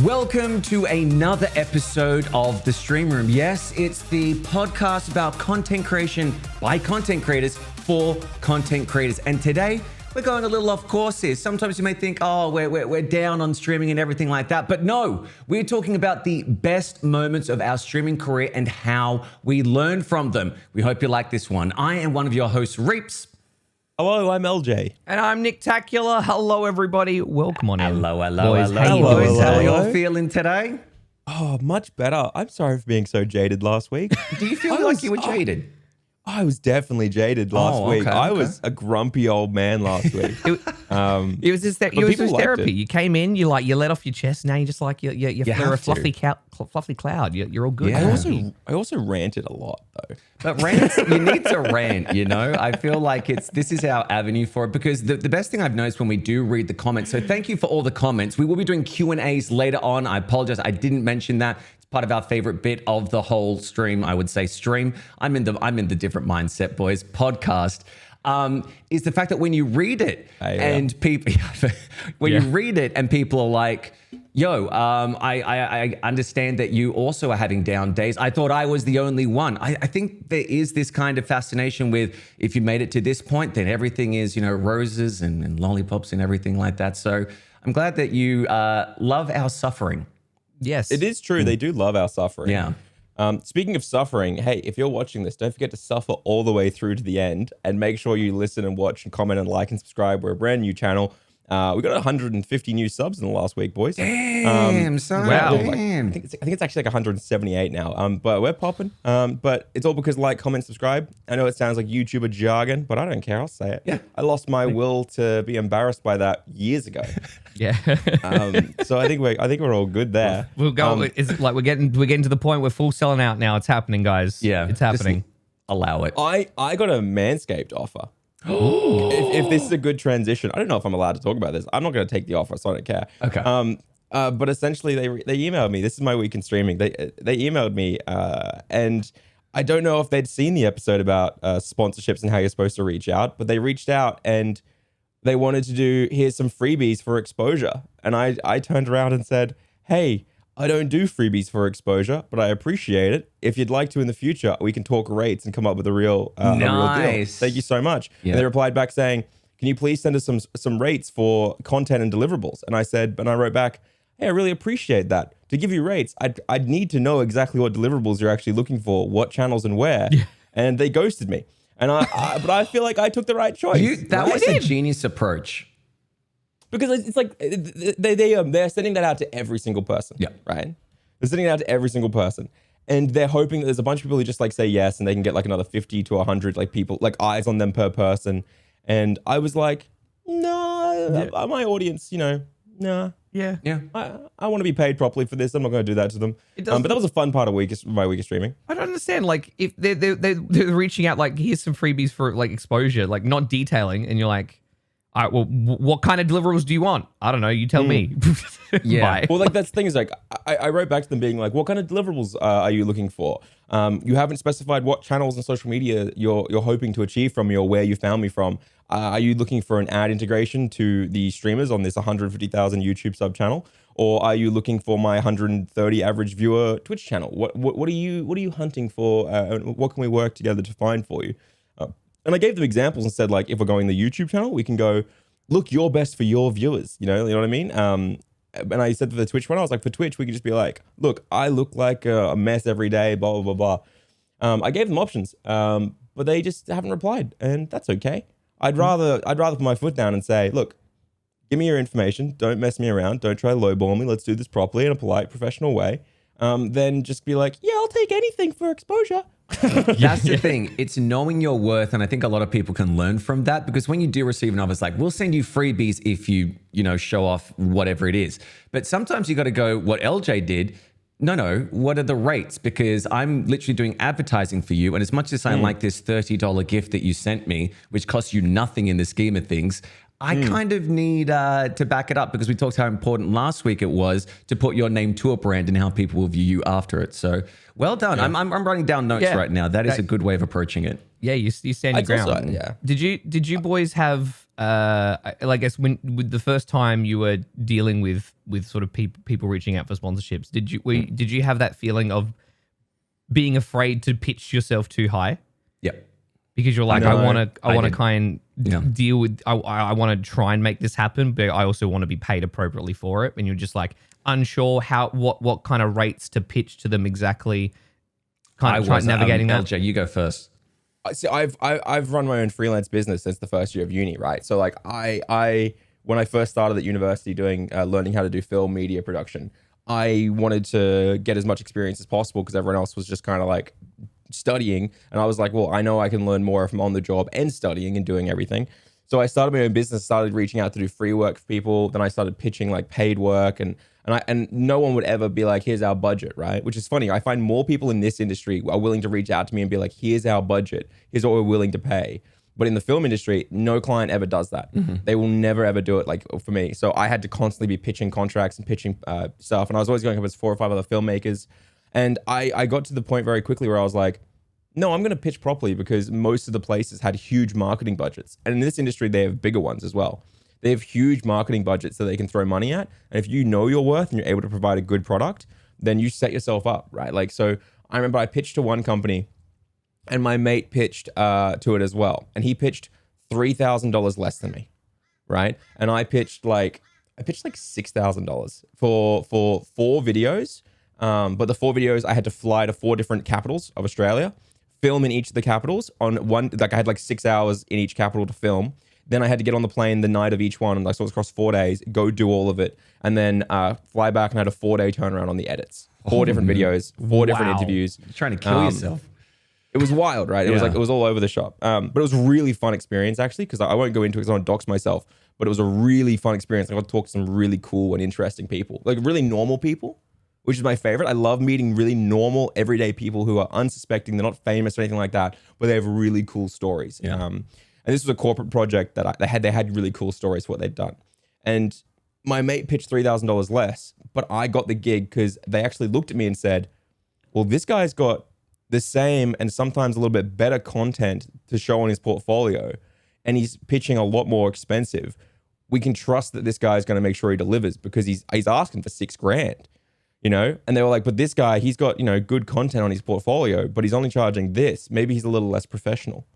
Welcome to another episode of The Stream Room. Yes, it's the podcast about content creation by content creators for content creators. And today, we're going a little off course here. Sometimes you may think, oh, we're down on streaming and everything like that. But no, we're talking about the best moments of our streaming career and how we learn from them. We hope you like this one. I am one of your hosts, Reapz. Hello, I'm Eljay. And I'm Nicktacular. Hello, everybody. Welcome on in. Hello. Boys, how you Boys, doing how are today? you all feeling today? Oh, much better. I'm sorry for being so jaded last week. Do you feel like you were jaded? I was definitely jaded last week. I was a grumpy old man last week. It was just that. It was just therapy. You came in, you let off your chest. Now you're just like you're a fluffy cloud. You're all good. Yeah. I also ranted a lot though. But rants, you need to rant, you know? I feel like this is our avenue for it because the best thing I've noticed when we do read the comments, so thank you for all the comments. We will be doing Q&As later on. I apologize, I didn't mention that. It's part of our favorite bit of the whole stream, I would say stream. I'm in the different mindset, boys. Podcast. Is the fact that when you read it and people, you read it and people are like, yo, I understand that you also are having down days. I thought I was the only one. I think there is this kind of fascination with if you made it to this point, then everything is, roses and lollipops and everything like that. So I'm glad that you love our suffering. Yes. It is true. They do love our suffering. Yeah. Speaking of suffering, hey, if you're watching this, don't forget to suffer all the way through to the end and make sure you listen and watch and comment and like and subscribe. We're a brand new channel. We got 150 new subs in the last week, boys. Damn, son. Wow. I think it's actually like 178 now. But we're popping. But it's all because like, comment, subscribe. I know it sounds like YouTuber jargon, but I don't care. I'll say it. Yeah. I lost my will to be embarrassed by that years ago. Yeah. So I think we're all good there. We'll go. It's like we're getting to the point where full selling out now. It's happening, guys. Yeah. It's happening. Just allow it. I got a Manscaped offer. if this is a good transition, I don't know if I'm allowed to talk about this. I'm not going to take the offer, so I don't care. Okay. But essentially, they emailed me. This is my week in streaming. They emailed me, and I don't know if they'd seen the episode about sponsorships and how you're supposed to reach out, but they reached out and they wanted to do, here's some freebies for exposure. And I turned around and said, hey, I don't do freebies for exposure, but I appreciate it. If you'd like to in the future, we can talk rates and come up with a real deal. Thank you so much. Yeah. And they replied back saying, can you please send us some rates for content and deliverables? And I wrote back, hey, I really appreciate that. To give you rates, I'd need to know exactly what deliverables you're actually looking for, what channels and where. Yeah. And they ghosted me. And but I feel like I took the right choice. That was a genius approach. Because it's like they're sending that out to every single person. Yeah. Right? They're sending it out to every single person. And they're hoping that there's a bunch of people who just like say yes and they can get like another 50 to 100 like people, like eyes on them per person. And I was like, no, my audience, nah. Yeah. Yeah. I want to be paid properly for this. I'm not going to do that to them. But that was a fun part of my week of streaming. I don't understand. Like, if they're reaching out, like, here's some freebies for like exposure, like not detailing, and you're like, all right, well, what kind of deliverables do you want? I don't know. You tell me. Yeah. Bye. Well, like that's the thing is like I wrote back to them being like, what kind of deliverables are you looking for? You haven't specified what channels and social media you're hoping to achieve from me or where you found me from. Are you looking for an ad integration to the streamers on this 150,000 YouTube sub channel, or are you looking for my 130 average viewer Twitch channel? What are you hunting for? What can we work together to find for you? And I gave them examples and said, like, if we're going the YouTube channel, we can go, look your best for your viewers. You know what I mean? And I said for the Twitch one, I was like, for Twitch, we could just be like, look, I look like a mess every day, blah, blah, blah, blah. I gave them options, but they just haven't replied, and that's okay. I'd rather put my foot down and say, look, give me your information. Don't mess me around. Don't try to lowball me. Let's do this properly in a polite, professional way. Then just be like, yeah, I'll take anything for exposure. That's the thing. It's knowing your worth. And I think a lot of people can learn from that, because when you do receive an offer, it's like, we'll send you freebies if you show off whatever it is. But sometimes you got to go what Eljay did. No, what are the rates? Because I'm literally doing advertising for you. And as much as I like this $30 gift that you sent me, which costs you nothing in the scheme of things, I kind of need to back it up, because we talked how important last week it was to put your name to a brand and how people will view you after it. So well done. Yeah. I'm writing down notes right now. That is a good way of approaching it. Yeah, you stand your ground. Yeah. Did you boys have I guess with the first time you were dealing with sort of people reaching out for sponsorships, did you have that feeling of being afraid to pitch yourself too high? Yep. Because you're like, No, I want to did. kind of deal with, I want to try and make this happen, but I also want to be paid appropriately for it. And you're just like unsure what kind of rates to pitch to them exactly. Kind of trying navigating that. Eljay, you go first. See, I've run my own freelance business since the first year of uni, right? So like I when I first started at university doing learning how to do film media production, I wanted to get as much experience as possible because everyone else was just kind of like studying, and I was like, well, I know I can learn more if I'm on the job and studying and doing everything. So I started my own business, started reaching out to do free work for people. Then I started pitching like paid work, and no one would ever be like, here's our budget, right? Which is funny. I find more people in this industry are willing to reach out to me and be like, here's our budget, here's what we're willing to pay. But in the film industry, no client ever does that. They will never ever do it like for me. So I had to constantly be pitching contracts and pitching stuff, and I was always going up with 4 or 5 other filmmakers. And I got to the point very quickly where I was like, no, I'm going to pitch properly, because most of the places had huge marketing budgets. And in this industry, they have bigger ones as well. They have huge marketing budgets that they can throw money at. And if you know your worth and you're able to provide a good product, then you set yourself up, right? Like, so I remember I pitched to one company and my mate pitched to it as well. And he pitched $3,000 less than me, right? And I pitched like $6,000 for 4 videos. But the 4 videos, I had to fly to 4 different capitals of Australia, film in each of the capitals on one, like I had like 6 hours in each capital to film. Then I had to get on the plane the night of each one, and like, so it was across 4 days, go do all of it, and then fly back, and I had a 4-day turnaround on the edits. 4 different videos, 4 different interviews. You're trying to kill yourself. It was wild, right? It was like, it was all over the shop. But it was a really fun experience, actually, because I won't go into it because I don't dox myself, but it was a really fun experience. I got to talk to some really cool and interesting people, like really normal people, which is my favorite. I love meeting really normal, everyday people who are unsuspecting. They're not famous or anything like that, but they have really cool stories. Yeah. And this was a corporate project that they had really cool stories for what they'd done. And my mate pitched $3,000 less, but I got the gig because they actually looked at me and said, well, this guy's got the same and sometimes a little bit better content to show on his portfolio, and he's pitching a lot more expensive. We can trust that this guy is going to make sure he delivers, because he's asking for $6,000. You know, and they were like, but this guy, he's got, you know, good content on his portfolio, but he's only charging this. Maybe he's a little less professional.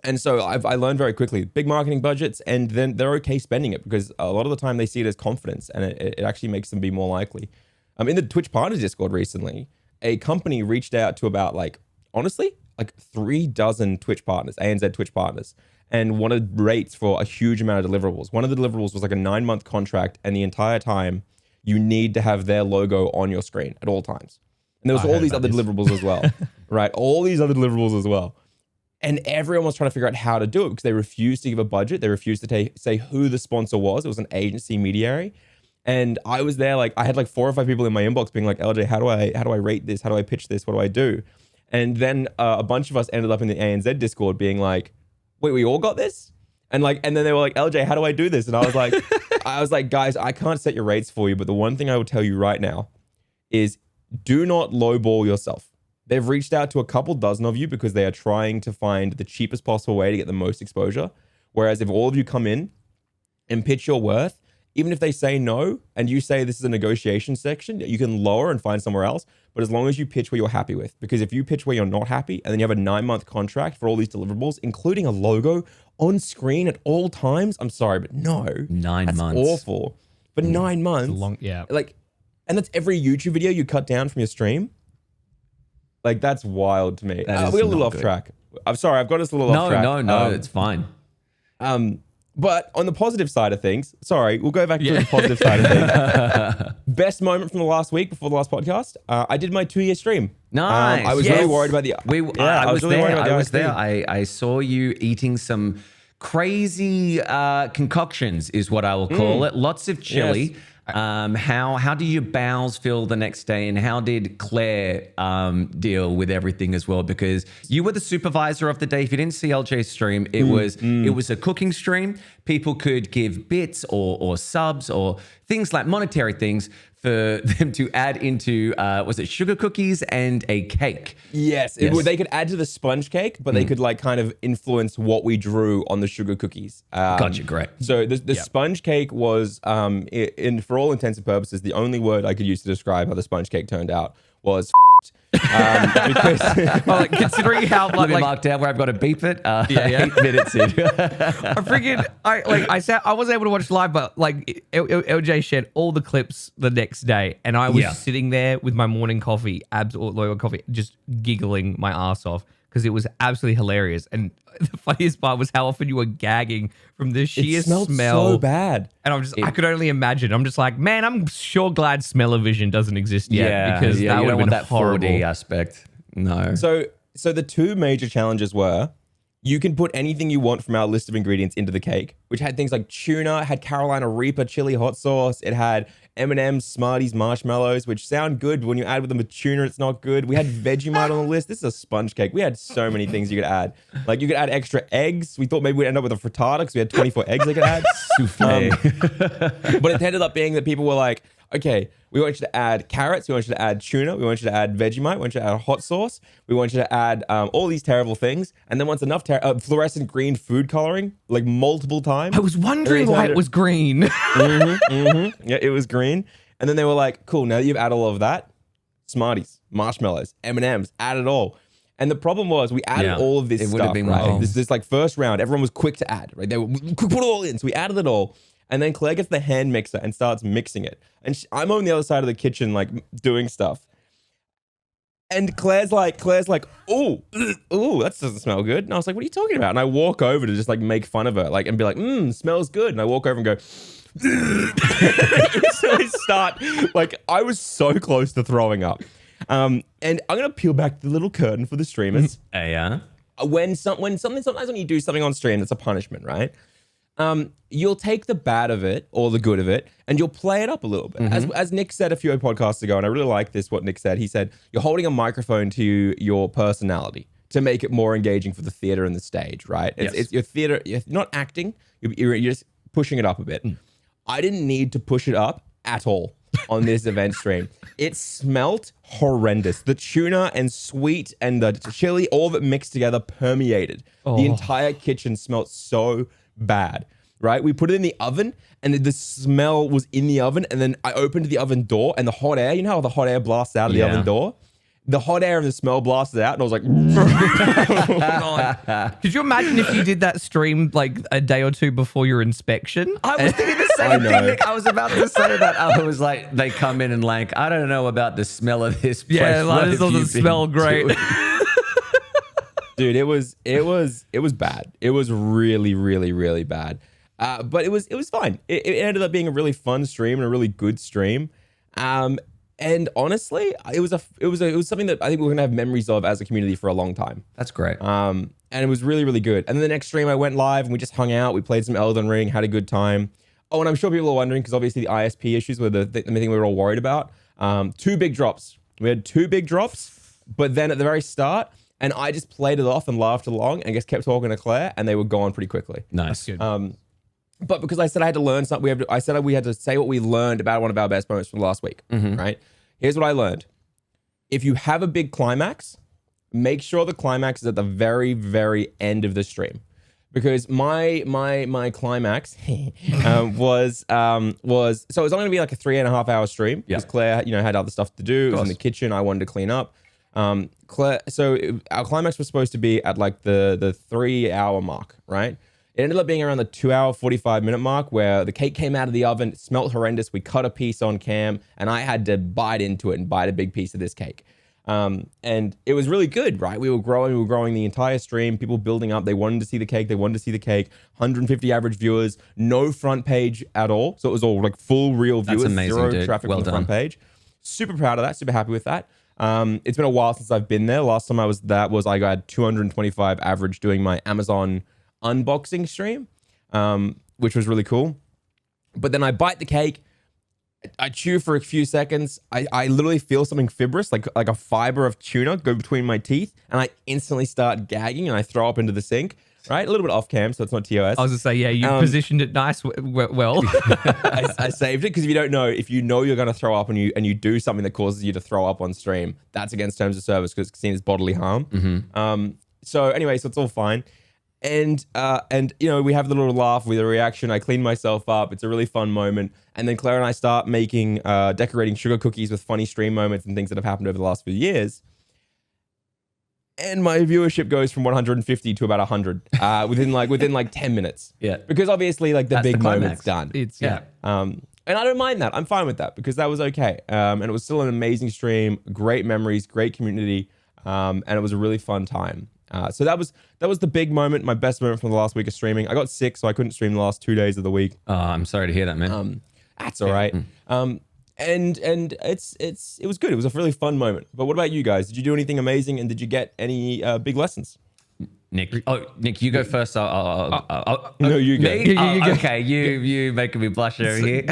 And so I learned very quickly, big marketing budgets, and then they're okay spending it, because a lot of the time they see it as confidence, and it actually makes them be more likely. In the Twitch Partners Discord recently, a company reached out to about honestly, 3 dozen Twitch partners, ANZ Twitch partners, and wanted rates for a huge amount of deliverables. One of the deliverables was like a 9-month contract, and the entire time, you need to have their logo on your screen at all times. And there was all these other deliverables as well, right? All these other deliverables as well. And everyone was trying to figure out how to do it, because they refused to give a budget. They refused to say who the sponsor was. It was an agency mediary. And I was there, I had 4 or 5 people in my inbox being like, Eljay, how do I rate this? How do I pitch this? What do I do? And then a bunch of us ended up in the ANZ Discord being like, wait, we all got this? And then they were like, Eljay, how do I do this? And I was like, guys, I can't set your rates for you, but the one thing I will tell you right now is do not lowball yourself. They've reached out to a couple dozen of you because they are trying to find the cheapest possible way to get the most exposure. Whereas if all of you come in and pitch your worth, even if they say no and you say this is a negotiation section, you can lower and find somewhere else. But as long as you pitch where you're happy with, because if you pitch where you're not happy and then you have a 9-month contract for all these deliverables, including a logo on screen at all times, I'm sorry, but no. 9 that's months. Awful. For 9 months. Long, yeah. And that's every YouTube video you cut down from your stream. That's wild to me. That is we're a little not off good. track. I'm sorry, I've got us a little off track. No, it's fine. But on the positive side of things, sorry, we'll go back to the positive side of things. Best moment from the last week before the last podcast, I did my 2-year stream. Nice. I was really worried about the... I was really worried there. about the I was ISP. there. I saw you eating some crazy concoctions, is what I will call it. Lots of chili. Yes. How did your bowels feel the next day, and how did Claire deal with everything as well? Because you were the supervisor of the day. If you didn't see Eljay's stream, it was a cooking stream. People could give bits or subs or things like monetary things for them to add into, was it sugar cookies and a cake? Yes, they could add to the sponge cake, but they could like kind of influence what we drew on the sugar cookies. Gotcha, great. So the sponge cake was, for all intents and purposes, the only word I could use to describe how the sponge cake turned out was because considering how Let me mark down where I've got to beep it. 8 minutes in. I wasn't able to watch live, but like LJ shared all the clips the next day, and I was sitting there with my morning coffee, loyal coffee, just giggling my ass off because it was absolutely hilarious. And the funniest part was how often you were gagging from the sheer smell. So bad. And I could only imagine. I'm just like, man, I'm sure glad smell-o-vision doesn't exist yet because that would have been that horrible. 4D aspect. No. So the two major challenges were you can put anything you want from our list of ingredients into the cake, which had things like tuna, it had Carolina Reaper chili hot sauce, it had M&M's, Smarties, marshmallows, which sound good, but when you add with them with tuna, it's not good. We had Vegemite on the list. This is a sponge cake. We had so many things you could add. Like you could add extra eggs. We thought maybe we'd end up with a frittata because we had 24 eggs they could add. Souffle. But it ended up being that people were like, okay, we want you to add carrots, we want you to add tuna, we want you to add Vegemite, we want you to add hot sauce, we want you to add all these terrible things, and then once enough fluorescent green food coloring, like multiple times. I was wondering why it was green. Yeah, it was green. And then they were like, cool, now that you've added all of that, Smarties, marshmallows, M&Ms, add it all. And the problem was we added all of this stuff, right? This like first round, everyone was quick to add, right? They were put it all in, so we added it all. And then Claire gets the hand mixer and starts mixing it. And I'm on the other side of the kitchen, like doing stuff. And Claire's like, ooh, that doesn't smell good. And I was like, what are you talking about? And I walk over to just like make fun of her, like, and be like, smells good. And I walk over and go, so I start, like, I was so close to throwing up. And I'm gonna peel back the little curtain for the streamers. Yeah. Sometimes when you do something on stream, that's a punishment, right? You'll take the bad of it or the good of it and you'll play it up a little bit. As Nick said a few podcasts ago, and I really like this, what Nick said, he said, you're holding a microphone to your personality to make it more engaging for the theater and the stage, right? It's your theater, you're not acting, you're just pushing it up a bit. I didn't need to push it up at all on this event stream. It smelt horrendous. The tuna and sweet and the chili, all of it mixed together, permeated. The entire kitchen smelt so bad, right? We put it in the oven and the smell was in the oven, and then I opened the oven door and the hot air, you know how the hot air blasts out of the oven door? The hot air and the smell blasted out, and I was like, God. Could you imagine if you did that stream like a day or two before your inspection? I was thinking the same thing, Nick. I was about to say that. I was like, they come in and like, I don't know about the smell of this place. Yeah, like, this doesn't smell great. Dude, it was bad. It was really, really, really bad. But it was fine. It ended up being a really fun stream and a really good stream. And honestly, it was something that I think we're gonna have memories of as a community for a long time. That's great. And it was really, really good. And then the next stream, I went live and we just hung out. We played some Elden Ring, had a good time. Oh, and I'm sure people are wondering because obviously the ISP issues were the thing we were all worried about. 2 big drops. We had 2 big drops, but then at the very start, and I just played it off and laughed along and just kept talking to Claire, and they were gone pretty quickly. Nice. But because I said I had to learn something, I said we had to say what we learned about one of our best moments from last week, right? Here's what I learned. If you have a big climax, make sure the climax is at the very, very end of the stream. Because my climax was so it was only gonna be like a 3.5 hour stream because Claire, had other stuff to do. It was in the kitchen. I wanted to clean up. Our climax was supposed to be at like the 3 hour mark, right? It ended up being around the 2 hour, 45 minute mark where the cake came out of the oven. It smelled horrendous. We cut a piece on cam and I had to bite into it and bite a big piece of this cake. And it was really good, right? We were growing the entire stream, people building up. They wanted to see the cake. 150 average viewers, no front page at all. So it was all like full real viewers, That's amazing, zero dude. traffic Well on the front done. page. Super proud of that. Super happy with that. It's been a while since I've been there. Last time I got 225 average doing my Amazon unboxing stream, which was really cool. But then I bite the cake, I chew for a few seconds. I literally feel something fibrous, like a fiber of tuna go between my teeth, and I instantly start gagging and I throw up into the sink. right? A little bit off cam, so it's not TOS. I was gonna say, yeah, you positioned it nice. Well, I saved it because if you don't know, if you know you're going to throw up and you do something that causes you to throw up on stream, that's against terms of service because it's seen as bodily harm. So anyway, so it's all fine. And you know, we have the little laugh with a reaction. I clean myself up. It's a really fun moment. And then Claire and I start making, decorating sugar cookies with funny stream moments and things that have happened over the last few years. And my viewership goes from 150 to about 100 within like 10 minutes. Yeah. Because obviously like the That's big the climax. moment's done. it's And I don't mind that. I'm fine with that because that was okay. And it was still an amazing stream, great memories, great community. And it was a really fun time. So that was the big moment, my best moment from the last week of streaming. I got sick, so I couldn't stream the last 2 days of the week. Oh, I'm sorry to hear that, man. That's all right. And it was good. It was a really fun moment. But what about you guys? Did you do anything amazing, and did you get any big lessons? Nick, you go first. No, you go. Me? Okay, you making me blush over here.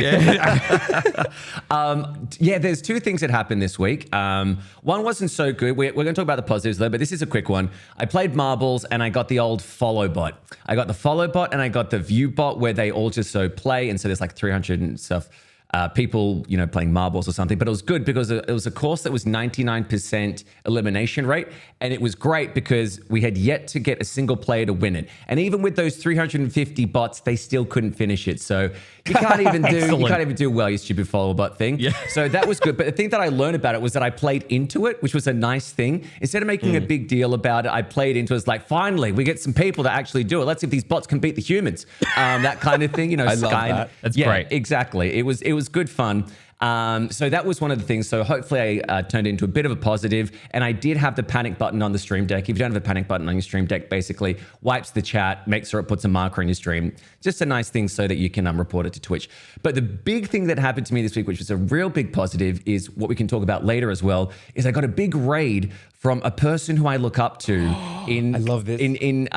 Yeah, there's two things that happened this week. One wasn't so good. We're going to talk about the positives though, but this is a quick one. I played marbles and I got the old follow bot. I got the follow bot and I got the view bot where they all just so play, and so there's like 300 and stuff. People, you know, playing marbles or something, but it was good because it was a course that was 99% elimination rate. And it was great because we had yet to get a single player to win it. And even with those 350 bots, they still couldn't finish it. So you can't even do well, you stupid follow bot thing. Yeah. So that was good. But the thing that I learned about it was that I played into it, which was a nice thing. Instead of making a big deal about it, I played into it as like, finally, we get some people that actually do it. Let's see if these bots can beat the humans. That kind of thing, you know. I love that. That's yeah, great. Exactly. It was good fun. So that was one of the things. So hopefully I turned into a bit of a positive, and I did have the panic button on the stream deck. If you don't have a panic button on your stream deck, basically wipes the chat, makes sure it puts a marker on your stream. Just a nice thing so that you can report it to Twitch. But the big thing that happened to me this week, which was a real big positive, is what we can talk about later as well, is I got a big raid from a person who I look up to in I love this. in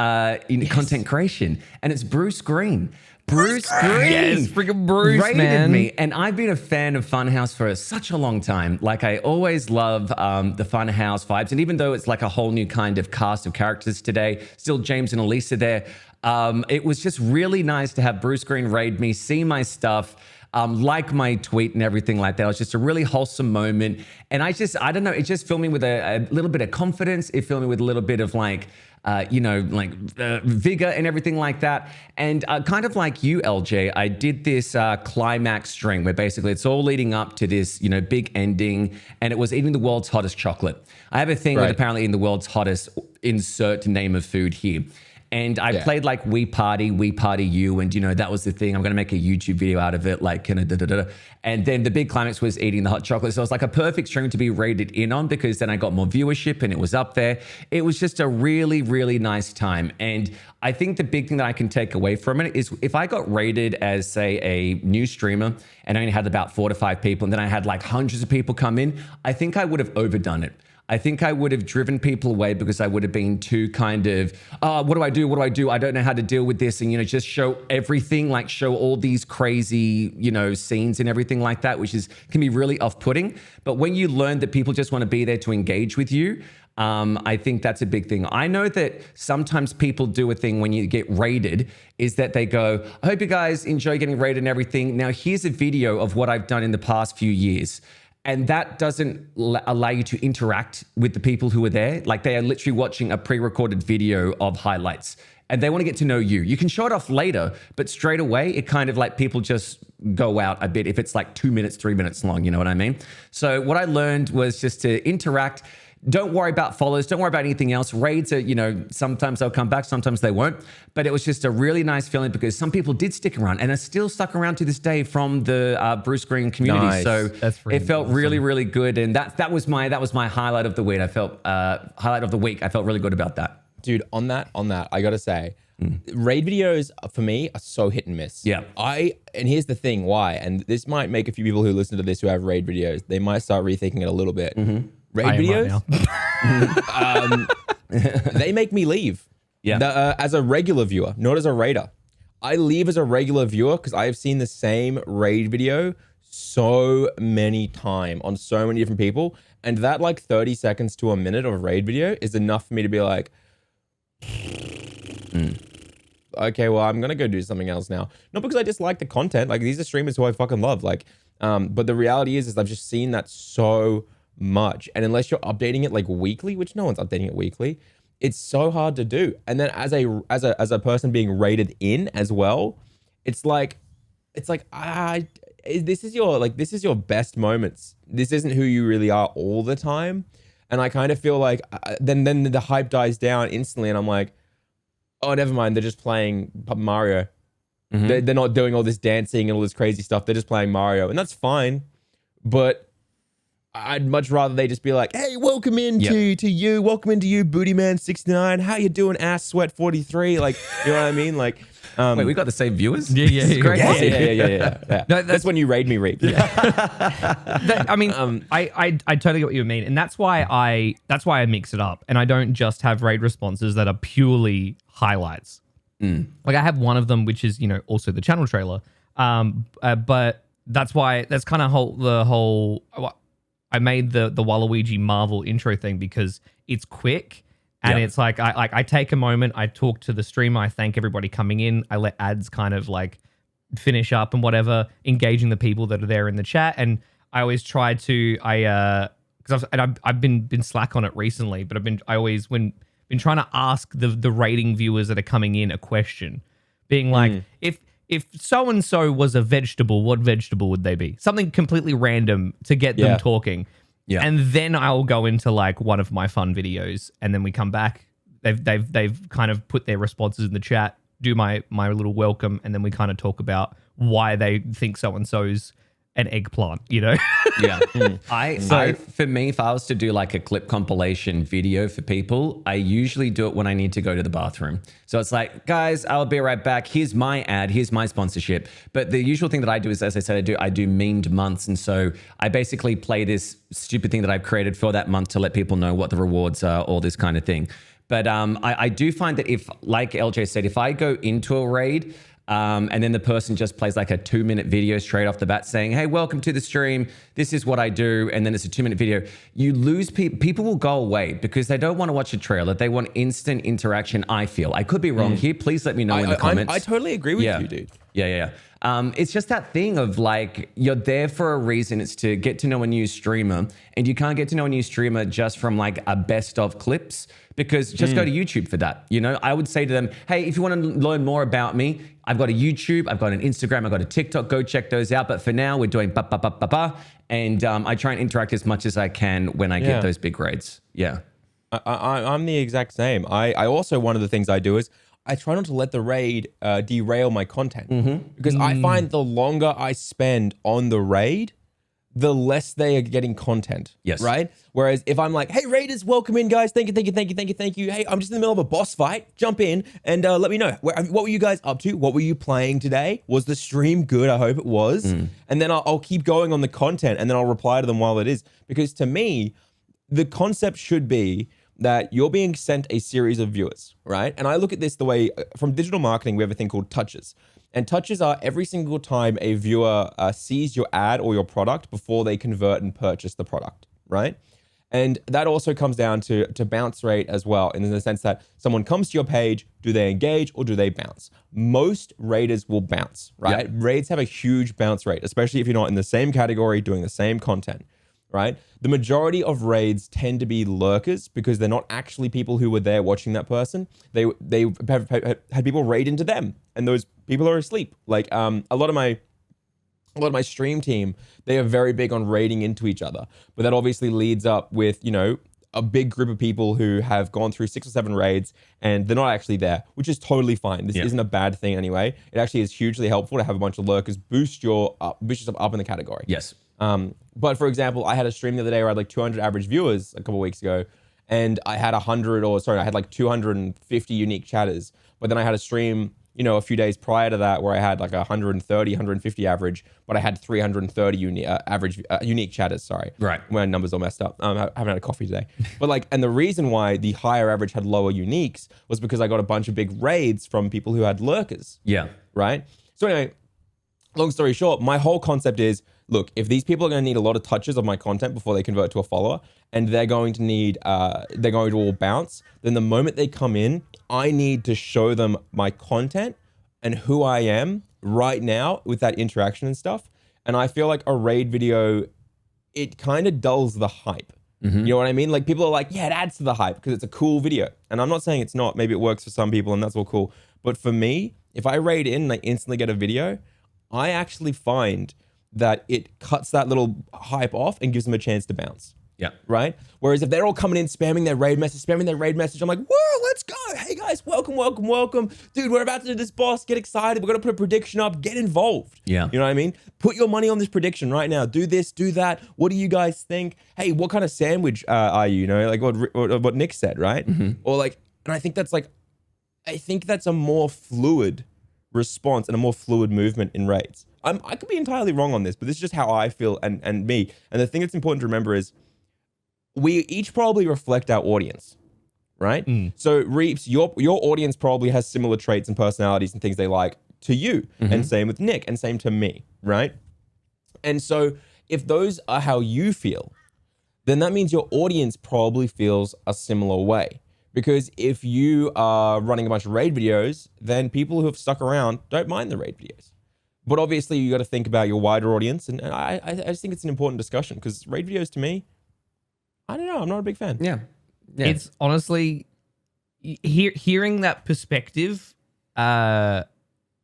content creation, and it's Bruce Green. Bruce Green. Yes, freaking Bruce, raided man. me. And I've been a fan of Funhouse for such a long time. Like, I always love the Funhouse vibes. And even though it's like a whole new kind of cast of characters today, still James and Elisa there, it was just really nice to have Bruce Green raid me, see my stuff, like my tweet and everything like that. It was just a really wholesome moment. And I don't know, it just filled me with a little bit of confidence. It filled me with a little bit of like, vigor and everything like that. And kind of like you, Eljay, I did this climax string where basically it's all leading up to this, you know, big ending, and it was eating the world's hottest chocolate. I have a thing with apparently eating the world's hottest, insert name of food here. And I played like We Party You, and you know, that was the thing. I'm gonna make a YouTube video out of it, like kind of And then the big climax was eating the hot chocolate. So it was like a perfect stream to be rated in on, because then I got more viewership and it was up there. It was just a really, really nice time. And I think the big thing that I can take away from it is if I got rated as, say, a new streamer and I only had about 4 to 5 people, and then I had like hundreds of people come in, I think I would have overdone it. I think I would have driven people away because I would have been too kind of, what do I do? What do I do? I don't know how to deal with this. And, you know, just show everything, like show all these crazy, you know, scenes and everything like that, which can be really off-putting. But when you learn that people just want to be there to engage with you, I think that's a big thing. I know that sometimes people do a thing when you get raided is that they go, I hope you guys enjoy getting raided and everything. Now, here's a video of what I've done in the past few years. And that doesn't allow you to interact with the people who are there. Like, they are literally watching a pre-recorded video of highlights and they want to get to know you. You can show it off later, but straight away, it kind of like people just go out a bit if it's like 2 minutes, 3 minutes long, you know what I mean? So what I learned was just to interact. Don't worry about follows. Don't worry about anything else. Raids are, you know, sometimes they'll come back, sometimes they won't. But it was just a really nice feeling because some people did stick around and are still stuck around to this day from the Bruce Green community. Nice. So it felt awesome. really, really good. And that was my highlight of the week. I felt I felt really good about that. Dude, on that, I gotta say, raid videos for me are so hit and miss. Yeah. And here's the thing, why? And this might make a few people who listen to this who have raid videos, they might start rethinking it a little bit. Raid videos, they make me leave. Yeah. As a regular viewer, not as a raider. I leave as a regular viewer because I have seen the same raid video so many times on so many different people. And that like 30 seconds to a minute of raid video is enough for me to be like, okay, well, I'm gonna go do something else now. Not because I dislike the content. Like, these are streamers who I fucking love. Like, but the reality is I've just seen that so much. And unless you're updating it like weekly, which no one's updating it weekly, it's so hard to do. And then as a person being rated in as well, it's like this is your best moments. This isn't who you really are all the time. And I kind of feel like then the hype dies down instantly, and I'm like, oh, never mind. They're just playing Mario. They're not doing all this dancing and all this crazy stuff. They're just playing Mario, and that's fine. But I'd much rather they just be like, hey, welcome into you. Welcome into you, Booty Man 69. How you doing, Ass Sweat 43? Like, you know what I mean? Like, wait, we got the same viewers? Yeah. Great. Yeah. No, that's when you raid me, Reap. I mean, I totally get what you mean, and that's why I mix it up, and I don't just have raid responses that are purely highlights. Like, I have one of them, which is, you know, also the channel trailer. But that's kind of the whole. I made the Waluigi Marvel intro thing because it's quick. And it's like I take a moment, I talk to the streamer, I thank everybody coming in, I let ads kind of like finish up and whatever, engaging the people that are there in the chat. And I always try to because I've been slack on it recently, but been trying to ask the rating viewers that are coming in a question, being like, if so and so was a vegetable, what vegetable would they be? Something completely random to get them talking. Yeah. And then I'll go into like one of my fun videos, and then we come back. They've kind of put their responses in the chat, do my little welcome, and then we kind of talk about why they think so and so's an eggplant, you know? Yeah. For me, if I was to do like a clip compilation video for people, I usually do it when I need to go to the bathroom. So it's like, guys, I'll be right back. Here's my ad. Here's my sponsorship. But the usual thing that I do is, as I said, I do memed months. And so I basically play this stupid thing that I've created for that month to let people know what the rewards are, all this kind of thing. But I do find that if, like Eljay said, if I go into a raid, and then the person just plays like a 2-minute video straight off the bat saying, hey, welcome to the stream. This is what I do. And then it's a 2-minute video. You lose people. People will go away because they don't want to watch a trailer. They want instant interaction, I feel. I could be wrong here. Please let me know in the comments. I totally agree with you, dude. Yeah. It's just that thing of like, you're there for a reason. It's to get to know a new streamer, and you can't get to know a new streamer just from like a best of clips, because just go to YouTube for that. You know, I would say to them, hey, if you want to learn more about me, I've got a YouTube, I've got an Instagram, I've got a TikTok, go check those out. But for now, we're doing ba. And I try and interact as much as I can when I get those big raids. Yeah. I'm the exact same. I also, one of the things I do is I try not to let the raid derail my content, because I find the longer I spend on the raid, the less they are getting content. Yes. Right? Whereas if I'm like, hey, raiders, welcome in, guys. Thank you. Hey, I'm just in the middle of a boss fight. Jump in and let me know. What were you guys up to? What were you playing today? Was the stream good? I hope it was. And then I'll keep going on the content, and then I'll reply to them while it is. Because to me, the concept should be that you're being sent a series of viewers, right? And I look at this the way, from digital marketing, we have a thing called touches. And touches are every single time a viewer sees your ad or your product before they convert and purchase the product, right? And that also comes down to bounce rate as well, in the sense that someone comes to your page, do they engage or do they bounce? Most raiders will bounce, right? Yep. Raids have a huge bounce rate, especially if you're not in the same category doing the same content, right? The majority of raids tend to be lurkers, because they're not actually people who were there watching that person. They have had people raid into them, and those people are asleep. Like a lot of my stream team, they are very big on raiding into each other, but that obviously leads up with, you know, a big group of people who have gone through 6 or 7 raids and they're not actually there, which is totally fine. This isn't a bad thing anyway. It actually is hugely helpful to have a bunch of lurkers boost yourself up in the category. Yes. But for example, I had a stream the other day where I had like 200 average viewers a couple of weeks ago, and I had I had like 250 unique chatters. But then I had a stream, you know, a few days prior to that where I had like 130, 150 average, but I had 330 unique chatters, sorry. Right. My numbers all messed up. I haven't had a coffee today. But like, and the reason why the higher average had lower uniques was because I got a bunch of big raids from people who had lurkers. Yeah. Right? So anyway, long story short, my whole concept is, look, if these people are going to need a lot of touches of my content before they convert to a follower, and they're going to all bounce, then the moment they come in, I need to show them my content and who I am right now with that interaction and stuff. And I feel like a raid video, it kind of dulls the hype. You know what I mean? Like, people are like, yeah, it adds to the hype because it's a cool video. And I'm not saying it's not. Maybe it works for some people and that's all cool. But for me, if I raid in and I instantly get a video, I actually find that it cuts that little hype off and gives them a chance to bounce. Yeah. Right? Whereas if they're all coming in, spamming their raid message, I'm like, whoa, let's go. Hey guys, welcome. Dude, we're about to do this boss. Get excited. We're going to put a prediction up. Get involved. Yeah. You know what I mean? Put your money on this prediction right now. Do this, do that. What do you guys think? Hey, what kind of sandwich are you? You know, like what Nick said, right? Or like, and I think that's a more fluid response and a more fluid movement in raids. I could be entirely wrong on this, but this is just how I feel and me. And the thing that's important to remember is we each probably reflect our audience, right? So Reapz, your audience probably has similar traits and personalities and things they like to you, and same with Nick, and same to me, right? And so if those are how you feel, then that means your audience probably feels a similar way. Because if you are running a bunch of raid videos, then people who have stuck around don't mind the raid videos. But obviously you got to think about your wider audience. And I just think it's an important discussion because raid videos to me, I don't know, I'm not a big fan. Yeah. It's honestly, hearing that perspective, it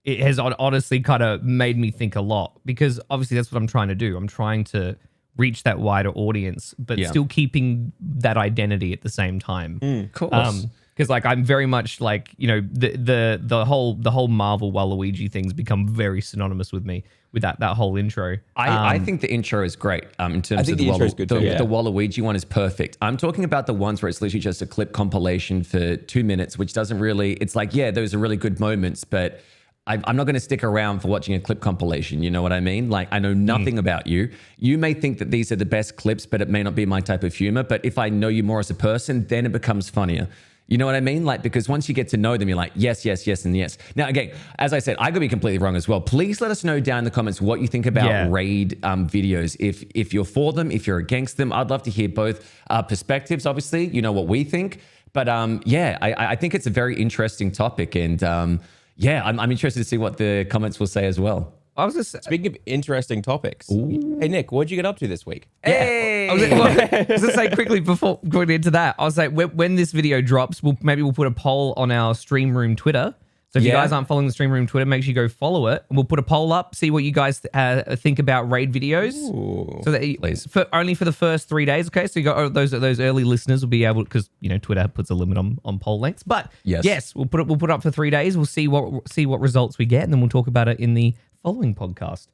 has honestly kind of made me think a lot because obviously that's what I'm trying to do. I'm trying to reach that wider audience, but still keeping that identity at the same time. Of course. Because like I'm very much like, you know, the whole Marvel Waluigi thing's become very synonymous with me with that whole intro. I think the intro is great. In terms think of the intro is good too, yeah. The Waluigi one is perfect. I'm talking about the ones where it's literally just a clip compilation for 2 minutes, which doesn't really. It's like, yeah, those are really good moments, but I'm not going to stick around for watching a clip compilation. You know what I mean? Like, I know nothing about you. You may think that these are the best clips, but it may not be my type of humor. But if I know you more as a person, then it becomes funnier. You know what I mean? Like, because once you get to know them, you're like, yes, and yes. Now, again, as I said, I could be completely wrong as well. Please let us know down in the comments what you think about raid videos. If you're for them, if you're against them, I'd love to hear both perspectives, obviously. You know what we think. But I think it's a very interesting topic. And I'm interested to see what the comments will say as well. I was just Speaking of interesting topics, hey Nick, what'd you get up to this week? Hey! I was going to say quickly before going into that, I was like, when this video drops, we'll put a poll on our Stream Room Twitter. So if you guys aren't following the Stream Room Twitter, make sure you go follow it. And we'll put a poll up, see what you guys think about raid videos. Ooh. So that Please. Only for the first 3 days, okay? So you got those early listeners will be able, because you know Twitter puts a limit on poll lengths. But yes, we'll put it up for 3 days. We'll see what results we get, and then we'll talk about it in the following podcast.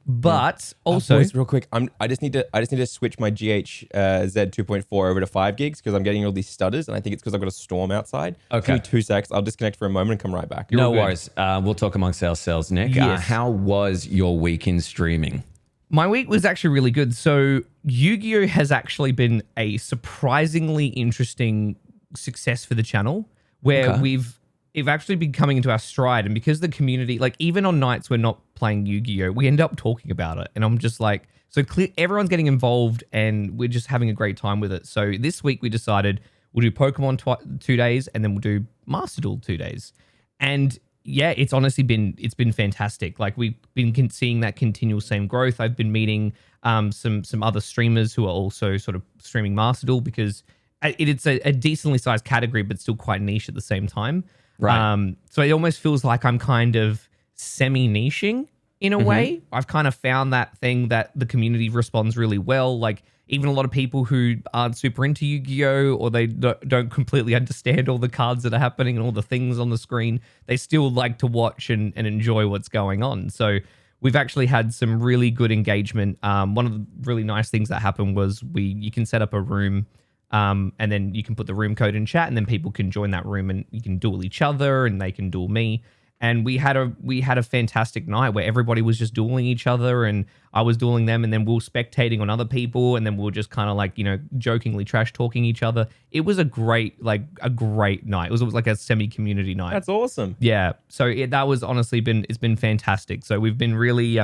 But also, boys, real quick, I just need to switch my GH Z 2.4 over to 5 gigs because I'm getting all these stutters, and I think it's because I've got a storm outside. Okay. Give me 2 seconds. I'll disconnect for a moment and come right back. No worries. We'll talk amongst ourselves, Nick. Yes. How was your week in streaming? my week was actually really good. So Yu-Gi-Oh has actually been a surprisingly interesting success for the channel, where we've actually been coming into our stride. And because the community, like even on nights we're not playing Yu-Gi-Oh, we end up talking about it. And I'm just like, so everyone's getting involved and we're just having a great time with it. So this week we decided we'll do Pokemon 2 days and then we'll do Master Duel 2 days. And yeah, it's honestly been fantastic. Like we've been seeing that continual same growth. I've been meeting some other streamers who are also sort of streaming Master Duel, because it's a decently sized category, but still quite niche at the same time. Right. So it almost feels like I'm kind of semi-niching in a way. I've kind of found that thing that the community responds really well. Like even a lot of people who aren't super into Yu-Gi-Oh, or they don't completely understand all the cards that are happening and all the things on the screen, they still like to watch and enjoy what's going on. So we've actually had some really good engagement. One of the really nice things that happened was you can set up a room, and then you can put the room code in chat, and then people can join that room and you can duel each other and they can duel me. And we had a fantastic night where everybody was just dueling each other, and I was dueling them, and then we were spectating on other people, and then we were just kind of like, jokingly trash talking each other. It was a great night. It was like a semi-community night. That's awesome. Yeah. So that was honestly it's been fantastic. So we've been really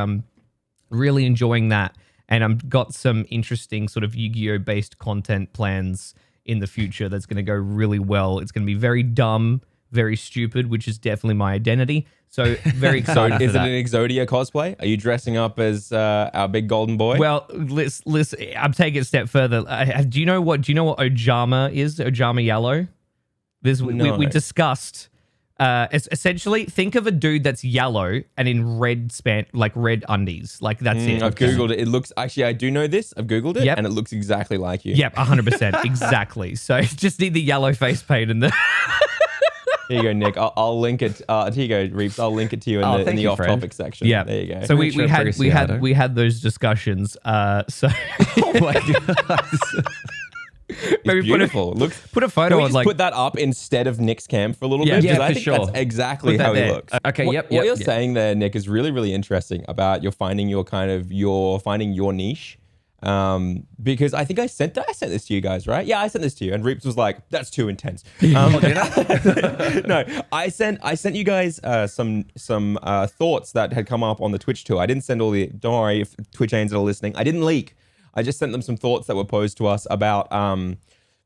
really enjoying that, and I've got some interesting sort of Yu-Gi-Oh based content plans in the future that's going to go really well. It's going to be very dumb, very stupid, which is definitely my identity. So very excited for Is it that. an Exodia cosplay? Are you dressing up as our big golden boy? Well, listen, I'm taking it a step further. Do you know what Ojama is? Ojama Yellow? No. We discussed. It's essentially, think of a dude that's yellow and in red red undies. Like that's it. I've Googled it. It looks, actually, I do know this. I've Googled it, Yep. and it looks exactly like you. Yep, 100%. Exactly. So just need the yellow face paint and the... Here you go, Nick. I'll link it. Here you go, Reapz. I'll link it to you in thank the you, off-topic friend. section. Yeah. There you go. So we Sure, had those discussions. So Oh my God. It's beautiful. Look, put a can photo we on just like put that up instead of Nick's cam for a little Yeah, bit? yeah, Because I for think sure. that's exactly Put that how he there. looks. Okay, What, yep, what you're yep. saying there, Nick, is really, really interesting about finding your niche. Because I think I sent this to you guys, right? Yeah, I sent this to you, and Reapz was like, "That's too intense." Did I? No, I sent you guys some thoughts that had come up on the Twitch tour. I didn't send all the. Don't worry if Twitch ain't still listening. I didn't leak. I just sent them some thoughts that were posed to us about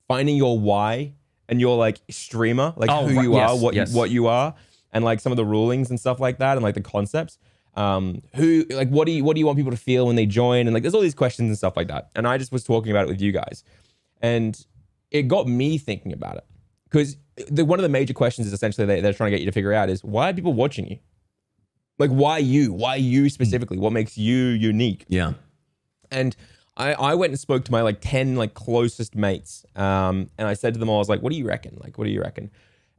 finding your why and your like streamer, like Oh, who right. you are, Yes. what you are, and like some of the rulings and stuff like that, and like the concepts. Who, like, what do you want people to feel when they join? And like, there's all these questions and stuff like that. And I just was talking about it with you guys, and it got me thinking about it, because one of the major questions is essentially they're trying to get you to figure out is, why are people watching you? Like, why you specifically? What makes you unique? Yeah. And I went and spoke to my like 10 like closest mates, and I said to them all, I was like, what do you reckon? Like, what do you reckon?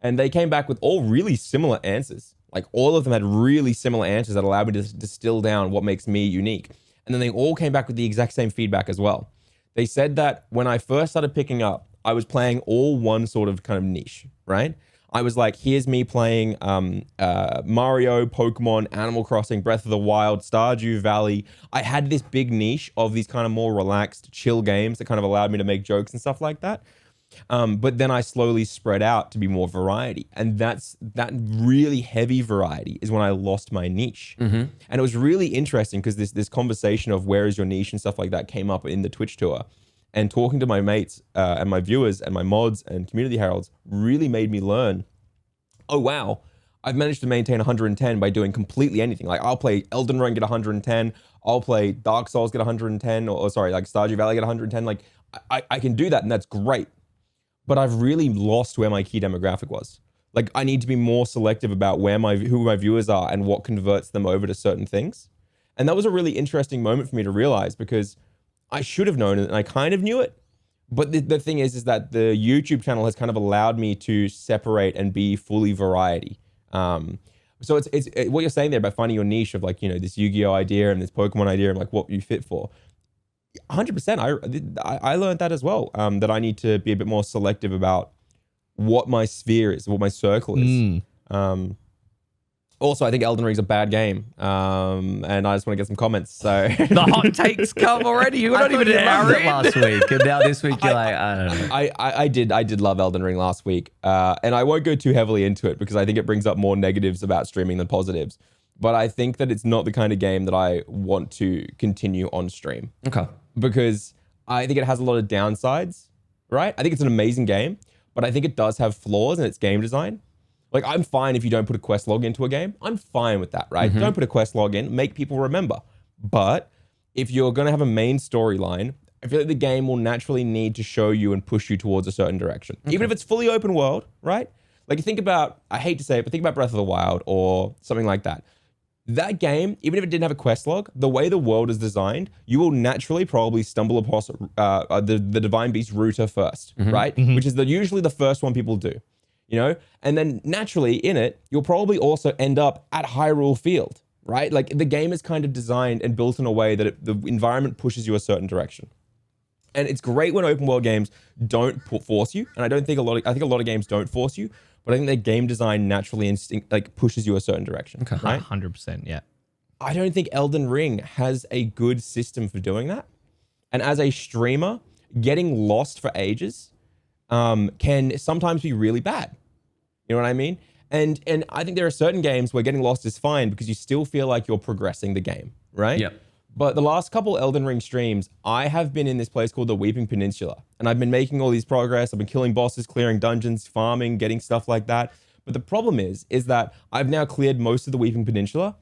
And they came back with all really similar answers. Like, all of them had really similar answers that allowed me to distill down what makes me unique. And then they all came back with the exact same feedback as well. They said that when I first started picking up, I was playing all one sort of kind of niche, right? I was like, here's me playing Mario, Pokemon, Animal Crossing, Breath of the Wild, Stardew Valley. I had this big niche of these kind of more relaxed, chill games that kind of allowed me to make jokes and stuff like that. But then I slowly spread out to be more variety. And that really heavy variety is when I lost my niche. Mm-hmm. And it was really interesting because this conversation of where is your niche and stuff like that came up in the Twitch tour. And talking to my mates and my viewers and my mods and community heralds really made me learn, oh, wow, I've managed to maintain 110 by doing completely anything. Like, I'll play Elden Ring, get 110. I'll play Dark Souls, get 110. Or sorry, like Stardew Valley, get 110. Like, I can do that, and that's great. But I've really lost where my key demographic was. Like, I need to be more selective about who my viewers are and what converts them over to certain things. And that was a really interesting moment for me to realize, because I should have known it, and I kind of knew it. But the thing is that the YouTube channel has kind of allowed me to separate and be fully variety. So it's what you're saying there about finding your niche of like, this Yu-Gi-Oh idea and this Pokemon idea and like what you fit for. 100%. I learned that as well, that I need to be a bit more selective about what my sphere is, what my circle is. Also, I think Elden Ring's a bad game, and I just want to get some comments. So the hot takes come already. You're not even an hour in. last week, and now this week you're like, I don't know. I did love Elden Ring last week, and I won't go too heavily into it because I think it brings up more negatives about streaming than positives. But I think that it's not the kind of game that I want to continue on stream. Okay. Because I think it has a lot of downsides, right? I think it's an amazing game, but I think it does have flaws in its game design. Like, I'm fine if you don't put a quest log into a game. I'm fine with that, right? Don't put a quest log in, make people remember. But if you're going to have a main storyline, I feel like the game will naturally need to show you and push you towards a certain direction. Even if it's fully open world, right? Like, think about, I hate to say it, but think about Breath of the Wild or something like that. That game, even if it didn't have a quest log, the way the world is designed, you will naturally probably stumble upon the Divine Beast router first, right? Which is usually the first one people do, And then naturally in it, you'll probably also end up at Hyrule Field, right? Like, the game is kind of designed and built in a way that the environment pushes you a certain direction. And it's great when open world games don't force you. And I think a lot of games don't force you. but I think their game design naturally pushes you a certain direction. Okay. Right? 100%. Yeah. I don't think Elden Ring has a good system for doing that. And as a streamer, getting lost for ages can sometimes be really bad. You know what I mean? And I think there are certain games where getting lost is fine because you still feel like you're progressing the game, right? Yep. But the last couple Elden Ring streams, I have been in this place called the Weeping Peninsula. And I've been making all these progress. I've been killing bosses, clearing dungeons, farming, getting stuff like that. But the problem is that I've now cleared most of the Weeping Peninsula.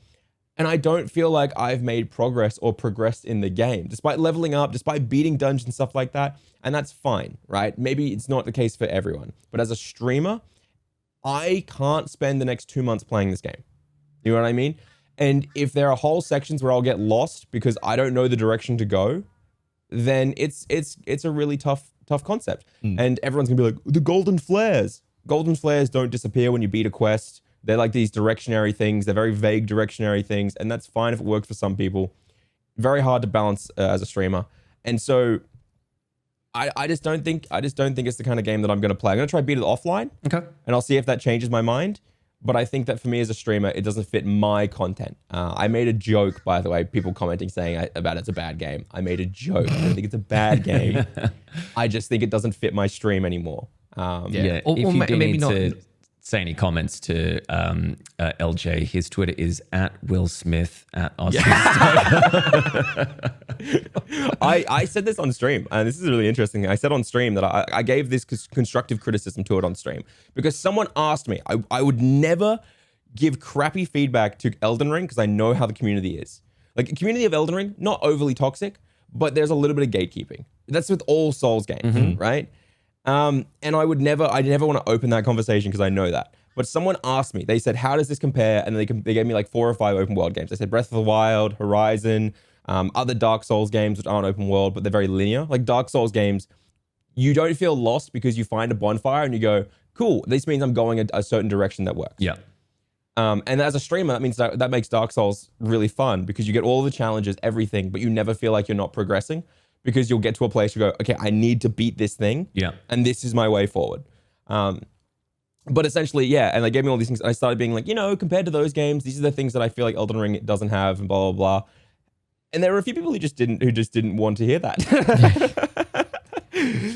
And I don't feel like I've made progress or progressed in the game, despite leveling up, despite beating dungeons and stuff like that. And that's fine, right? Maybe it's not the case for everyone. But as a streamer, I can't spend the next 2 months playing this game. You know what I mean? And if there are whole sections where I'll get lost because I don't know the direction to go, then it's a really tough concept. And everyone's gonna be like, the golden flares. Golden flares don't disappear when you beat a quest. They're like these directionary things. They're very vague directionary things, and that's fine if it works for some people. Very hard to balance as a streamer, and so I just don't think it's the kind of game that I'm going to play. I'm going to try beat it offline, Okay. and I'll see if that changes my mind. But I think that for me as a streamer, it doesn't fit my content. I made a joke, by the way, people commenting saying about it's a bad game. I made a joke. I don't think it's a bad game. I just think it doesn't fit my stream anymore. Yeah. Or If you do maybe need not. to say any comments to Eljay, his Twitter is @WillSmith I said this on stream, and this is really interesting. I said on stream that I gave this constructive criticism to it on stream because someone asked me. I would never give crappy feedback to Elden Ring because I know how the community is. Like, the community of Elden Ring, not overly toxic, but there's a little bit of gatekeeping. That's with all Souls games, right? And I never want to open that conversation because I know that. But someone asked me, they said, how does this compare? And they gave me like 4 or 5 open world games. They said Breath of the Wild, Horizon, other Dark Souls games which aren't open world, but they're very linear. Like Dark Souls games, you don't feel lost because you find a bonfire and you go, cool, this means I'm going a certain direction that works. Yeah. And as a streamer, that means that makes Dark Souls really fun because you get all the challenges, everything, but you never feel like you're not progressing. Because you'll get to a place you go, okay, I need to beat this thing. Yeah. And this is my way forward. But essentially, yeah. And they gave me all these things. And I started being like, compared to those games, these are the things that I feel like Elden Ring doesn't have and blah, blah, blah. And there were a few people who just didn't want to hear that.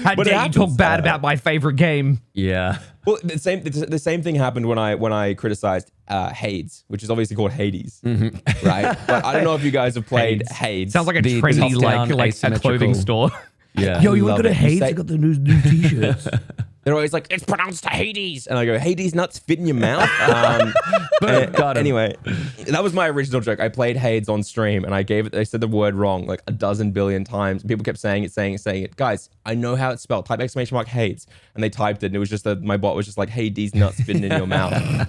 How dare you talk bad about my favorite game? Yeah. Well, the same thing happened when I criticized Hades, which is obviously called Hades, right? But I don't know if you guys have played Hades. Sounds like a trendy like a clothing store. Yeah. Yo, you want to go to Hades? I got the new t-shirts. They're always like, it's pronounced Hades. And I go, Hades nuts fit in your mouth. Anyway, that was my original joke. I played Hades on stream and they said the word wrong like 12 billion times. People kept saying it. Guys, I know how it's spelled. Type ! Hades. And they typed it and it was just my bot was just like, Hades nuts fitting in your mouth.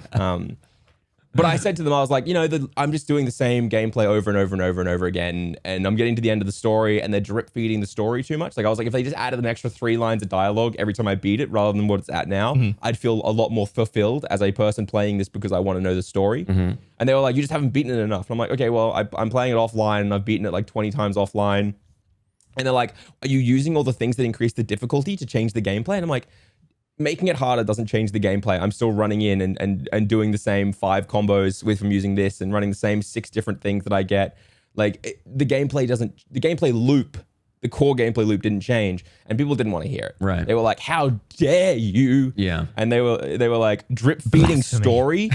But I said to them, I was like, I'm just doing the same gameplay over and over and over and over again. And I'm getting to the end of the story and they're drip feeding the story too much. Like, I was like, if they just added an extra 3 lines of dialogue every time I beat it rather than what it's at now, I'd feel a lot more fulfilled as a person playing this because I want to know the story. And they were like, you just haven't beaten it enough. And I'm like, okay, well, I'm playing it offline and I've beaten it like 20 times offline. And they're like, are you using all the things that increase the difficulty to change the gameplay? And I'm like, making it harder doesn't change the gameplay. I'm still running in and doing the same 5 combos from using this and running the same 6 different things that I get. Like the gameplay loop, the core gameplay loop didn't change and people didn't want to hear it. Right. They were like, how dare you? Yeah. And they were like, drip feeding story?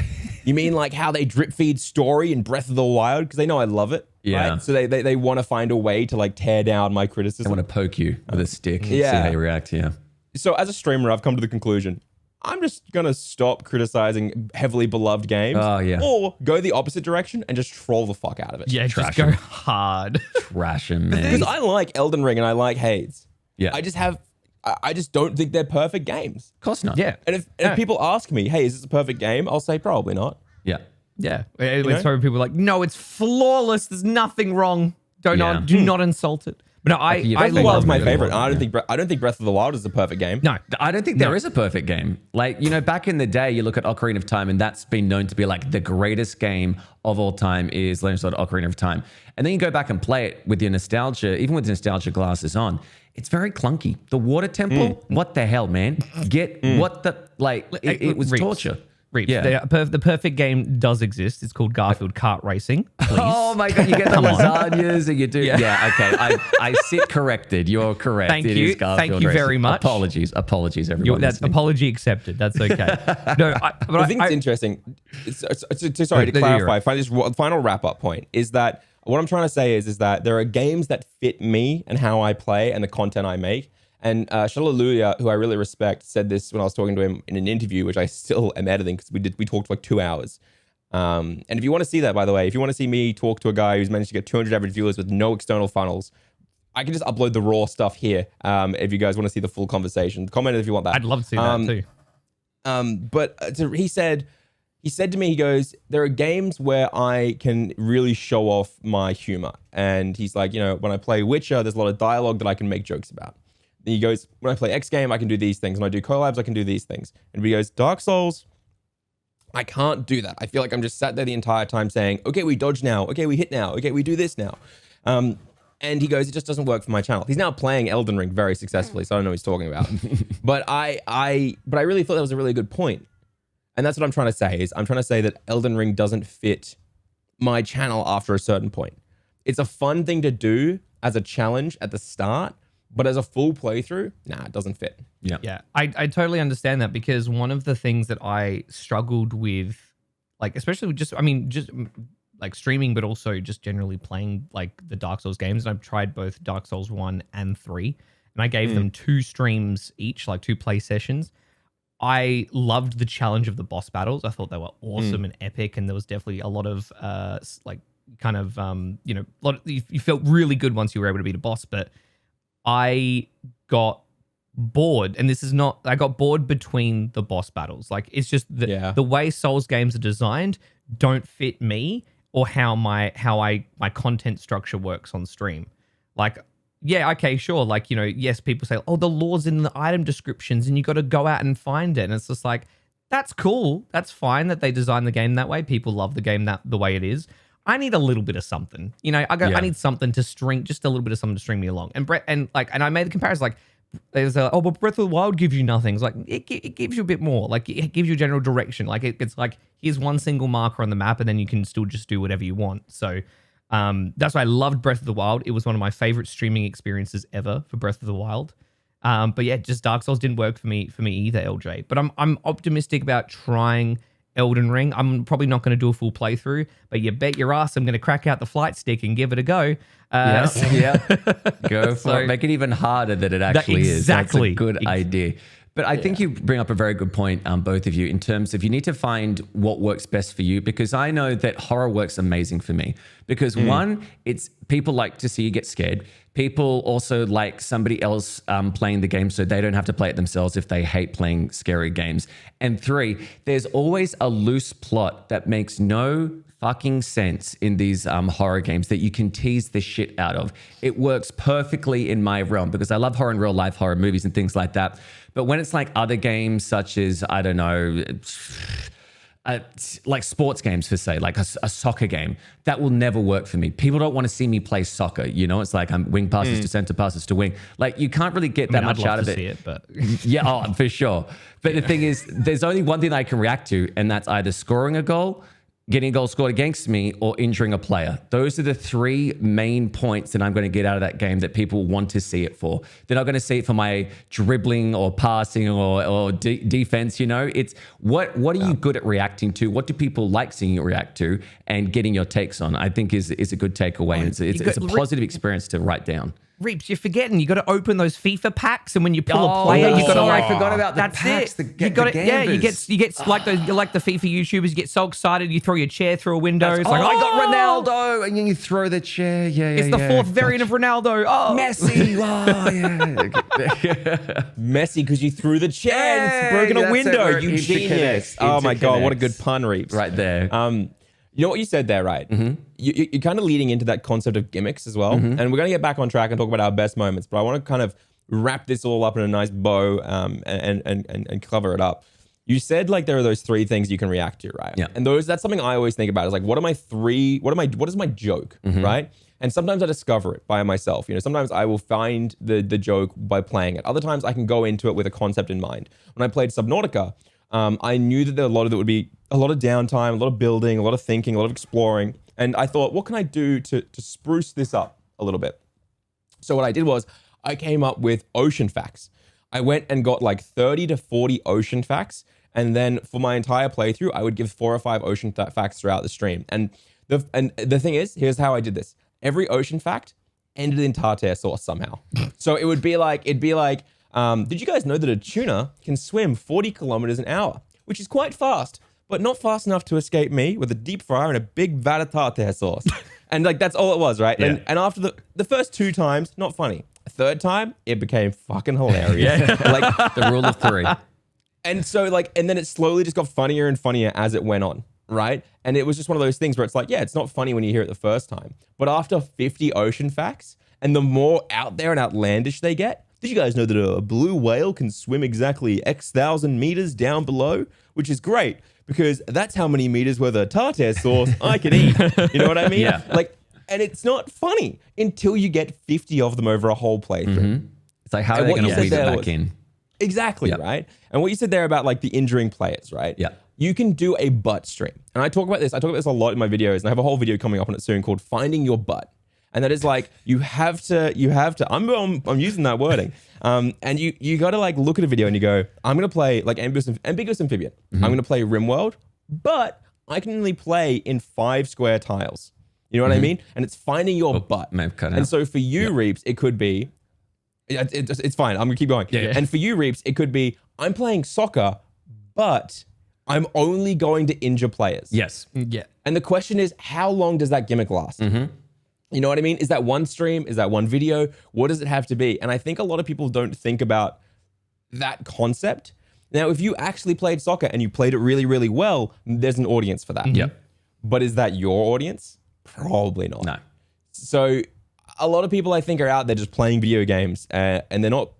You mean like how they drip feed story in Breath of the Wild? Because they know I love it. Yeah. Right? So they want to find a way to like tear down my criticism. I want to poke you with a stick and see Yeah. how you react. Yeah. So as a streamer, I've come to the conclusion, I'm just going to stop criticizing heavily beloved games. Oh, yeah. Or go the opposite direction and just troll the fuck out of it. Yeah, Trash just go him. hard. Trash him, man. Because I like Elden Ring and I like Hades. Yeah. I just don't think they're perfect games. Of course not. Yeah. And if people ask me, hey, is this a perfect game? I'll say probably not. Yeah. Yeah. know? When people are like, no, it's flawless. There's nothing wrong. Do not insult it. But no, I Breath of the Wild is my really favorite. well, I don't think Breath of the Wild is a perfect game. no. I don't think there is a perfect game. Like, back in the day, you look at Ocarina of Time, and that's been known to be like the greatest game of all time is Legend of Zelda Ocarina of Time. And then you go back and play it with your nostalgia, even with nostalgia glasses on. It's very clunky. The water temple, what the hell, man? It was Reapz. torture. Reapz. Yeah. The perfect game does exist. It's called Garfield Kart Racing. Please. Oh my God, you get the lasagnas and you do. Yeah, okay. I sit corrected. You're correct. Thank It you. is Garfield Thank you Racing. very much. Apologies, everyone. That's listening. apology accepted. That's okay. No, I think it's interesting. Sorry to clarify. Final wrap up point is that what I'm trying to say is that there are games that fit me and how I play and the content I make. And Shalaluya, who I really respect, said this when I was talking to him in an interview, which I still am editing because we talked for like 2 hours. And if you want to see that, by the way, if you want to see me talk to a guy who's managed to get 200 average viewers with no external funnels, I can just upload the raw stuff here. If you guys want to see the full conversation, comment if you want that. I'd love to see that too. But he said to me, he goes, there are games where I can really show off my humor. And he's like, when I play Witcher, there's a lot of dialogue that I can make jokes about. Then he goes, when I play X game, I can do these things. When I do collabs, I can do these things. And he goes, Dark Souls, I can't do that. I feel like I'm just sat there the entire time saying, okay, we dodge now. Okay, we hit now. Okay, we do this now. And he goes, it just doesn't work for my channel. He's now playing Elden Ring very successfully, so I don't know what he's talking about. But I really thought that was a really good point. And that's what I'm trying to say is I'm trying to say that Elden Ring doesn't fit my channel after a certain point. It's a fun thing to do as a challenge at the start, but as a full playthrough, it doesn't fit. Yeah, I totally understand that because one of the things that I struggled with, like especially with just like streaming, but also just generally playing like the Dark Souls games. And I've tried both Dark Souls 1 and 3, and I gave them 2 streams each, like 2 play sessions. I loved the challenge of the boss battles. I thought they were awesome and epic, and there was definitely a lot of you felt really good once you were able to beat a boss, but I got bored, and I got bored between the boss battles. Like it's just the way Souls games are designed don't fit me or how my content structure works on stream. Like, yeah, okay, sure. Like, yes, people say, oh, the lore's in the item descriptions and you got to go out and find it. And it's just like, that's cool. That's fine that they designed the game that way. People love the game the way it is. I need a little bit of something. I need something to string, just a little bit of something to string me along. And I made the comparison, like, there's but Breath of the Wild gives you nothing. It's like, it gives you a bit more. Like, it gives you a general direction. Like, it's like, here's one single marker on the map, and then you can still just do whatever you want. So, that's why I loved Breath of the Wild. It was one of my favorite streaming experiences ever for Breath of the Wild. But yeah, just Dark Souls didn't work for me either, LJ. But I'm optimistic about trying Elden Ring. I'm probably not going to do a full playthrough, but you bet your ass I'm going to crack out the flight stick and give it a go. Go for it. Make it even harder than it actually is. Exactly. That's a good idea. But I think you bring up a very good point, both of you, in terms of you need to find what works best for you, because I know that horror works amazing for me. Because one, it's people like to see you get scared. People also like somebody else playing the game so they don't have to play it themselves if they hate playing scary games. And 3, there's always a loose plot that makes no fucking sense in these horror games that you can tease the shit out of. It works perfectly in my realm because I love horror and real life horror movies and things like that. But when it's like other games such as, I don't know, like sports games per se, like a soccer game, that will never work for me. People don't want to see me play soccer. It's like I'm wing passes to center, passes to wing. Like you can't really get that much out of it. See it, but yeah, for sure. But the thing is, there's only one thing I can react to, and that's either scoring a goal, getting a goal scored against me, or injuring a player. Those are the 3 main points that I'm going to get out of that game that people want to see it for. They're not going to see it for my dribbling or passing or defense. It's what are you good at reacting to? What do people like seeing you react to and getting your takes on? I think is a good takeaway. It's a positive experience to write down. Reapz, you're forgetting. You got to open those FIFA packs, and when you pull a player, you got to I forgot about the that's packs. It. You got it. Yeah, you get like the FIFA YouTubers. You get so excited, you throw your chair through a window. It's like, I got Ronaldo, and then you throw the chair. It's the 4th variant of Ronaldo. Oh, Messi. Messi, because you threw the chair and it's broken a window. You genius. Oh my God, what a good pun, Reapz. Right there. You know what you said there, right? You're kind of leading into that concept of gimmicks as well. And we're going to get back on track and talk about our best moments, but I want to kind of wrap this all up in a nice bow and cover it up. You said like there are those 3 things you can react to, right? Yeah. And that's something I always think about is like, what is my joke, right? And sometimes I discover it by myself. You know, sometimes I will find the joke by playing it. Other times I can go into it with a concept in mind. When I played Subnautica, I knew that a lot of it would be a lot of downtime, a lot of building, a lot of thinking, a lot of exploring. And I thought, what can I do to spruce this up a little bit? So what I did was I came up with ocean facts. I went and got like 30 to 40 ocean facts. And then for my entire playthrough, I would give 4 or 5 ocean facts throughout the stream. And the thing is, here's how I did this. Every ocean fact ended in tartare sauce somehow. So it'd be like, did you guys know that a tuna can swim 40 kilometers an hour, which is quite fast, but not fast enough to escape me with a deep fryer and a big vat of tartare sauce. And like, that's all it was, right? Yeah. And after the first 2 times, not funny. A 3rd time, it became fucking hilarious. Like The rule of 3. And so like, and then it slowly just got funnier and funnier as it went on, right? And it was just one of those things where it's like, yeah, it's not funny when you hear it the first time, but after 50 ocean facts, and the more out there and outlandish they get, did you guys know that a blue whale can swim exactly X thousand meters down below? Which is great because that's how many meters worth of tartare sauce I can eat. You know what I mean? Yeah. Like, and it's not funny until you get 50 of them over a whole playthrough. It's like, how are And they what going you to said weave it there back was- in? Exactly, Yep. right? And what you said there about like the injuring players, right? Yeah. You can do a butt stream. And I talk about this a lot in my videos, and I have a whole video coming up on it soon called Finding Your Butt. And that is like, you have to, I'm using that wording. And you got to like look at a video and you go, I'm going to play like ambiguous amphibian. I'm going to play RimWorld, but I can only play in 5 square tiles. You know what I mean? And it's finding your butt. may have cut out. And so for you, Reapz, it could be, it's fine. I'm gonna keep going. Yeah. And for you, Reapz, it could be, I'm playing soccer, but I'm only going to injure players. Yes. Yeah. And the question is, how long does that gimmick last? You know what I mean? Is that one stream? Is that one video? What does it have to be? And I think a lot of people don't think about that concept. Now, if you actually played soccer and you played it really, really well, there's an audience for that. Yep. But is that your audience? Probably not. No. So a lot of people I think are out there just playing video games and they're not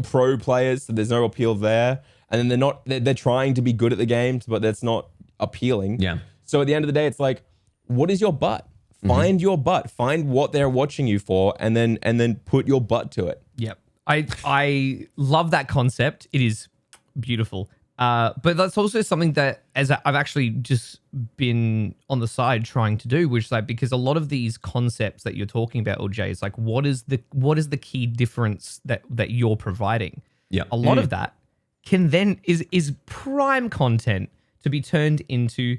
pro players, so there's no appeal there. And then they're trying to be good at the games, but that's not appealing. Yeah. So at the end of the day, it's like, what is your butt? Find your butt. Find what they're watching you for, and then put your butt to it. Yep. I love that concept. It is beautiful. But that's also something that as I've actually just been on the side trying to do, which is like, because a lot of these concepts that you're talking about, Eljay, is like, what is the key difference that you're providing? Yeah. A lot of that can then is prime content to be turned into,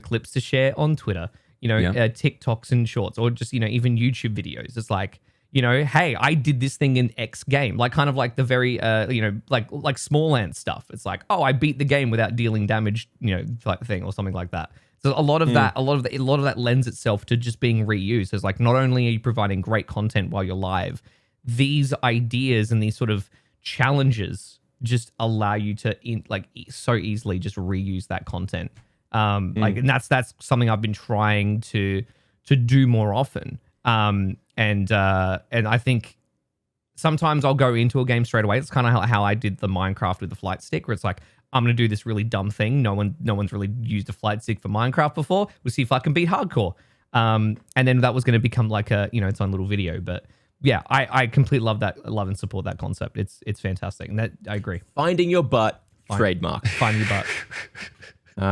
clips to share on Twitter, TikToks and shorts, or just, even YouTube videos. It's like, hey, I did this thing in X game, like kind of like the very, like small ant stuff. It's like, oh, I beat the game without dealing damage, type thing or something like that. So a lot of that lends itself to just being reused. It's like, not only are you providing great content while you're live, these ideas and these sort of challenges just allow you to so easily just reuse that content. And that's something I've been trying to do more often. And I think sometimes I'll go into a game straight away. It's kind of how I did the Minecraft with the flight stick, where it's like, I'm going to do this really dumb thing. No one's really used a flight stick for Minecraft before. We'll see if I can beat hardcore. And then that was going to become like a, its own little video. But yeah, I completely love and support that concept. It's fantastic. And that I agree. Finding your butt, trademark. Find your butt.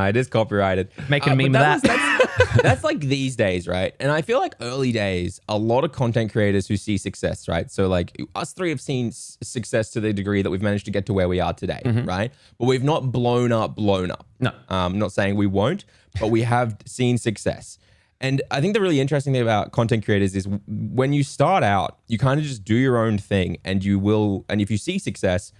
It is copyrighted. Making a meme of that. That's like these days, right? And I feel like early days, a lot of content creators who see success, right? So like us 3 have seen success to the degree that we've managed to get to where we are today, right? But we've not blown up. No. I'm not saying we won't, but we have seen success. And I think the really interesting thing about content creators is when you start out, you kind of just do your own thing and if you see success,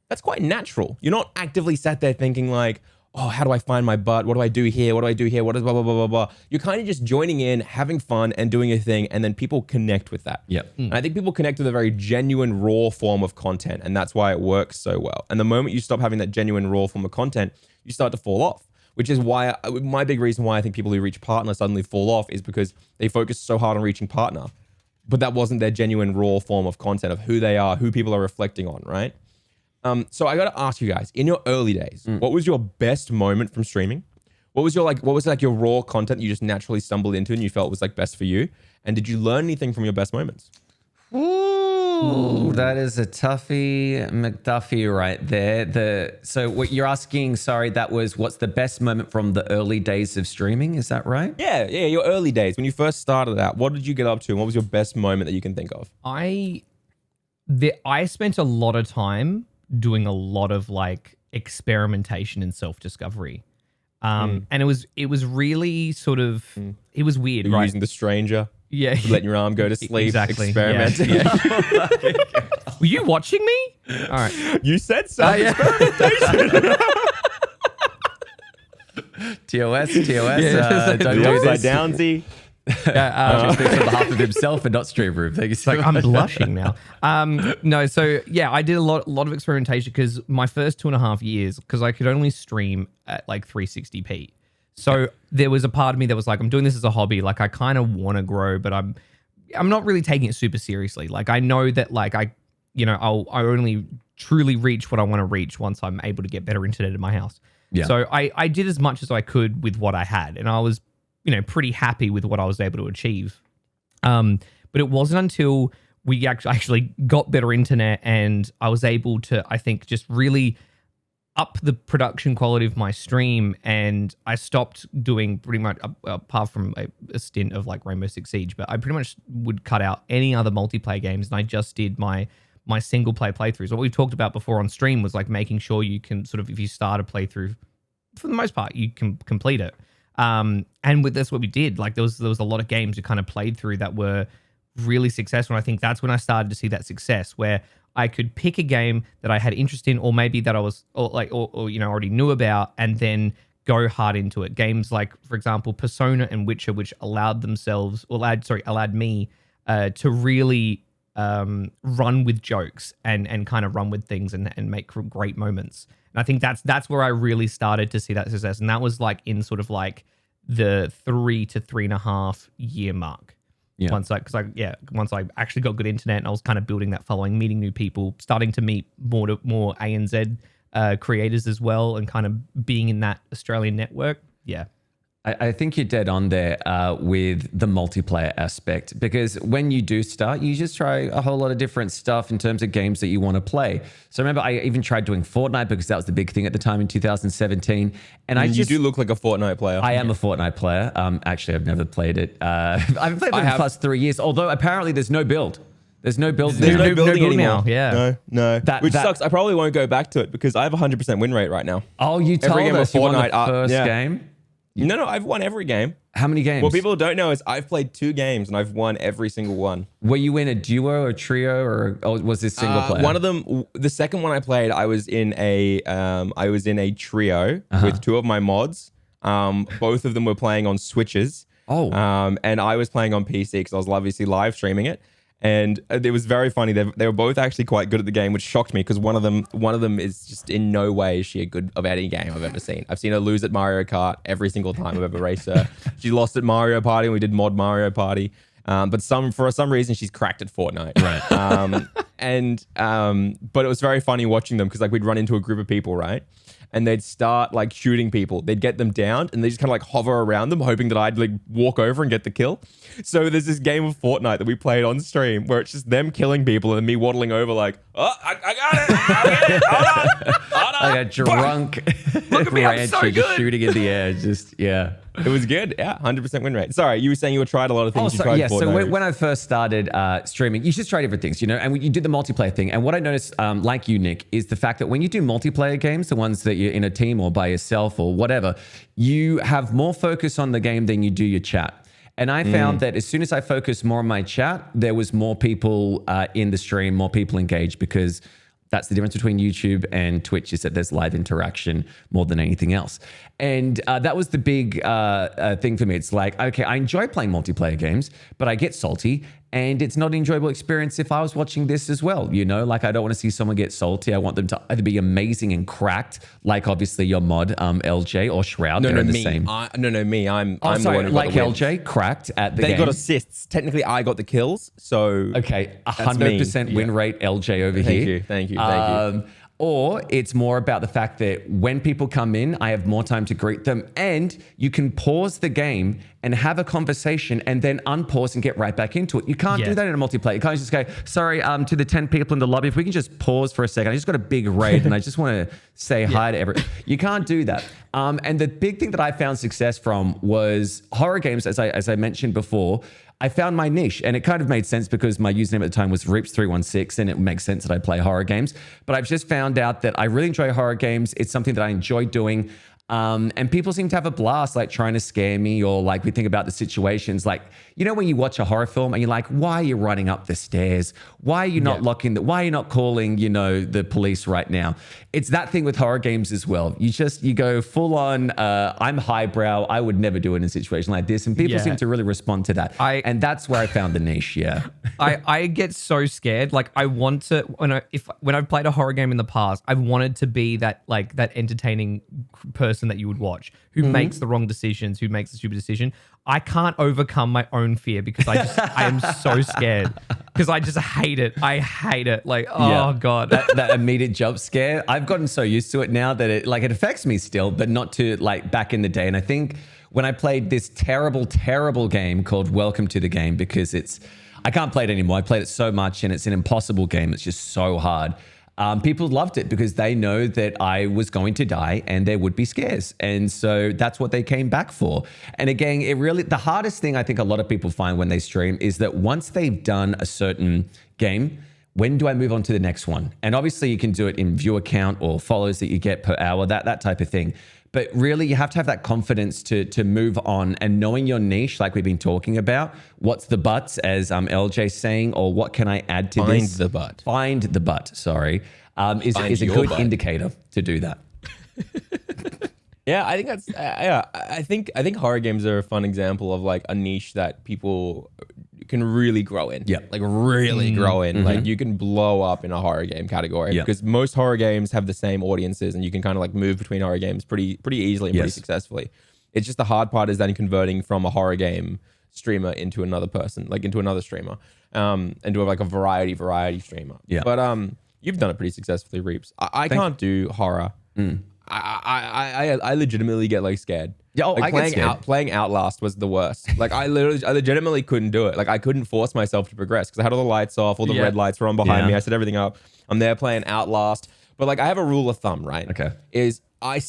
that's quite natural. You're not actively sat there thinking like, oh, how do I find my butt? What do I do here? What do I do here? What is blah, blah, blah, blah, blah. You're kind of just joining in, having fun and doing your thing. And then people connect with that. Yep. And I think people connect with a very genuine, raw form of content. And that's why it works so well. And the moment you stop having that genuine, raw form of content, you start to fall off, which is why my big reason why I think people who reach partner suddenly fall off is because they focus so hard on reaching partner, but that wasn't their genuine raw form of content of who they are, who people are reflecting on, right? So I got to ask you guys, in your early days, what was your best moment from streaming? What was your raw content you just naturally stumbled into and you felt was like best for you? And did you learn anything from your best moments? Ooh, that is a toughie McDuffie right there. So what you're asking, sorry, that was what's the best moment from the early days of streaming? Is that right? Yeah, your early days when you first started out. What did you get up to, and what was your best moment that you can think of? I spent a lot of time doing a lot of like experimentation and self-discovery. And it was really sort of it was weird, You're right? using the stranger. Yeah. Letting your arm go to sleep. Exactly. Experimenting. Yeah. Were you watching me? All right. You said so. Experimentation. TOS, don't The do upside this. downsy. He speaks on behalf of himself and not Stream Room. Thank you so Like much. I'm blushing now. No, so yeah, I did a lot of experimentation because my first 2.5 years, because I could only stream at like 360p. So there was a part of me that was like, I'm doing this as a hobby. Like I kind of want to grow, but I'm not really taking it super seriously. Like I know that like I only truly reach what I want to reach once I'm able to get better internet in my house. Yeah. So I did as much as I could with what I had, and I was pretty happy with what I was able to achieve. But it wasn't until we actually got better internet and I was able to, I think, just really up the production quality of my stream, and I stopped doing pretty much, apart from a stint of like Rainbow Six Siege, but I pretty much would cut out any other multiplayer games, and I just did my single play playthroughs. What we've talked about before on stream was like making sure you can sort of, if you start a playthrough, for the most part, you can complete it. And that's what we did. Like there was a lot of games we kind of played through that were really successful. And I think that's when I started to see that success, where I could pick a game that I had interest in, or maybe that I was already knew about, and then go hard into it. Games like, for example, Persona and Witcher, which allowed me to really run with jokes and kind of run with things and make great moments. And I think that's where I really started to see that success. And that was like in sort of like the 3 to 3.5 year mark. Yeah. Once I actually got good internet and I was kind of building that following, meeting new people, starting to meet more ANZ creators as well, and kind of being in that Australian network. Yeah. I think you're dead on there with the multiplayer aspect, because when you do start, you just try a whole lot of different stuff in terms of games that you want to play. So remember, I even tried doing Fortnite because that was the big thing at the time in 2017. And you do look like a Fortnite player. I am a Fortnite player. Actually, I've never played it. I haven't played it in plus 3 years, although apparently there's no build. There's no build There's now. no building build anymore. now, yeah. No. Which sucks. I probably won't go back to it because I have 100% win rate right now. Oh, you told game of us you won the Fortnite, first game? No, I've won every game. How many games? What people don't know is I've played 2 games and I've won every single one. Were you in a duo or trio, or was this single player? One of them, the second one I played, I was in a trio with 2 of my mods. Both of them were playing on Switches. Oh. And I was playing on PC because I was obviously live streaming it. And it was very funny. They were both actually quite good at the game, which shocked me because one of them is just in no way is she a good of any game I've ever seen. I've seen her lose at Mario Kart every single time I've ever raced her. She lost at Mario Party and we did mod Mario Party. But for some reason she's cracked at Fortnite. Right. But it was very funny watching them because like we'd run into a group of people, right? And they'd start like shooting people. They'd get them down and they just kind of like hover around them, hoping that I'd like walk over and get the kill. So there's this game of Fortnite that we played on stream where it's just them killing people and me waddling over like, oh, I got it. I'll get it. Hold on. Like a drunk Look at me, I'm so rancher just good. shooting in the air. Just, yeah. It was good. Yeah, 100% win rate. Sorry, you were saying you had tried a lot of things. So when I first started streaming, you just try different things, and you did the multiplayer thing. And what I noticed, like you, Nick, is the fact that when you do multiplayer games, the ones that you're in a team or by yourself or whatever, you have more focus on the game than you do your chat. And I found that as soon as I focused more on my chat, there was more people in the stream, more people engaged, because That's the difference between YouTube and Twitch, is that there's live interaction more than anything else. And that was the big thing for me. It's like, okay, I enjoy playing multiplayer games, but I get salty, and it's not an enjoyable experience if I was watching this as well. You know, like I don't want to see someone get salty. I want them to either be amazing and cracked, like obviously your mod, Eljay or Shroud. They're the same. I'm the one who got like the wins. Eljay, cracked at the game. They got assists. Technically, I got the kills. So okay, 100% win rate Eljay over here. Thank you. Or it's more about the fact that when people come in, I have more time to greet them, and you can pause the game and have a conversation and then unpause and get right back into it. You can't do that in a multiplayer. You can't just go, sorry, to the 10 people in the lobby, if we can just pause for a second. I just got a big raid and I just want to say hi to everyone. You can't do that. And the big thing that I found success from was horror games, as I mentioned before. I found my niche, and it kind of made sense because my username at the time was Reapz316, and it makes sense that I play horror games. But I've just found out that I really enjoy horror games. It's something that I enjoy doing. And people seem to have a blast, like trying to scare me, or like we think about the situations, like, you know, when you watch a horror film and you're like, why are you running up the stairs? Why are you not why are you not calling, you know, the police right now? It's that thing with horror games as well. You go full on, I'm highbrow. I would never do it in a situation like this. And people seem to really respond to that. And that's where I found the niche. Yeah. I get so scared. Like I want to, when I've played a horror game in the past, I've wanted to be that entertaining person that you would watch who makes the wrong decisions, who makes the stupid decision. I can't overcome my own fear because I am so scared because I just hate it. I hate it. Like, oh God. That immediate jump scare. I've gotten so used to it now that it affects me still, but not to like back in the day. And I think when I played this terrible, terrible game called Welcome to the Game, because I can't play it anymore. I played it so much and it's an impossible game. It's just so hard. People loved it because they know that I was going to die and there would be scares. And so that's what they came back for. And again, the hardest thing I think a lot of people find when they stream is that once they've done a certain game, when do I move on to the next one? And obviously you can do it in viewer count or follows that you get per hour, that type of thing. But really, you have to have that confidence to move on, and knowing your niche, like we've been talking about. What's the buts, as Eljay's saying, or what can I add to this? Find the butt, sorry, is a good indicator to do that. Yeah, I think that's, I think horror games are a fun example of like a niche that people can really grow in. Yeah. Like really grow in. Like you can blow up in a horror game category because most horror games have the same audiences and you can kind of like move between horror games pretty easily and pretty successfully. It's just the hard part is then converting from a horror game streamer into another person, like into another streamer, and do like a variety streamer. Yeah. But you've done it pretty successfully, Reapz. I can't do horror. I legitimately get like scared. Yeah, like I get scared. Playing Outlast was the worst. Like I legitimately couldn't do it. Like I couldn't force myself to progress because I had all the lights off, all the red lights were on behind me. I set everything up. I'm there playing Outlast. But like I have a rule of thumb, right? Okay. Is I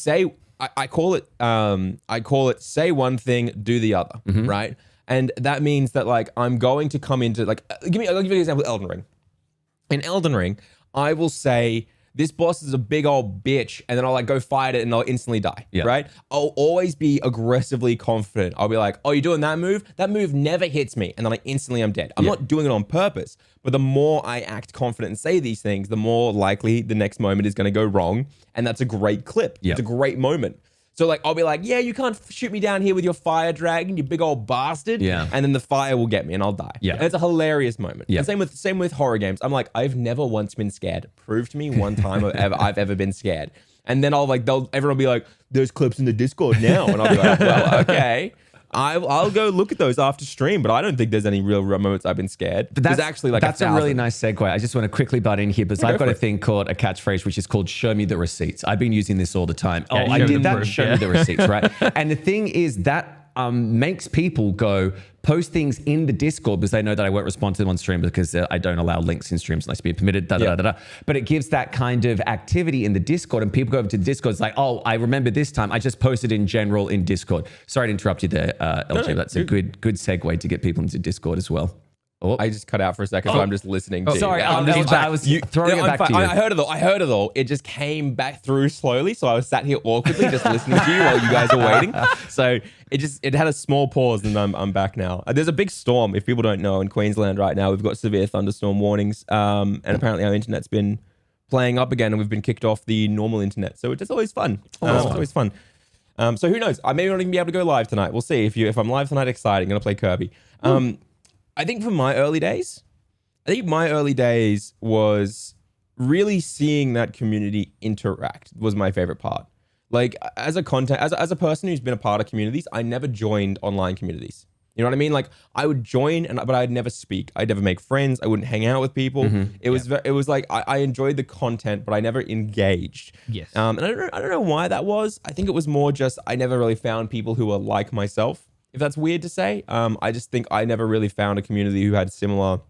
call it say one thing, do the other, right? And that means that like I'm going to come into like I'll give you an example, Elden Ring. In Elden Ring, I will say this boss is a big old bitch, and then I'll like go fight it and I'll instantly die, right? I'll always be aggressively confident. I'll be like, oh, you're doing that move? That move never hits me. And then like instantly I'm dead. I'm not doing it on purpose, but the more I act confident and say these things, the more likely the next moment is gonna go wrong. And that's a great clip. It's a great moment. So like, I'll be like, yeah, you can't shoot me down here with your fire dragon, you big old bastard. Yeah. And then the fire will get me and I'll die. Yeah. And it's a hilarious moment. Yeah. And same with horror games. I'm like, I've never once been scared. Prove to me one time I've ever been scared. And then everyone will be like, there's clips in the Discord now. And I'll be like, well, okay. I'll go look at those after stream, but I don't think there's any real moments I've been scared. But that's actually like a really nice segue. I just want to quickly butt in here because I've got a thing called a catchphrase, which is called "Show me the receipts." I've been using this all the time. Yeah, I did that. Show me the receipts, right? And the thing is that makes people go post things in the Discord because they know that I won't respond to them on stream because I don't allow links in streams unless be permitted. But it gives that kind of activity in the Discord, and people go over to the Discord. It's like, oh, I remember this time I just posted in general in Discord. Sorry to interrupt you there, Eljay. But that's a good segue to get people into Discord as well. Oh. I just cut out for a second, so I'm just listening to sorry, I was throwing it back to you. I heard it all. It just came back through slowly, so I was sat here awkwardly just listening to you while you guys are waiting. So it had a small pause, and I'm back now. There's a big storm, if people don't know, in Queensland right now. We've got severe thunderstorm warnings, and apparently our internet's been playing up again, and we've been kicked off the normal internet. So it's just always fun. It's always fun. So who knows? I may not even be able to go live tonight. We'll see. If I'm live tonight, exciting. I'm gonna play Kirby. I think for my early days, was really seeing that community interact was my favorite part. Like as a person who's been a part of communities, I never joined online communities. You know what I mean? Like I would join, but I'd never speak. I'd never make friends. I wouldn't hang out with people. It was like I enjoyed the content, but I never engaged. Yes. And I don't know why that was. I think it was more just I never really found people who were like myself. If that's weird to say, I just think I never really found a community who had similar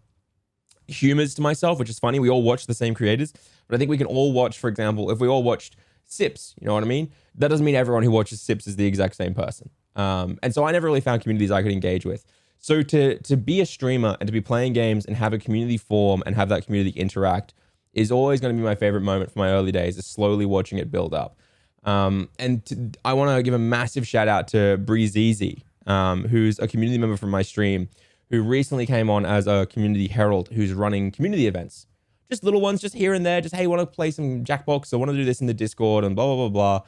humors to myself, which is funny. We all watch the same creators, but I think we can all watch, for example, if we all watched Sips, you know what I mean? That doesn't mean everyone who watches Sips is the exact same person. And so I never really found communities I could engage with. So to be a streamer and to be playing games and have a community form and have that community interact is always going to be my favorite moment for my early days, is slowly watching it build up. I want to give a massive shout out to Breezeezy, who's a community member from my stream, who recently came on as a community herald who's running community events. Just little ones, just here and there, just, hey, want to play some Jackbox, or want to do this in the Discord, and blah, blah, blah, blah.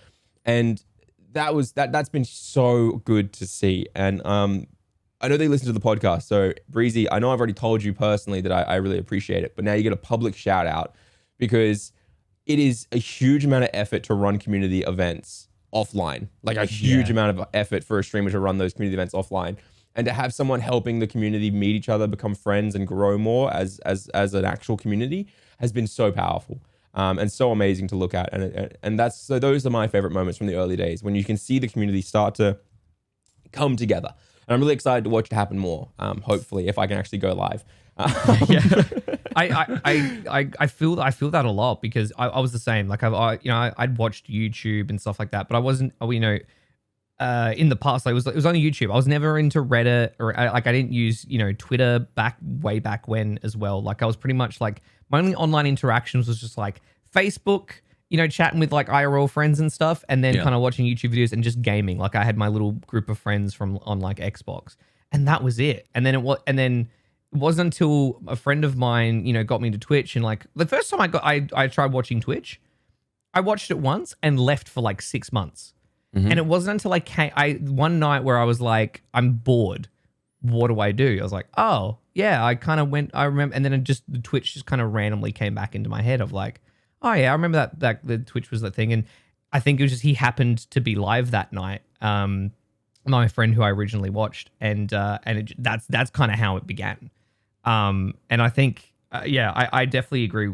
And that's been so good to see. And I know they listen to the podcast. So Breezy, I know I've already told you personally that I really appreciate it, but now you get a public shout out, because it is a huge amount of effort to run community events offline, like a huge amount of effort for a streamer to run those community events offline. And to have someone helping the community meet each other, become friends, and grow more as an actual community has been so powerful. And so amazing to look at. And those are my favorite moments from the early days, when you can see the community start to come together. And I'm really excited to watch it happen more. Hopefully, if I can actually go live. I feel that a lot, because I was the same. Like I'd watched YouTube and stuff like that, but I wasn't, in the past, it was on YouTube. I was never into Reddit, or I didn't use, Twitter way back when as well. Like I was pretty much like, my only online interactions was just like Facebook, chatting with like IRL friends and stuff, and then kind of watching YouTube videos and just gaming. Like I had my little group of friends on like Xbox, and that was it. And then it wasn't until a friend of mine, got me into Twitch, and like the first time I tried watching Twitch, I watched it once and left for like 6 months. And it wasn't until one night where I was like, I'm bored. What do I do? I was like, oh yeah, I remember, and then the Twitch just kind of randomly came back into my head of like, oh yeah, I remember that the Twitch was the thing. And I think it was just, he happened to be live that night. My friend who I originally watched, and that's kind of how it began. And I think, I definitely agree.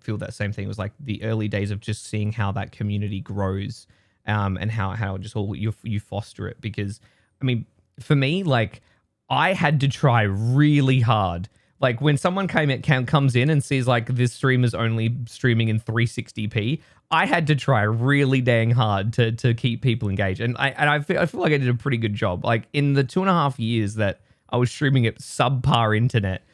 Feel that same thing. It was like the early days of just seeing how that community grows, and how just all you foster it. Because I mean, for me, like I had to try really hard. Like when someone comes in and sees like this stream is only streaming in 360p, I had to try really dang hard to keep people engaged. And I feel like I did a pretty good job. Like in the 2.5 years that I was streaming at subpar internet,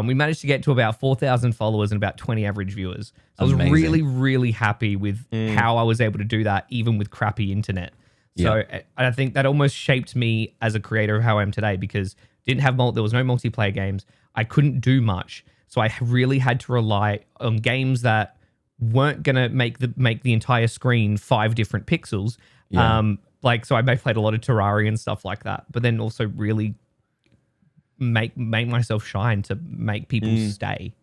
we managed to get to about 4,000 followers and about 20 average viewers. So I was really, really happy with how I was able to do that, even with crappy internet. So I think that almost shaped me as a creator of how I am today, because there was no multiplayer games. I couldn't do much. So I really had to rely on games that weren't going to make the entire screen 5 different pixels. So I played a lot of Terraria and stuff like that, but then also really make myself shine to make people stay.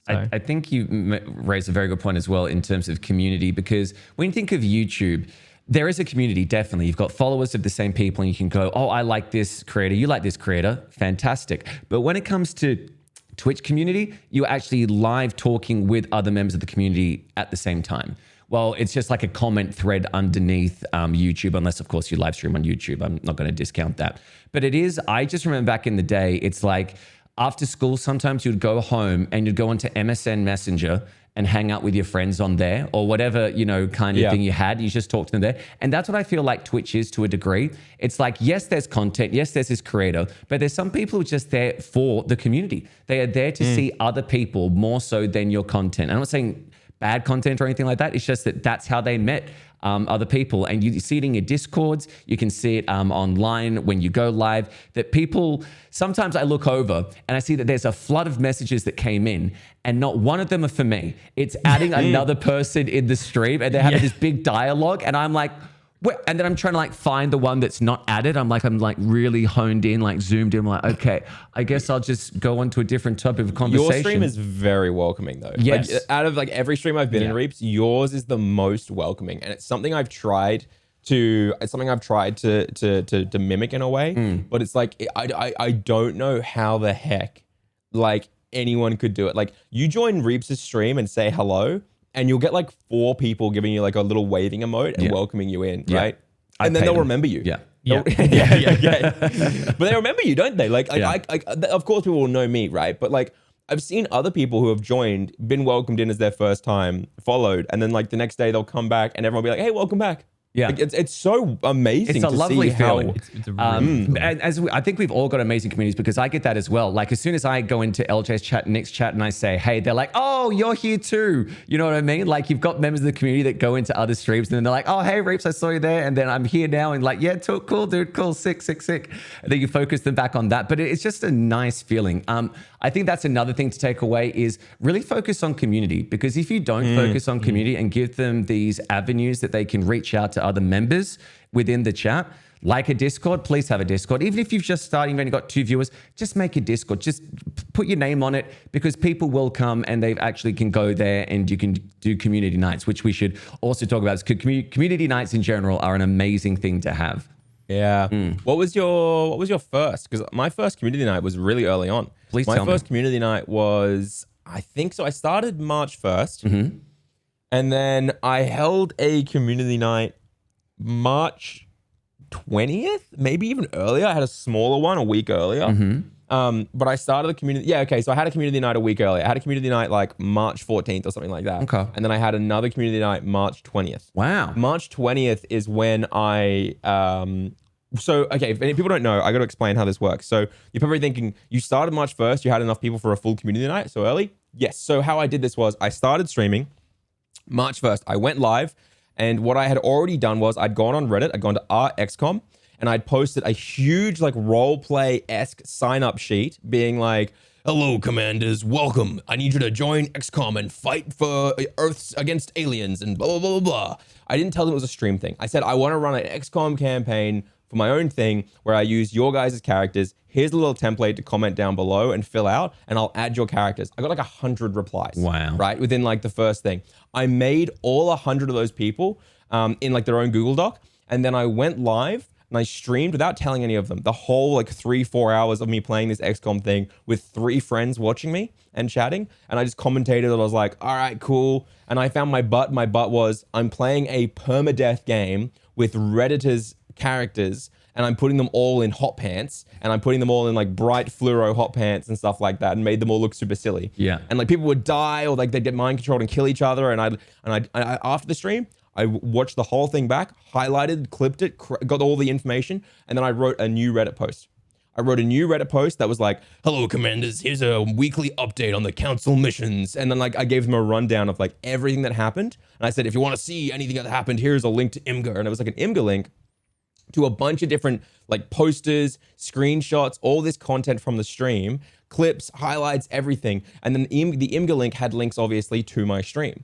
So. I think you raised a very good point as well in terms of community, because when you think of YouTube, there is a community, definitely. You've got followers of the same people, and you can go, oh, I like this creator, you like this creator, fantastic. But when it comes to Twitch community, you're actually live talking with other members of the community at the same time. Well, it's just like a comment thread underneath YouTube, unless, of course, you live stream on YouTube. I'm not going to discount that. But it is, I just remember back in the day, it's like after school, sometimes you'd go home and you'd go onto MSN Messenger and hang out with your friends on there, or whatever, kind of thing you had. You just talk to them there. And that's what I feel like Twitch is to a degree. It's like, yes, there's content. Yes, there's this creator, but there's some people who are just there for the community. They are there to see other people more so than your content. I'm not saying bad content or anything like that. It's just that that's how they met other people. And you see it in your Discords. You can see it online when you go live. That people, sometimes I look over and I see that there's a flood of messages that came in and not one of them are for me. It's adding another person in the stream and they're having this big dialogue. And I'm like, and then I'm trying to like find the one that's not added. I'm like really honed in, like zoomed in. I'm like, okay, I guess I'll just go on to a different topic of conversation. Your stream is very welcoming though. Yes. Like, out of like every stream I've been in, Reapz, yours is the most welcoming. And it's something I've tried to mimic in a way, but it's like, I don't know how the heck like anyone could do it. Like you join Reapz' stream and say hello, and you'll get like 4 people giving you like a little waving emote and welcoming you in, right? And then they'll remember you. Yeah. But they remember you, don't they? Like, of course people will know me, right? But like, I've seen other people who have joined, been welcomed in as their first time, followed, and then like the next day they'll come back and everyone will be like, hey, welcome back. Yeah, like, it's so amazing. It's a lovely feeling. It's a really cool. And I think we've all got amazing communities because I get that as well. Like as soon as I go into Eljay's chat, Nick's chat, and I say, hey, they're like, oh, you're here too. You know what I mean? Like you've got members of the community that go into other streams and then they're like, oh, hey, Reapz, I saw you there. And then I'm here now and like, yeah, cool, dude, cool, sick. And then you focus them back on that. But it's just a nice feeling. I think that's another thing to take away is really focus on community, because if you don't focus on community and give them these avenues that they can reach out to other members within the chat, like a Discord, please have a Discord. Even if you've just started, you've only got 2 viewers, just make a Discord. Just put your name on it, because people will come and they actually can go there and you can do community nights, which we should also talk about. Community nights in general are an amazing thing to have. Yeah. What was your first? Because my first community night was really early on. Please tell me. My first community night was, I think so. I started March 1st, and then I held a community night March 20th, maybe even earlier. I had a smaller one a week earlier. But I started the community. Yeah, okay. So I had a community night a week earlier. I had a community night like March 14th or something like that. Okay. And then I had another community night March 20th. Wow. March 20th is when I so okay, if people don't know, I got to explain how this works. So you're probably thinking you started March 1st, you had enough people for a full community night so early? Yes. So how I did this was I started streaming March 1st. I went live, and what I had already done was I'd gone on Reddit, I'd gone to RXCOM, and I'd posted a huge like role play-esque sign up sheet being like, hello, commanders, welcome. I need you to join XCOM and fight for Earths against aliens and blah, blah, blah, blah. I didn't tell them it was a stream thing. I said, I want to run an XCOM campaign for my own thing where I use your guys' characters. Here's a little template to comment down below and fill out, and I'll add your characters. I got like 100 replies. Wow. Right? Within like the first thing. I made all 100 of those people in like their own Google Doc, and then I went live and I streamed without telling any of them the whole like 3-4 hours of me playing this XCOM thing with 3 friends watching me and chatting. And I just commentated and I was like, all right, cool. And I found my butt. My butt was, I'm playing a permadeath game with Redditors characters, and I'm putting them all in hot pants, and I'm putting them all in like bright fluoro hot pants and stuff like that, and made them all look super silly. Yeah. And like people would die, or like they'd get mind controlled and kill each other. And I after the stream, I watched the whole thing back, highlighted, clipped it, got all the information, and then I wrote a new Reddit post. I wrote a new Reddit post that was like, hello, commanders, here's a weekly update on the council missions. And then like I gave them a rundown of like everything that happened. And I said, if you want to see anything that happened, here's a link to IMGA. And it was like an IMGA link to a bunch of different like posters, screenshots, all this content from the stream, clips, highlights, everything. And then the IMGA link had links obviously to my stream.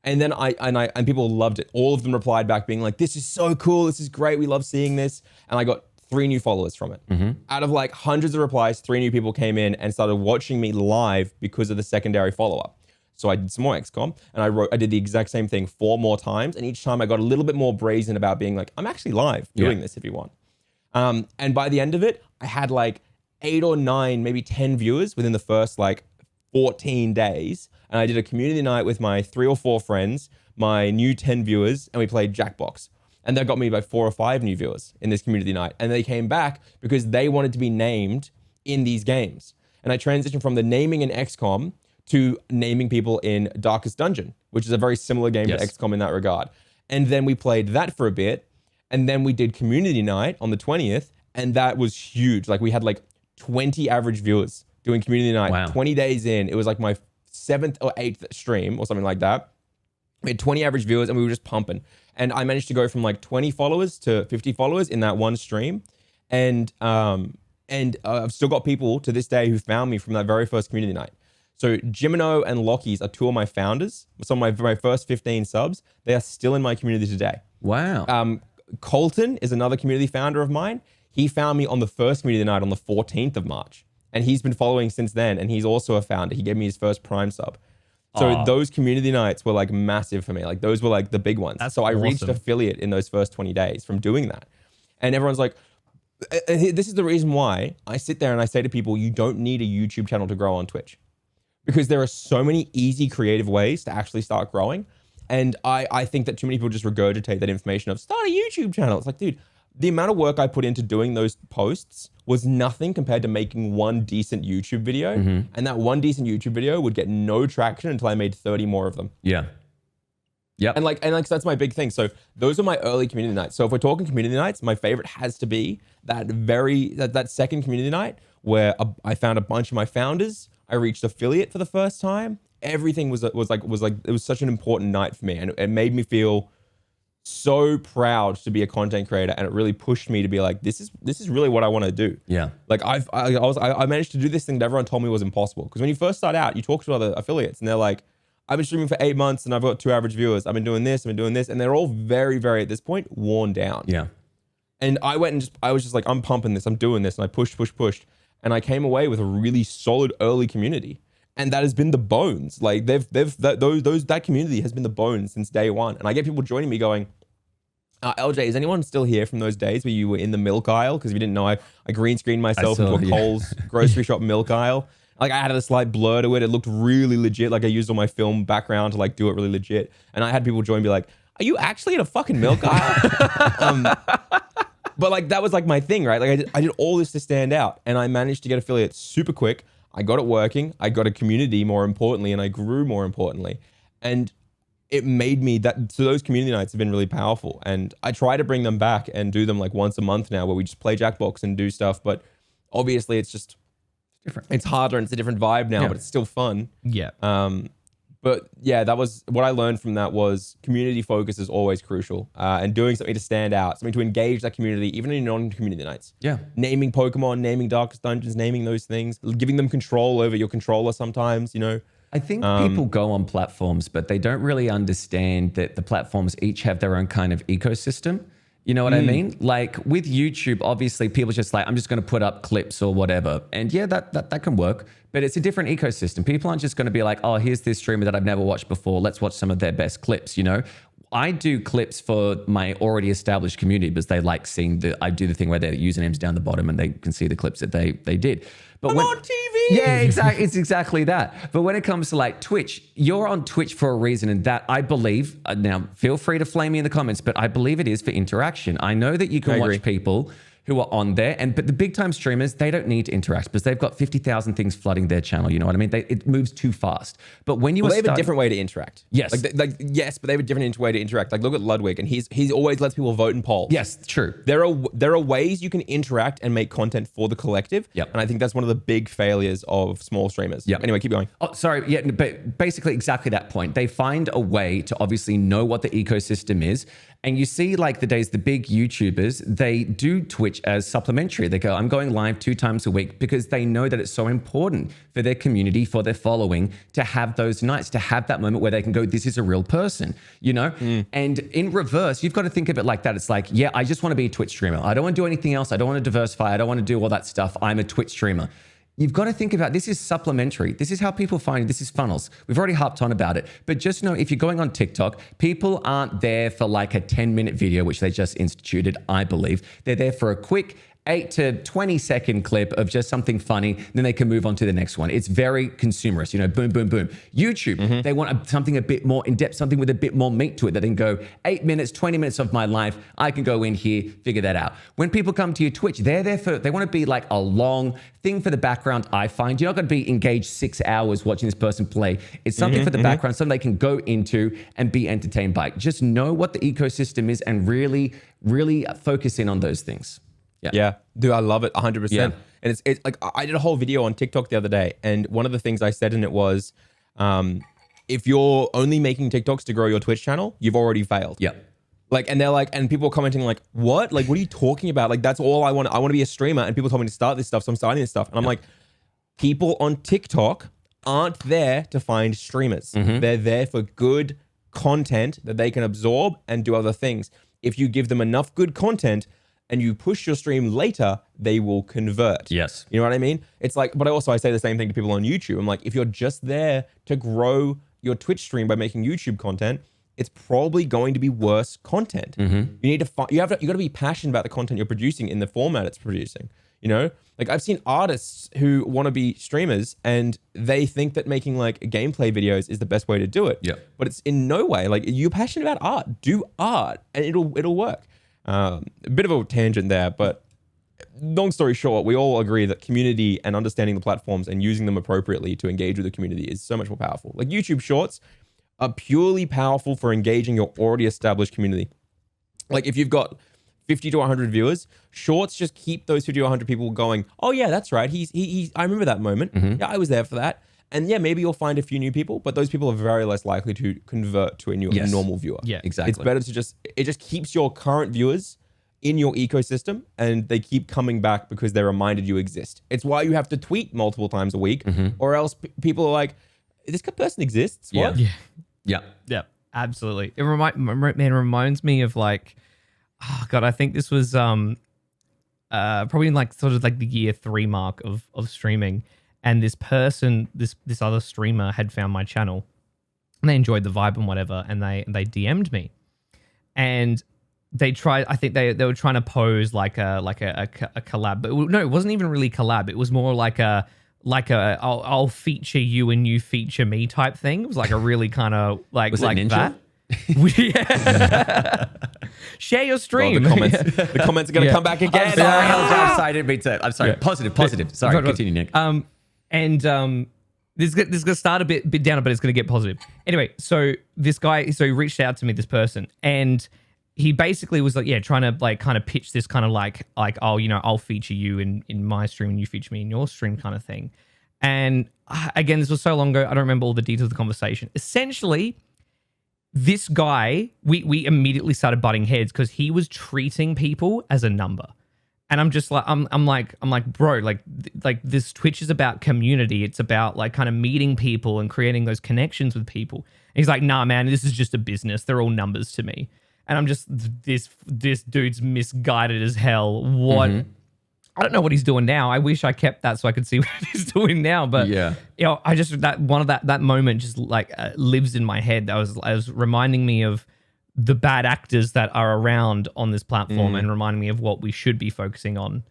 And then and people loved it. All of them replied back being like, this is so cool. This is great. We love seeing this. And I got 3 new followers from it. Out of like hundreds of replies, 3 new people came in and started watching me live because of the secondary follow-up. So I did some more XCOM, and I did the exact same thing 4 more times. And each time I got a little bit more brazen about being like, I'm actually live doing this if you want. And by the end of it, I had like 8 or 9, maybe 10 viewers within the first like 14 days. And I did a community night with my 3 or 4 friends, my new 10 viewers, and we played Jackbox. And that got me like 4 or 5 new viewers in this community night. And they came back because they wanted to be named in these games. And I transitioned from the naming in XCOM to naming people in Darkest Dungeon, which is a very similar game to XCOM in that regard. And then we played that for a bit. And then we did community night on the 20th. And that was huge. Like we had like 20 average viewers doing community night. Wow. 20 days in, it was like my 7th or 8th stream or something like that. We had 20 average viewers and we were just pumping. And I managed to go from like 20 followers to 50 followers in that one stream. And I've still got people to this day who found me from that very first community night. So Jimino and Lockies are two of my founders. Some of my first 15 subs. They are still in my community today. Wow. Colton is another community founder of mine. He found me on the first community night on the 14th of March. And he's been following since then. And he's also a founder. He gave me his first Prime sub. So those community nights were like massive for me. Like those were like the big ones. That's so I awesome. reached affiliate in those first 20 days from doing that. And everyone's like, this is the reason why I sit there and I say to people, you don't need a YouTube channel to grow on Twitch. Because there are so many easy, creative ways to actually start growing. And I think that too many people just regurgitate that information of start a YouTube channel. It's like, dude, the amount of work I put into doing those posts was nothing compared to making one decent YouTube video. And that one decent YouTube video would get no traction until I made 30 more of them. Yeah. Yep. And like so that's my big thing. So those are my early community nights. So if we're talking community nights, my favorite has to be that second community night where I found a bunch of my founders. I reached affiliate for the first time. Everything was like it was such an important night for me, and it made me feel so proud to be a content creator, and it really pushed me to be like, this is really what I want to do. Yeah. Like I managed to do this thing that everyone told me was impossible. Because when you first start out, you talk to other affiliates, and they're like, I've been streaming for 8 months, and I've got 2 average viewers. I've been doing this, and they're all very, very at this point worn down. Yeah. And I was just like, I'm pumping this, I'm doing this, and I pushed. And I came away with a really solid early community. And that has been the bones. Like that community has been the bones since day one. And I get people joining me going, Eljay, is anyone still here from those days where you were in the milk aisle? Because if you didn't know, I green screened myself into a Coles grocery shop milk aisle. Like I had a slight blur to it. It looked really legit. Like I used all my film background to like do it really legit. And I had people join and be like, are you actually in a fucking milk aisle? But like that was like my thing, right? Like I did all this to stand out, and I managed to get affiliates super quick. I got it working. I got a community more importantly, and I grew more importantly. And it made me that. So those community nights have been really powerful, and I try to bring them back and do them like once a month now, where we just play Jackbox and do stuff. But obviously, it's just different. It's harder and it's a different vibe now, but it's still fun. Yeah. But yeah, that was what I learned from that was community focus is always crucial, and doing something to stand out, something to engage that community, even in non-community nights. Yeah. Naming Pokemon, naming Darkest Dungeons, naming those things, giving them control over your controller sometimes, you know. I think people go on platforms, but they don't really understand that the platforms each have their own kind of ecosystem. You know what I mean? Like with YouTube, obviously people just like, I'm just going to put up clips or whatever. And yeah, that can work, but it's a different ecosystem. People aren't just going to be like, oh, here's this streamer that I've never watched before. Let's watch some of their best clips, you know? I do clips for my already established community because they like seeing I do the thing where their username's down the bottom and they can see the clips that they did. But I'm on TV. Yeah, exactly. It's exactly that. But when it comes to like Twitch, you're on Twitch for a reason. And that I believe, now feel free to flame me in the comments, but I believe it is for interaction. I know that you can watch people who are on there, but the big time streamers, they don't need to interact because they've got 50,000 things flooding their channel. You know what I mean? It moves too fast. But when they have a different way to interact. Yes. Yes, but they have a different way to interact. Like look at Ludwig, and he's always lets people vote in polls. Yes, true. There are ways you can interact and make content for the collective. Yep. And I think that's one of the big failures of small streamers. Yep. Anyway, keep going. Oh, sorry. Yeah, but basically exactly that point. They find a way to obviously know what the ecosystem is. And you see like the big YouTubers, they do Twitch as supplementary. They go, I'm going live 2 times a week because they know that it's so important for their community, for their following to have those nights, to have that moment where they can go, this is a real person, you know? And in reverse, you've got to think of it like that. It's like, yeah, I just want to be a Twitch streamer. I don't want to do anything else. I don't want to diversify. I don't want to do all that stuff. I'm a Twitch streamer. You've got to think about this is supplementary. This is how people find it. This is funnels. We've already harped on about it. But just know if you're going on TikTok, people aren't there for like a 10-minute video, which they just instituted, I believe. They're there for a quick 8 to 20 second clip of just something funny, then they can move on to the next one. It's very consumerist, you know, boom, boom, boom. YouTube, they want something a bit more in-depth, something with a bit more meat to it that can go 8 minutes, 20 minutes of my life. I can go in here, figure that out. When people come to your Twitch, they're there for, they want to be like a long thing for the background, I find. You're not going to be engaged 6 hours watching this person play. It's something for the background, something they can go into and be entertained by. Just know what the ecosystem is and really, really focus in on those things. Yeah, dude, I love it 100%. Yeah. And it's like I did a whole video on TikTok the other day, and one of the things I said in it was, if you're only making TikToks to grow your Twitch channel, you've already failed. Yeah. Like, and they're like, and people are commenting like, what? Like, what are you talking about? Like, that's all I want. I want to be a streamer. And people told me to start this stuff. So I'm starting this stuff. And I'm like, people on TikTok aren't there to find streamers. They're there for good content that they can absorb and do other things. If you give them enough good content and you push your stream later, they will convert. Yes. You know what I mean? It's like, but I say the same thing to people on YouTube. I'm like, if you're just there to grow your Twitch stream by making YouTube content, it's probably going to be worse content. You need to you got to be passionate about the content you're producing in the format it's producing. You know, like I've seen artists who want to be streamers and they think that making like gameplay videos is the best way to do it. Yeah. But it's in no way. Like, you're passionate about art, do art, and it'll work. A bit of a tangent there, but long story short, we all agree that community and understanding the platforms and using them appropriately to engage with the community is so much more powerful. Like, YouTube Shorts are purely powerful for engaging your already established community. Like, if you've got 50 to 100 viewers, Shorts just keep those 50 to 100 people going, oh yeah, that's right. I remember that moment. Yeah, I was there for that. And yeah, maybe you'll find a few new people, but those people are very less likely to convert to a normal viewer. Yeah, exactly. It's better to it just keeps your current viewers in your ecosystem and they keep coming back because they're reminded you exist. It's why you have to tweet multiple times a week or else people are like, this person exists? What? Yeah, absolutely. It reminds me of like, oh God, I think this was probably in like sort of like the year 3 mark of streaming. And this person, this other streamer had found my channel and they enjoyed the vibe and whatever. And they DM'd me and they tried, I think they were trying to pose like a collab, but no, it wasn't even really collab. It was more like a I'll feature you and you feature me type thing. It was like a really kind of like Was it like Ninja? that. Share your stream. Well, the comments are going to come back again. I'm sorry, I'm sorry, I didn't mean to. I'm sorry. Positive. Sorry, continue, Nick. This is going to start a bit down, but it's going to get positive. Anyway, so this guy, he reached out to me, this person, and he basically was like, yeah, trying to like kind of pitch this kind of like, oh, you know, I'll feature you in my stream and you feature me in your stream kind of thing. And again, this was so long ago, I don't remember all the details of the conversation. Essentially, this guy, we immediately started butting heads because he was treating people as a number. And I'm just like, I'm like, bro, like this Twitch is about community. It's about like kind of meeting people and creating those connections with people. And he's like, nah, man, this is just a business. They're all numbers to me. And I'm just, this dude's misguided as hell. What? I don't know what he's doing now. I wish I kept that so I could see what he's doing now. But yeah, you know, I just, that moment just like lives in my head. I was reminding me of the bad actors that are around on this platform and reminding me of what we should be focusing on.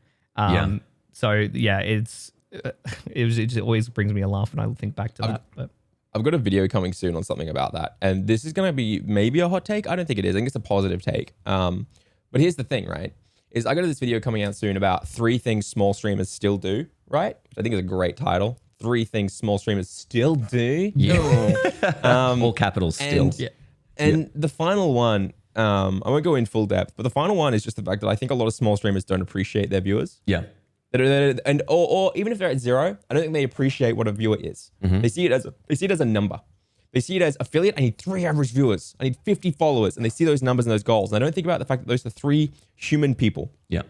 So yeah, it always brings me a laugh when I think back to that. But I've got a video coming soon on something about that. And this is going to be maybe a hot take. I don't think it is. I think it's a positive take. But here's the thing, right? Is I got this video coming out soon about 3 things small streamers still do, right? Which I think is a great title. 3 things small streamers still do. Yeah. All capitals still. And the final one, I won't go in full depth, but the final one is just the fact that I think a lot of small streamers don't appreciate their viewers. Yeah. Or even if they're at 0, I don't think they appreciate what a viewer is. They see it as a number. They see it as affiliate. I need 3 average viewers. I need 50 followers, and they see those numbers and those goals. And I don't think about the fact that those are 3 human people. Yeah.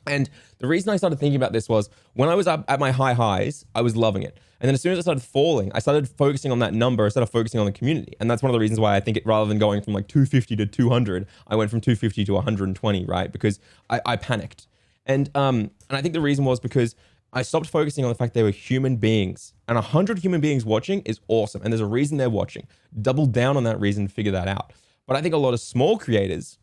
And the reason I started thinking about this was when I was up at my highs, I was loving it. And then as soon as I started falling, I started focusing on that number instead of focusing on the community. And that's one of the reasons why I think it, rather than going from like 250 to 200, I went from 250 to 120, right? Because I panicked. And I think the reason was because I stopped focusing on the fact they were human beings. And 100 human beings watching is awesome. And there's a reason they're watching. Double down on that reason, figure that out. But I think a lot of small creators,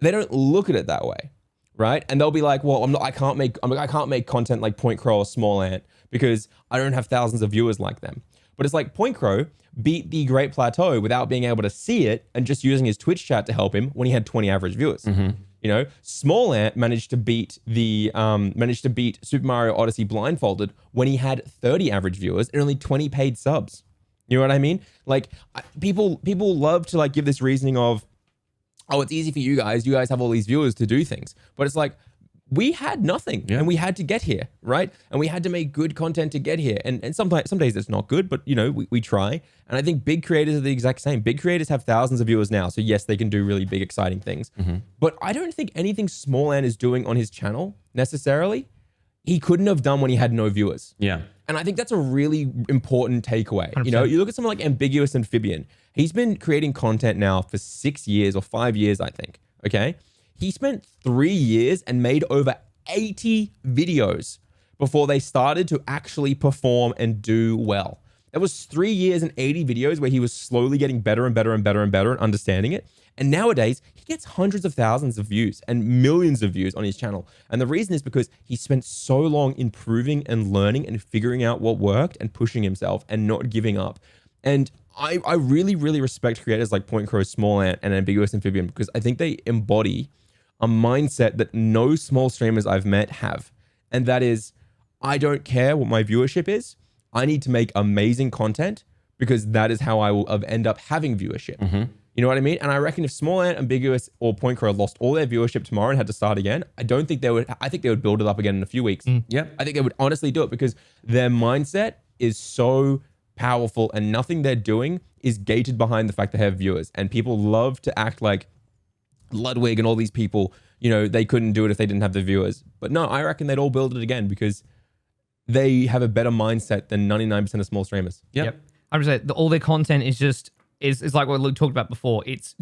they don't look at it that way, right? And they'll be like, well, I can't make content like Point Crow or Small Ant because I don't have thousands of viewers like them. But it's like Point Crow beat the Great Plateau without being able to see it and just using his Twitch chat to help him when he had 20 average viewers. You know, Small Ant managed to beat Super Mario Odyssey blindfolded when he had 30 average viewers and only 20 paid subs. You know what I mean? Like people love to like give this reasoning of, oh, it's easy for you guys. You guys have all these viewers to do things. But it's like, we had nothing and we had to get here, right? And we had to make good content to get here. And sometimes, some days it's not good, but you know, we try. And I think big creators are the exact same. Big creators have thousands of viewers now. So yes, they can do really big, exciting things. But I don't think anything Small Ant is doing on his channel necessarily, he couldn't have done when he had no viewers. Yeah. And I think that's a really important takeaway. 100%. You know, you look at someone like Ambiguous Amphibian. He's been creating content now for 6 years or 5 years, I think. Okay. He spent 3 years and made over 80 videos before they started to actually perform and do well. That was 3 years and 80 videos where he was slowly getting better and better and better and better and understanding it. And nowadays, he gets hundreds of thousands of views and millions of views on his channel. And the reason is because he spent so long improving and learning and figuring out what worked and pushing himself and not giving up. And I really, really respect creators like Point Crow, Small Ant, and Ambiguous Amphibian because I think they embody a mindset that no small streamers I've met have. And that is, I don't care what my viewership is. I need to make amazing content because that is how I will end up having viewership. You know what I mean? And I reckon if Small Ant, Ambiguous, or Point Crow lost all their viewership tomorrow and had to start again, I think they would build it up again in a few weeks. Yep. I think they would honestly do it because their mindset is so powerful and nothing they're doing is gated behind the fact they have viewers. And people love to act like Ludwig and all these people, you know, they couldn't do it if they didn't have the viewers. But no, I reckon they'd all build it again because they have a better mindset than 99% of small streamers. Yep. 100%. All their content is just is like what Luke talked about before. It's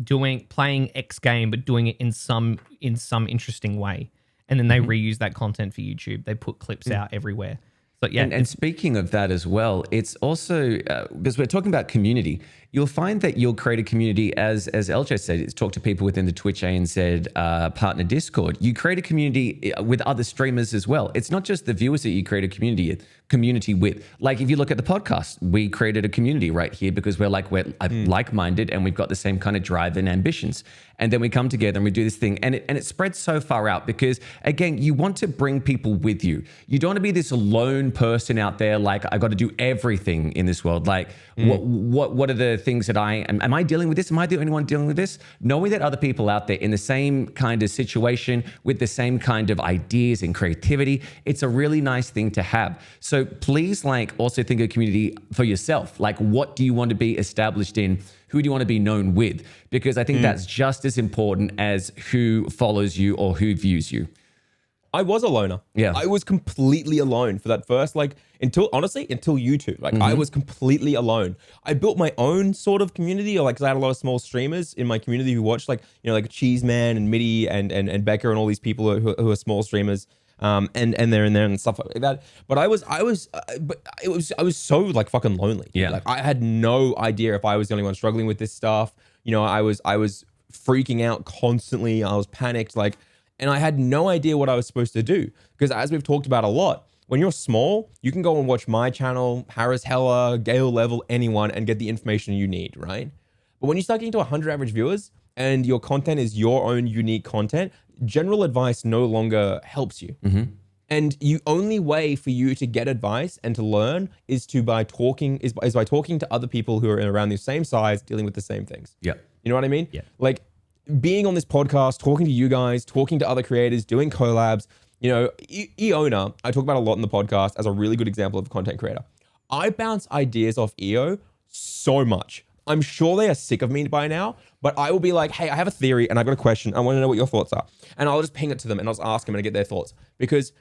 playing X game, but doing it in some interesting way, and then they reuse that content for YouTube. They put clips out everywhere. So yeah. And speaking of that as well, it's also because we're talking about community. You'll find that you'll create a community, as Eljay said, it's talk to people within the Twitch ANZ partner Discord. You create a community with other streamers as well. It's not just the viewers that you create a community with. Like if you look at the podcast, we created a community right here because we're like-minded and we've got the same kind of drive and ambitions. And then we come together and we do this thing, and it spreads so far out because again, you want to bring people with you. You don't want to be this lone person out there like I got to do everything in this world. Like what are the things that am I dealing with this? Am I the only one dealing with this? Knowing that other people out there in the same kind of situation with the same kind of ideas and creativity, it's a really nice thing to have. So please also think of community for yourself. Like what do you want to be established in? Who do you want to be known with? Because I think that's just as important as who follows you or who views you. I was a loner. Yeah. I was completely alone for that first, until YouTube. I was completely alone. I built my own sort of community, because I had a lot of small streamers in my community who watched, like Cheeseman and Mitty and Becker and all these people who are small streamers. And they're in there and stuff like that. But I was so fucking lonely. Yeah. I had no idea if I was the only one struggling with this stuff. I was freaking out constantly. I was panicked, and I had no idea what I was supposed to do. Because as we've talked about a lot, when you're small, you can go and watch my channel, Harris Heller, Gale Level, anyone, and get the information you need, right? But when you start getting to 100 average viewers and your content is your own unique content, general advice no longer helps you. And the only way for you to get advice and to learn is by talking to other people who are around the same size, dealing with the same things. Yeah. You know what I mean? Yeah. Being on this podcast, talking to you guys, talking to other creators, doing collabs. Eona, I talk about a lot in the podcast as a really good example of a content creator. I bounce ideas off EO so much. I'm sure they are sick of me by now, but I will be like, hey, I have a theory and I've got a question. I want to know what your thoughts are. And I'll just ping it to them and I'll just ask them and I get their thoughts because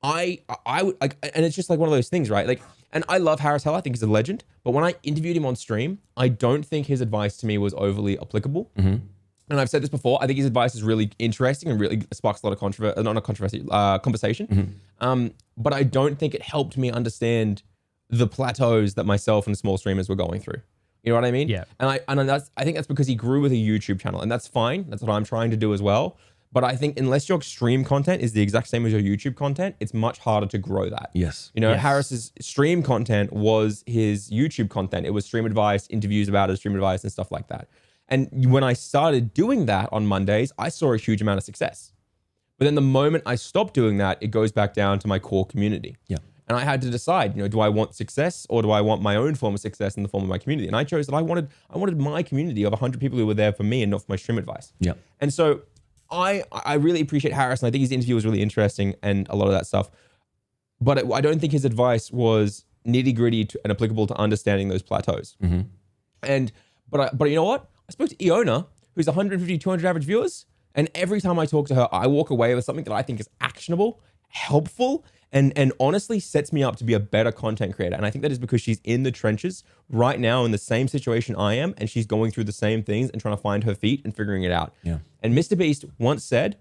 I would and it's just one of those things, right? And I love Harris Heller. I think he's a legend. But when I interviewed him on stream, I don't think his advice to me was overly applicable. And I've said this before. I think his advice is really interesting and really sparks a lot of conversation. But I don't think it helped me understand the plateaus that myself and small streamers were going through. You know what I mean? Yeah. And I think that's because he grew with a YouTube channel, and that's fine. That's what I'm trying to do as well. But I think unless your stream content is the exact same as your YouTube content, it's much harder to grow that. Yes. Yes. Harris's stream content was his YouTube content. It was stream advice, interviews about it, stream advice, and stuff like that. And when I started doing that on Mondays, I saw a huge amount of success. But then the moment I stopped doing that, it goes back down to my core community. Yeah. And I had to decide, do I want success or do I want my own form of success in the form of my community? And I chose that I wanted my community of 100 people who were there for me and not for my stream advice. Yeah. And so I really appreciate Harris, and I think his interview was really interesting and a lot of that stuff. But I don't think his advice was nitty gritty and applicable to understanding those plateaus. But you know what? I spoke to Iona, who's 150, 200 average viewers, and every time I talk to her, I walk away with something that I think is actionable, helpful, and honestly sets me up to be a better content creator. And I think that is because she's in the trenches right now in the same situation I am, and she's going through the same things and trying to find her feet and figuring it out. Yeah. And Mr. Beast once said,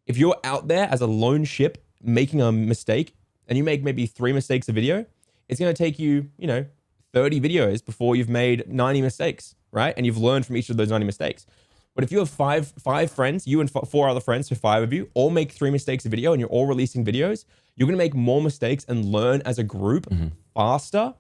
if you're out there as a lone ship making a mistake and you make maybe 3 mistakes a video, it's going to take you, 30 videos before you've made 90 mistakes, right? And you've learned from each of those 90 mistakes. But if you have five friends, you and 4 other friends, so 5 of you, all make 3 mistakes a video and you're all releasing videos, you're going to make more mistakes and learn as a group faster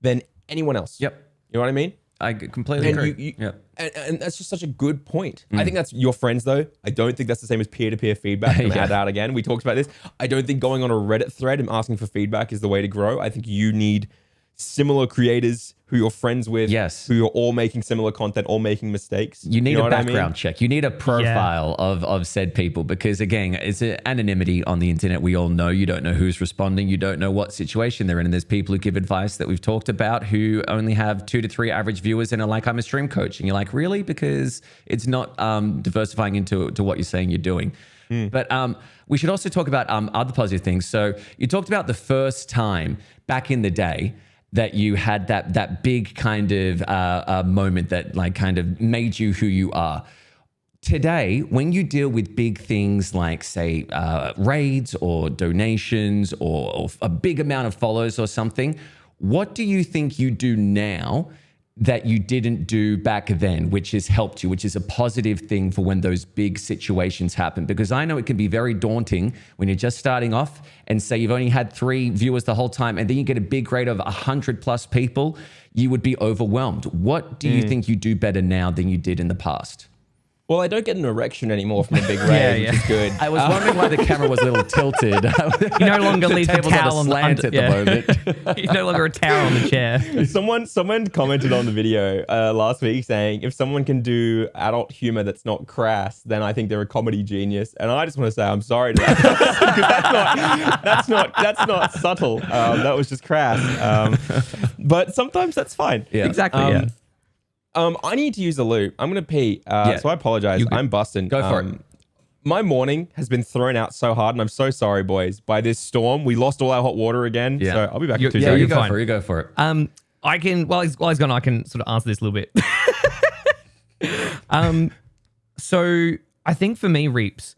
than anyone else. Yep. You know what I mean? I completely agree. And that's just such a good point. I think that's your friends, though. I don't think that's the same as peer-to-peer feedback. I'm add out again. We talked about this. I don't think going on a Reddit thread and asking for feedback is the way to grow. I think you need similar creators who you're friends with, who are all making similar content, all making mistakes. You need a background check. You need a profile of said people, because again, it's an anonymity on the internet. We all know you don't know who's responding. You don't know what situation they're in. And there's people who give advice that we've talked about who only have 2 to 3 average viewers and are like, I'm a stream coach. And you're like, really? Because it's not diversifying into what you're saying you're doing. But we should also talk about other positive things. So you talked about the first time back in the day that you had that big kind of moment that like kind of made you who you are. Today, when you deal with big things like, say, raids or donations or a big amount of followers or something, what do you think you do now that you didn't do back then, which has helped you, which is a positive thing for when those big situations happen? Because I know it can be very daunting when you're just starting off and say you've only had 3 viewers the whole time, and then you get a big rate of 100+ people, you would be overwhelmed. What do you think you do better now than you did in the past? Well, I don't get an erection anymore from the big raid, which is good. I was wondering why the camera was a little tilted. You no longer leave the towel on slant at the moment. You no longer a towel on the chair. Someone commented on the video last week saying, if someone can do adult humor that's not crass, then I think they're a comedy genius. And I just want to say I'm sorry to that, because that's not subtle. That was just crass. But sometimes that's fine. Yeah. Exactly. I need to use the loo. I'm going to pee. So I apologize. I'm busting. Go for it. My morning has been thrown out so hard, and I'm so sorry, boys. By this storm, we lost all our hot water again. Yeah. So I'll be back in 2 Yeah, seconds. you go for it. I can, while he's gone, I can sort of answer this a little bit. So I think for me, Reapz,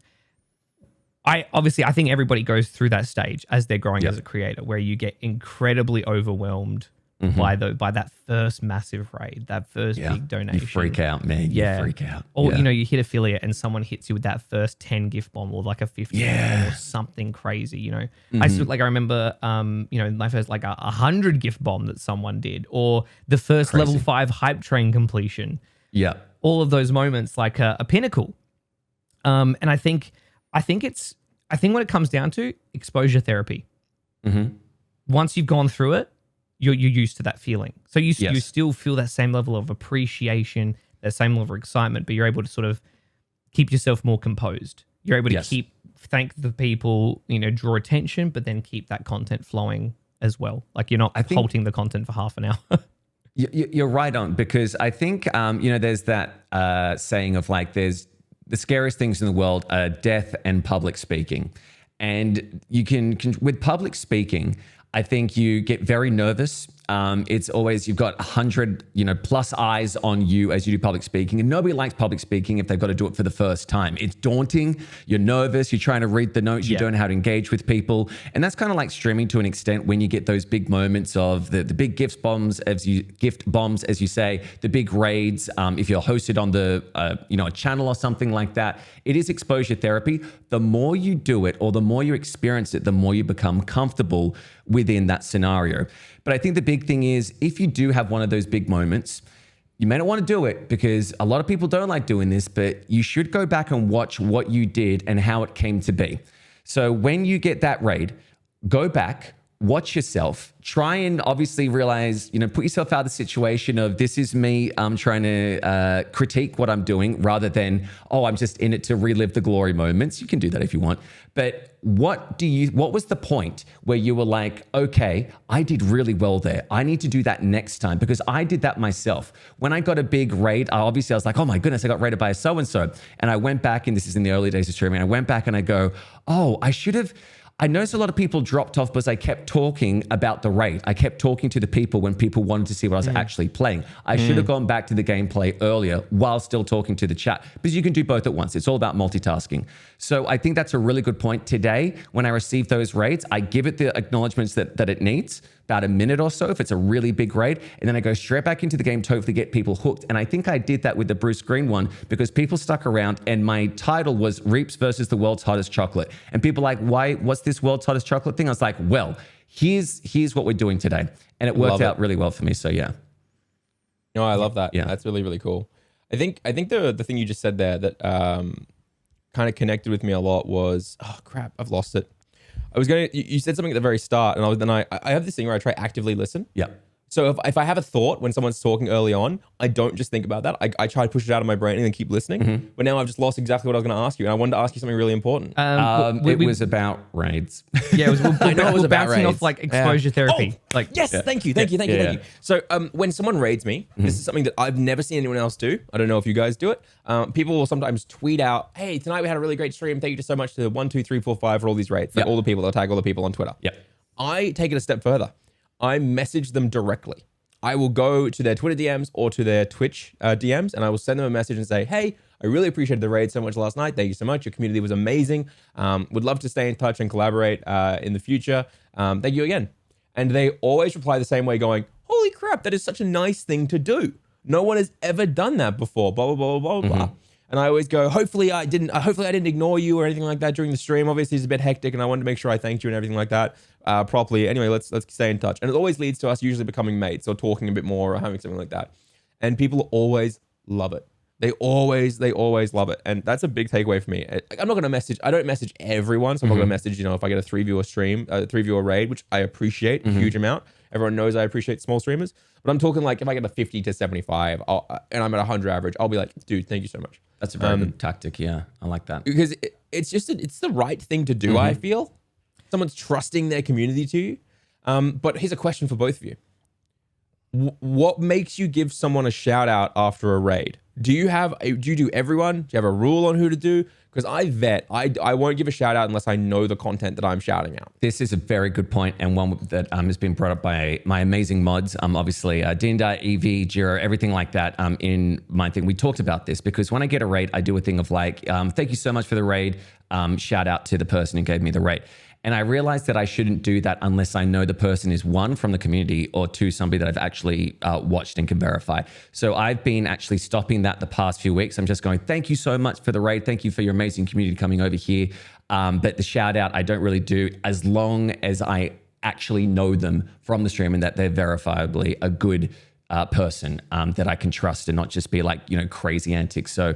I think everybody goes through that stage as they're growing as a creator, where you get incredibly overwhelmed by that first massive raid, that first big donation. You freak out, man. You freak out. Or, you hit affiliate and someone hits you with that first 10 gift bomb or like a 50 or something crazy, I remember, my first like 100 gift bomb that someone did, or the first level 5 hype train completion. Yeah. All of those moments, like a pinnacle. And I think when it comes down to exposure therapy, once you've gone through it, you're used to that feeling. So you still feel that same level of appreciation, that same level of excitement, but you're able to sort of keep yourself more composed. You're able to thank the people, draw attention, but then keep that content flowing as well. Like you're not halting the content for half an hour. You're right on, because I think, there's that saying of like, there's the scariest things in the world are death and public speaking. And you can with public speaking, I think you get very nervous. It's always, you've got 100, plus eyes on you as you do public speaking. And nobody likes public speaking if they've got to do it for the first time. It's daunting. You're nervous. You're trying to read the notes. You don't know how to engage with people. And that's kind of like streaming to an extent when you get those big moments of the big gift bombs, as you say, the big raids. If you're hosted on a channel or something like that, it is exposure therapy. The more you do it or the more you experience it, the more you become comfortable within that scenario. But I think the big thing is, if you do have one of those big moments, you may not want to do it because a lot of people don't like doing this, but you should go back and watch what you did and how it came to be. So when you get that raid, go back, watch yourself. Try and obviously realize, put yourself out of the situation of this is me trying to critique what I'm doing rather than, oh, I'm just in it to relive the glory moments. You can do that if you want. But what was the point where you were like, okay, I did really well there. I need to do that next time, because I did that myself. When I got a big raid, obviously I was like, oh my goodness, I got raided by a so-and-so. And I went back, and this is in the early days of streaming, I went back and I go, oh, I noticed a lot of people dropped off because I kept talking about the raid. I kept talking to the people when people wanted to see what I was actually playing. I should have gone back to the gameplay earlier while still talking to the chat, because you can do both at once. It's all about multitasking. So I think that's a really good point. Today, when I receive those raids, I give it the acknowledgements that it needs, about a minute or so if it's a really big raid, and then I go straight back into the game to hopefully get people hooked. And I think I did that with the Bruce Green one because people stuck around, and my title was Reapz versus the world's hottest chocolate. And people were like, why, what's this world's hottest chocolate thing? I was like, well, here's what we're doing today. And it worked out really well for me. So yeah. No, I love that. Yeah. That's really, really cool. I think the thing you just said there that kind of connected with me a lot was, oh crap, I've lost it. You said something at the very start, and I have this thing where I try actively listen. Yeah. So if I have a thought when someone's talking early on, I don't just think about that. I try to push it out of my brain and then keep listening. But now I've just lost exactly what I was going to ask you. And I wanted to ask you something really important. It was about raids. Yeah, I know it was about bouncing raids. off like exposure therapy. Oh, yes, thank you. So when someone raids me, this is something that I've never seen anyone else do. I don't know if you guys do it. People will sometimes tweet out, hey, tonight we had a really great stream. Thank you so much to 1, 2, 3, 4, 5 for all these raids. Like all the people, they'll tag all the people on Twitter. Yep. I take it a step further. I message them directly. I will go to their Twitter DMs or to their Twitch DMs, and I will send them a message and say, hey, I really appreciated the raid so much last night. Thank you so much. Your community was amazing. Would love to stay in touch and collaborate in the future. Thank you again. And they always reply the same way, going, holy crap, that is such a nice thing to do. No one has ever done that before, blah, blah, blah, blah, blah. And I always go, hopefully I didn't ignore you or anything like that during the stream. Obviously it's a bit hectic, and I wanted to make sure I thanked you and everything like that properly. Anyway, let's stay in touch. And it always leads to us usually becoming mates or talking a bit more or having something like that. And people always love it. They always love it. And that's a big takeaway for me. I'm not going to message. I don't message everyone. So I'm not going to message, if I get a 3-viewer stream, 3-viewer raid, which I appreciate a huge amount. Everyone knows I appreciate small streamers. But I'm talking like if I get a 50 to 75 and I'm at 100 average, I'll be like, dude, thank you so much. That's a very good tactic. Yeah, I like that. Because it's the right thing to do, I feel. Someone's trusting their community to you. But here's a question for both of you. What makes you give someone a shout out after a raid? Do you do everyone? Do you have a rule on who to do? Because I won't give a shout out unless I know the content that I'm shouting out. This is a very good point, and one that has been brought up by my amazing mods. Obviously, Dinda, EV, Jiro, everything like that in my thing. We talked about this because when I get a raid, I do a thing of like, thank you so much for the raid. Shout out to the person who gave me the raid. And I realized that I shouldn't do that unless I know the person is 1, from the community, or 2, somebody that I've actually watched and can verify. So I've been actually stopping that the past few weeks. I'm just going, thank you so much for the raid. Thank you for your amazing community coming over here. But the shout out, I don't really do as long as I actually know them from the stream and that they're verifiably a good person that I can trust and not just be like, crazy antics. So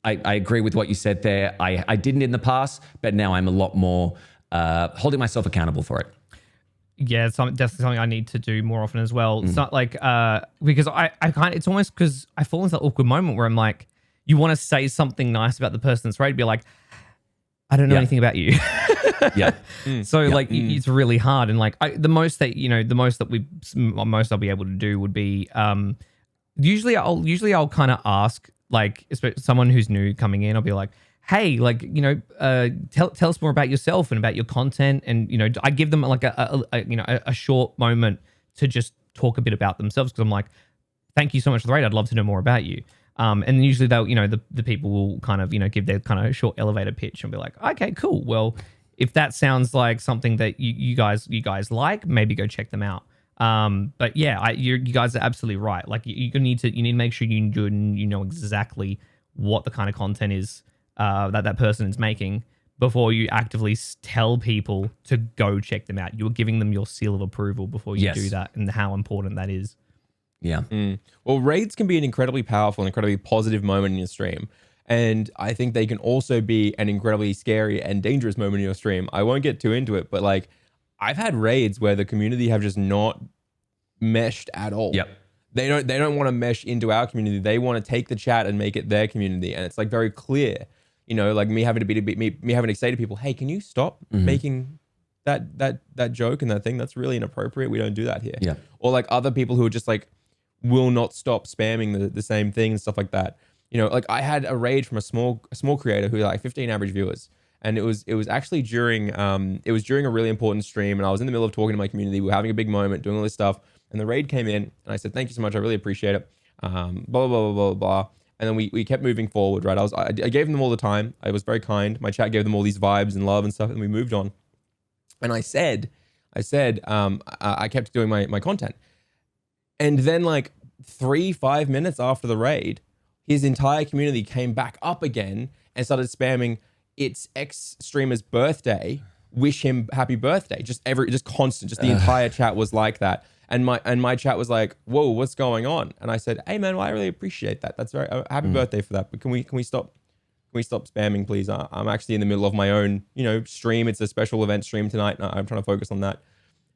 I agree with what you said there. I didn't in the past, but now I'm a lot more holding myself accountable for it. Yeah, it's definitely something I need to do more often as well. It's not like because I can't. It's almost because I fall into that awkward moment where I'm like, you want to say something nice about the person that's raided, be like, I don't know anything about you. So like it's really hard, and like the most I'll be able to do would be usually I'll kind of ask, like, someone who's new coming in, I'll be like, hey, like, tell us more about yourself and about your content. And, I give them like a short moment to just talk a bit about themselves, because I'm like, thank you so much for the raid. I'd love to know more about you. And then usually they'll, the people will kind of, give their kind of short elevator pitch and be like, okay, cool. Well, if that sounds like something that you guys like, maybe go check them out. But yeah, you guys are absolutely right. Like you need to make sure you know exactly what the kind of content is that person is making before you actively tell people to go check them out. You're giving them your seal of approval before you do that, and how important that is. Yeah. Well, raids can be an incredibly powerful and incredibly positive moment in your stream. And I think they can also be an incredibly scary and dangerous moment in your stream. I won't get too into it, but like, I've had raids where the community have just not meshed at all. Yep. They don't want to mesh into our community. They want to take the chat and make it their community. And it's like very clear, you know, like me having to say to people, hey, can you stop making that joke and that thing? That's really inappropriate. We don't do that here. Yeah. Or like other people who are just like will not stop spamming the same thing and stuff like that. You know, like I had a raid from a small creator who had like 15 average viewers. And it was actually during a really important stream, and I was in the middle of talking to my community. We were having a big moment, doing all this stuff, and the raid came in, and I said, "Thank you so much, I really appreciate it." Blah blah blah blah blah. And then we kept moving forward, right? I gave them all the time. I was very kind. My chat gave them all these vibes and love and stuff, and we moved on. And I kept doing my content, and then like 3-5 minutes after the raid, his entire community came back up again and started spamming. It's X streamer's birthday. Wish him happy birthday. Just constant. Just the entire chat was like that. And my chat was like, "Whoa, what's going on?" And I said, "Hey man, well, I really appreciate that. That's very happy birthday for that. But can we stop? Can we stop spamming, please? I'm actually in the middle of my own, you know, stream. It's a special event stream tonight. And I'm trying to focus on that."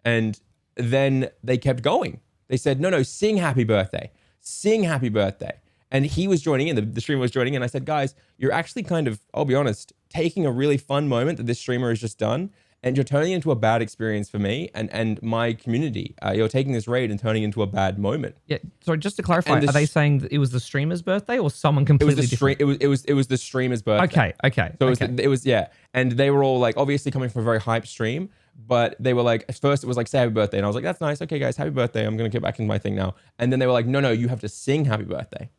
And then they kept going. They said, "No, sing happy birthday. Sing happy birthday." And he was joining in, the streamer was joining in. I said, "Guys, you're actually kind of, I'll be honest, taking a really fun moment that this streamer has just done, and you're turning it into a bad experience for me and my community. You're taking this raid and turning it into a bad moment." Yeah. Sorry, just to clarify, are they saying that it was the streamer's birthday or someone completely different? It was the streamer's birthday. Okay. So it was yeah. And they were all like, obviously coming from a very hype stream, but they were like, at first it was like, "Say happy birthday." And I was like, "That's nice. Okay, guys, happy birthday. I'm going to get back into my thing now." And then they were like, no, you have to sing happy birthday.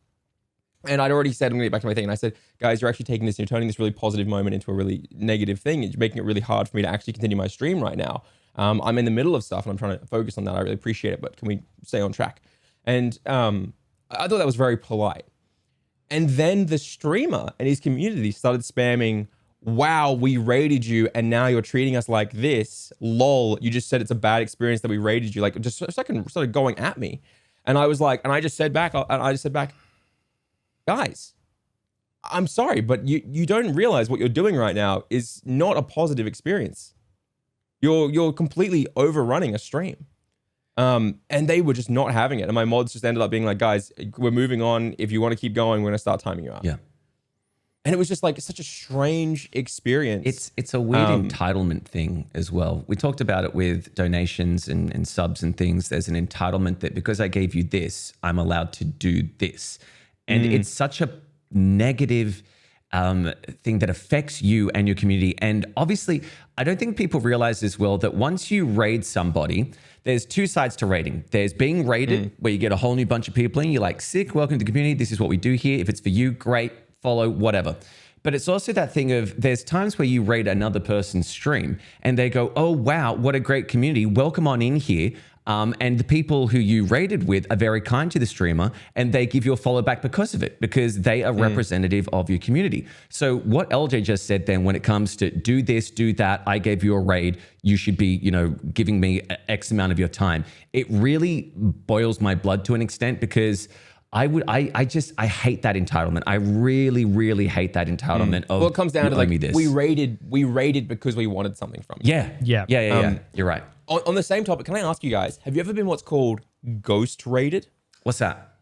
And I'd already said, I'm going to get back to my thing. And I said, "Guys, you're actually taking this, you're turning this really positive moment into a really negative thing. It's making it really hard for me to actually continue my stream right now. I'm in the middle of stuff and I'm trying to focus on that. I really appreciate it, but can we stay on track?" And I thought that was very polite. And then the streamer and his community started spamming, "Wow, we raided you and now you're treating us like this. Lol, you just said it's a bad experience that we raided you." Like just started going at me. And I was like, and I just said back, "Guys, I'm sorry, but you don't realize what you're doing right now is not a positive experience. You're completely overrunning a stream." And they were just not having it. And my mods just ended up being like, "Guys, we're moving on. If you want to keep going, we're going to start timing you out." Yeah. And it was just like such a strange experience. It's a weird entitlement thing as well. We talked about it with donations and subs and things. There's an entitlement that because I gave you this, I'm allowed to do this. And it's such a negative thing that affects you and your community. And obviously, I don't think people realize as well that once you raid somebody, there's two sides to raiding. There's being raided, where you get a whole new bunch of people in. You're like, "Sick, welcome to the community. This is what we do here. If it's for you, great, follow, whatever." But it's also that thing of there's times where you raid another person's stream and they go, "Oh, wow, what a great community. Welcome on in here." And the people who you raided with are very kind to the streamer and they give you a follow back because of it, because they are representative of your community. So what Eljay just said then, when it comes to do this, do that, I gave you a raid, you should be, you know, giving me X amount of your time. It really boils my blood to an extent because I hate that entitlement. I really, really hate that entitlement of, well, it comes down to like, me this. we raided because we wanted something from you. Yeah. You're right. On the same topic, can I ask you guys, have you ever been what's called ghost raided? What's that?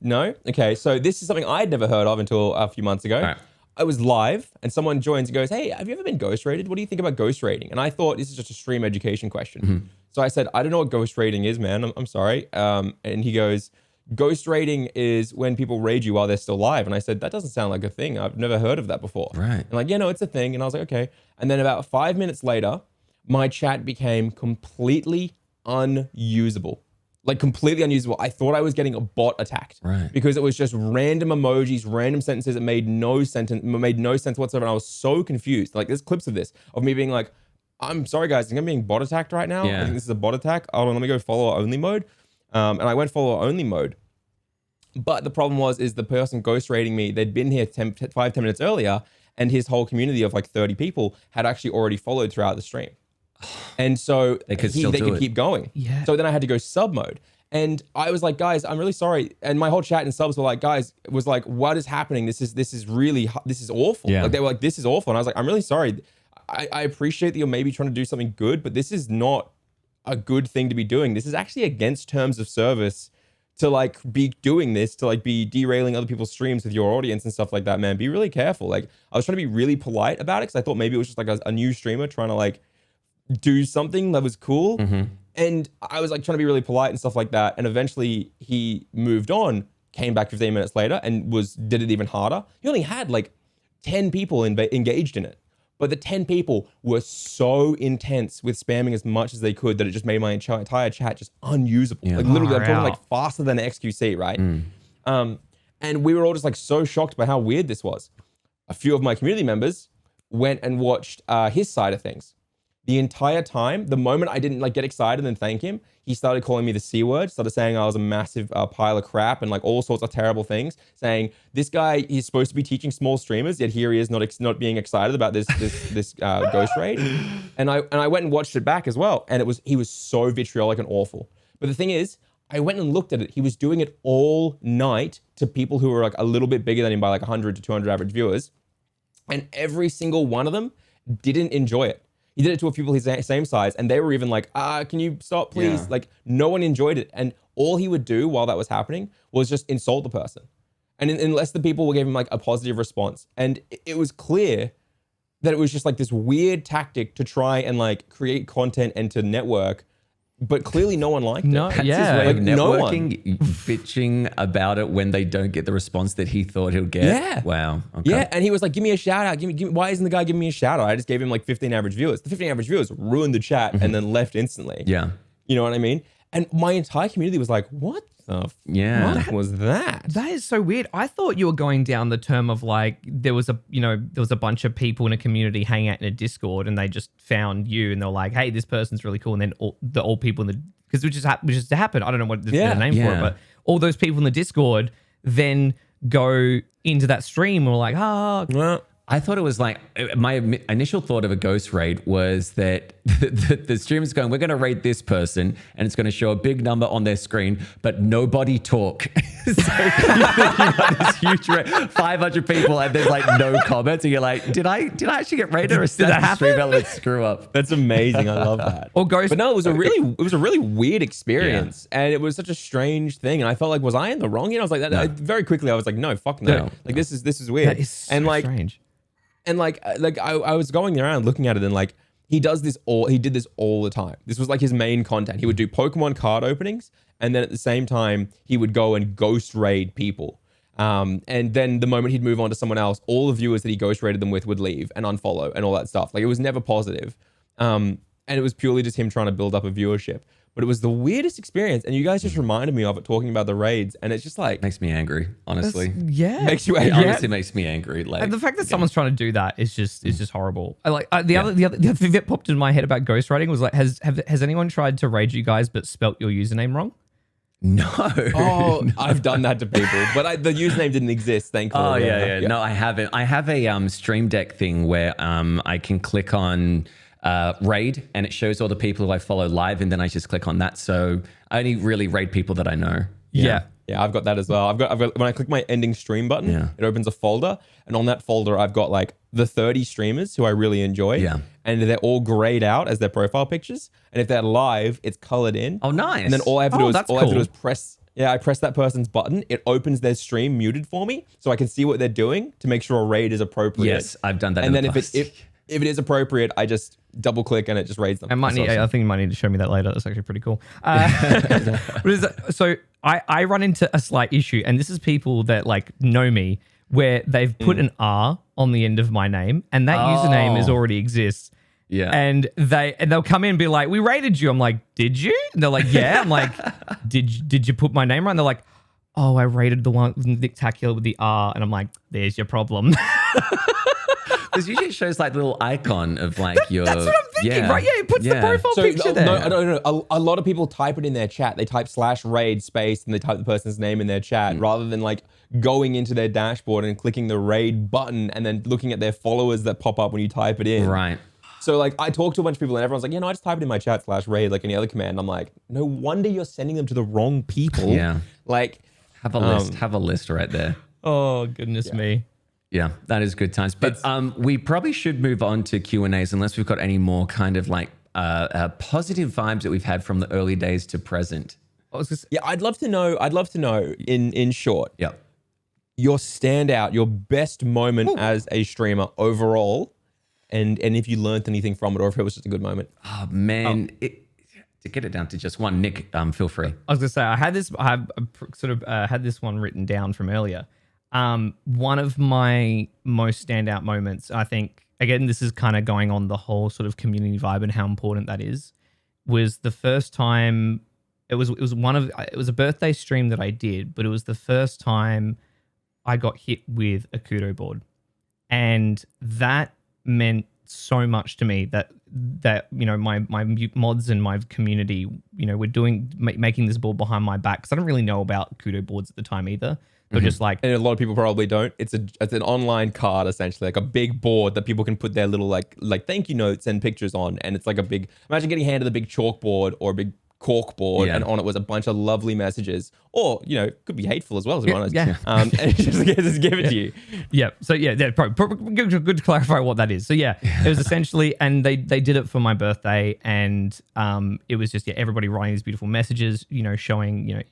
No? Okay, so this is something I'd never heard of until a few months ago. All right. I was live and someone joins and goes, "Hey, have you ever been ghost raided? What do you think about ghost raiding?" And I thought this is just a stream education question. So I said, "I don't know what ghost raiding is, man. I'm sorry." And he goes, "Ghost raiding is when people raid you while they're still live." And I said, "That doesn't sound like a thing. I've never heard of that before." Right. And like, "Yeah, no, it's a thing." And I was like, "Okay." And then about 5 minutes later, my chat became completely unusable. Like completely unusable. I thought I was getting a bot attacked. Right. Because it was just random emojis, random sentences. It made no sense whatsoever. And I was so confused. Like there's clips of this, of me being like, "I'm sorry guys, I think I'm being bot attacked right now. Yeah. I think this is a bot attack. Hold on, let me go follower only mode." And I went follower only mode. But the problem is the person ghost raiding me, they'd been here 10 minutes earlier, and his whole community of like 30 people had actually already followed throughout the stream. And so they could keep going. Yeah. So then I had to go sub mode. And I was like, "Guys, I'm really sorry." And my whole chat and subs were like, "Guys," it was like, "What is happening? This is awful." Yeah. Like they were like, "This is awful." And I was like, "I'm really sorry. I appreciate that you're maybe trying to do something good, but this is not a good thing to be doing. This is actually against terms of service to like be doing this, to like be derailing other people's streams with your audience and stuff like that, man. Be really careful. Like I was trying to be really polite about it because I thought maybe it was just like a new streamer trying to like do something that was cool. And I was like trying to be really polite and stuff like that. And eventually he moved on, came back 15 minutes later and did it even harder. He only had like 10 people engaged in it. But the 10 people were so intense with spamming as much as they could that it just made my entire chat just unusable. Like literally, I'm talking like faster than an XQC, right? And we were all just like so shocked by how weird this was. A few of my community members went and watched his side of things. The entire time, the moment I didn't like get excited and thank him, he started calling me the C word, started saying I was a massive pile of crap and like all sorts of terrible things, saying this guy is supposed to be teaching small streamers, yet here he is not being excited about this ghost raid. And I went and watched it back as well, and he was so vitriolic and awful. But the thing is, I went and looked at it. He was doing it all night to people who were like a little bit bigger than him by like 100 to 200 average viewers, and every single one of them didn't enjoy it. He did it to a few people his same size, and they were even like, can you stop, please? Like, no one enjoyed it. And all he would do while that was happening was just insult the person. And unless the people gave him like a positive response. And it was clear that it was just like this weird tactic to try and like create content and to network. But clearly no one liked it. No, That's yeah. his way Like, of networking, bitching about it when they don't get the response that he thought he'll get. Yeah. Wow. Okay. Yeah, and he was like, give me a shout out. Give me, why isn't the guy giving me a shout out? I just gave him like 15 average viewers. The 15 average viewers ruined the chat and then left instantly. Yeah. You know what I mean? And my entire community was like, what the fuck was that? That is so weird. I thought you were going down the term of like there was a bunch of people in a community hanging out in a Discord and they just found you and they're like, hey, this person's really cool. And then all people in the because which just happened. I don't know what the name for it, but all those people in the Discord then go into that stream and were like, Well, I thought it was like, my initial thought of a ghost raid was that the streamer's going, we're going to raid this person and it's going to show a big number on their screen, but nobody talk. So you got this huge raid, 500 people and there's like no comments and you're like, did I actually get raided or is that a stream element screw up? that's amazing. I love that. Or ghost. But no, it was a really weird experience, and it was such a strange thing. And I felt like, was I in the wrong? You know, I was like that. Very quickly, I was like, no, fuck no. Like this is weird. That is so and like, strange. And like I was going around looking at it and like he did this all the time. This was like his main content. He would do Pokemon card openings and then at the same time he would go and ghost raid people. And then the moment he'd move on to someone else, all the viewers that he ghost raided them with would leave and unfollow and all that stuff. Like it was never positive. And it was purely just him trying to build up a viewership. But it was the weirdest experience. And you guys just reminded me of it talking about the raids. And it's just like... Makes me angry, honestly. Makes you angry. It honestly makes me angry. Like, And the fact that someone's trying to do that is just horrible. I like the other thing that popped in my head about ghostwriting was like, has anyone tried to raid you guys but spelt your username wrong? No. Oh, I've done that to people, but the username didn't exist, thankfully. Oh, yeah. No, I haven't. I have a Stream Deck thing where I can click on raid and it shows all the people who I follow live and then I just click on that. So I only really raid people that I know. Yeah, I've got that as well. I've got when I click my ending stream button, it opens a folder, and on that folder I've got like the 30 streamers who I really enjoy. Yeah. And they're all grayed out as their profile pictures. And if they're live, it's colored in. Oh, nice. And then all I have to do is press I press that person's button. It opens their stream muted for me so I can see what they're doing to make sure a raid is appropriate. Yes, I've done that. And then if it is appropriate, I just double click and it just raids them. I think you might need to show me that later. That's actually pretty cool. So I run into a slight issue, and this is people that like know me, where they've put an R on the end of my name, and that username already exists. Yeah. And they'll come in and be like, "We rated you." I'm like, "Did you?" And they're like, "Yeah." I'm like, "Did you put my name right?" And they're like, "Oh, I rated the one Victacular with the R." And I'm like, "There's your problem." Because usually it shows like the little icon of like your... That's what I'm thinking, right? Yeah, it puts the profile picture there. No, I don't know. A lot of people type it in their chat. They type /raid space and they type the person's name in their chat rather than like going into their dashboard and clicking the raid button and then looking at their followers that pop up when you type it in. Right. So like I talked to a bunch of people and everyone's like, I just type it in my chat /raid like any other command. I'm like, no wonder you're sending them to the wrong people. Yeah. Like... Have a list. Have a list right there. Oh, goodness me. Yeah, that is good times. But we probably should move on to Q&As unless we've got any more kind of like positive vibes that we've had from the early days to present. Yeah, I'd love to know in short. Yeah. Your standout, your best moment as a streamer overall, and if you learned anything from it or if it was just a good moment. Oh man, to get it down to just one, Nick, feel free. I was gonna say I had this one written down from earlier. One of my most standout moments, I think, again, this is kind of going on the whole sort of community vibe and how important that is, was the first time. It was a birthday stream that I did, but it was the first time I got hit with a kudo board, and that meant so much to me that my mods and my community were making this board behind my back, because I don't really know about kudo boards at the time either. They're just like, and a lot of people probably don't. It's an online card essentially, like a big board that people can put their little like thank you notes and pictures on, and it's like a big. Imagine getting handed a big chalkboard or a big cork board, and on it was a bunch of lovely messages, or could be hateful as well, to be honest. And just give it to you. Yeah. So probably good to clarify what that is. So it was essentially, and they did it for my birthday, and it was just everybody writing these beautiful messages, showing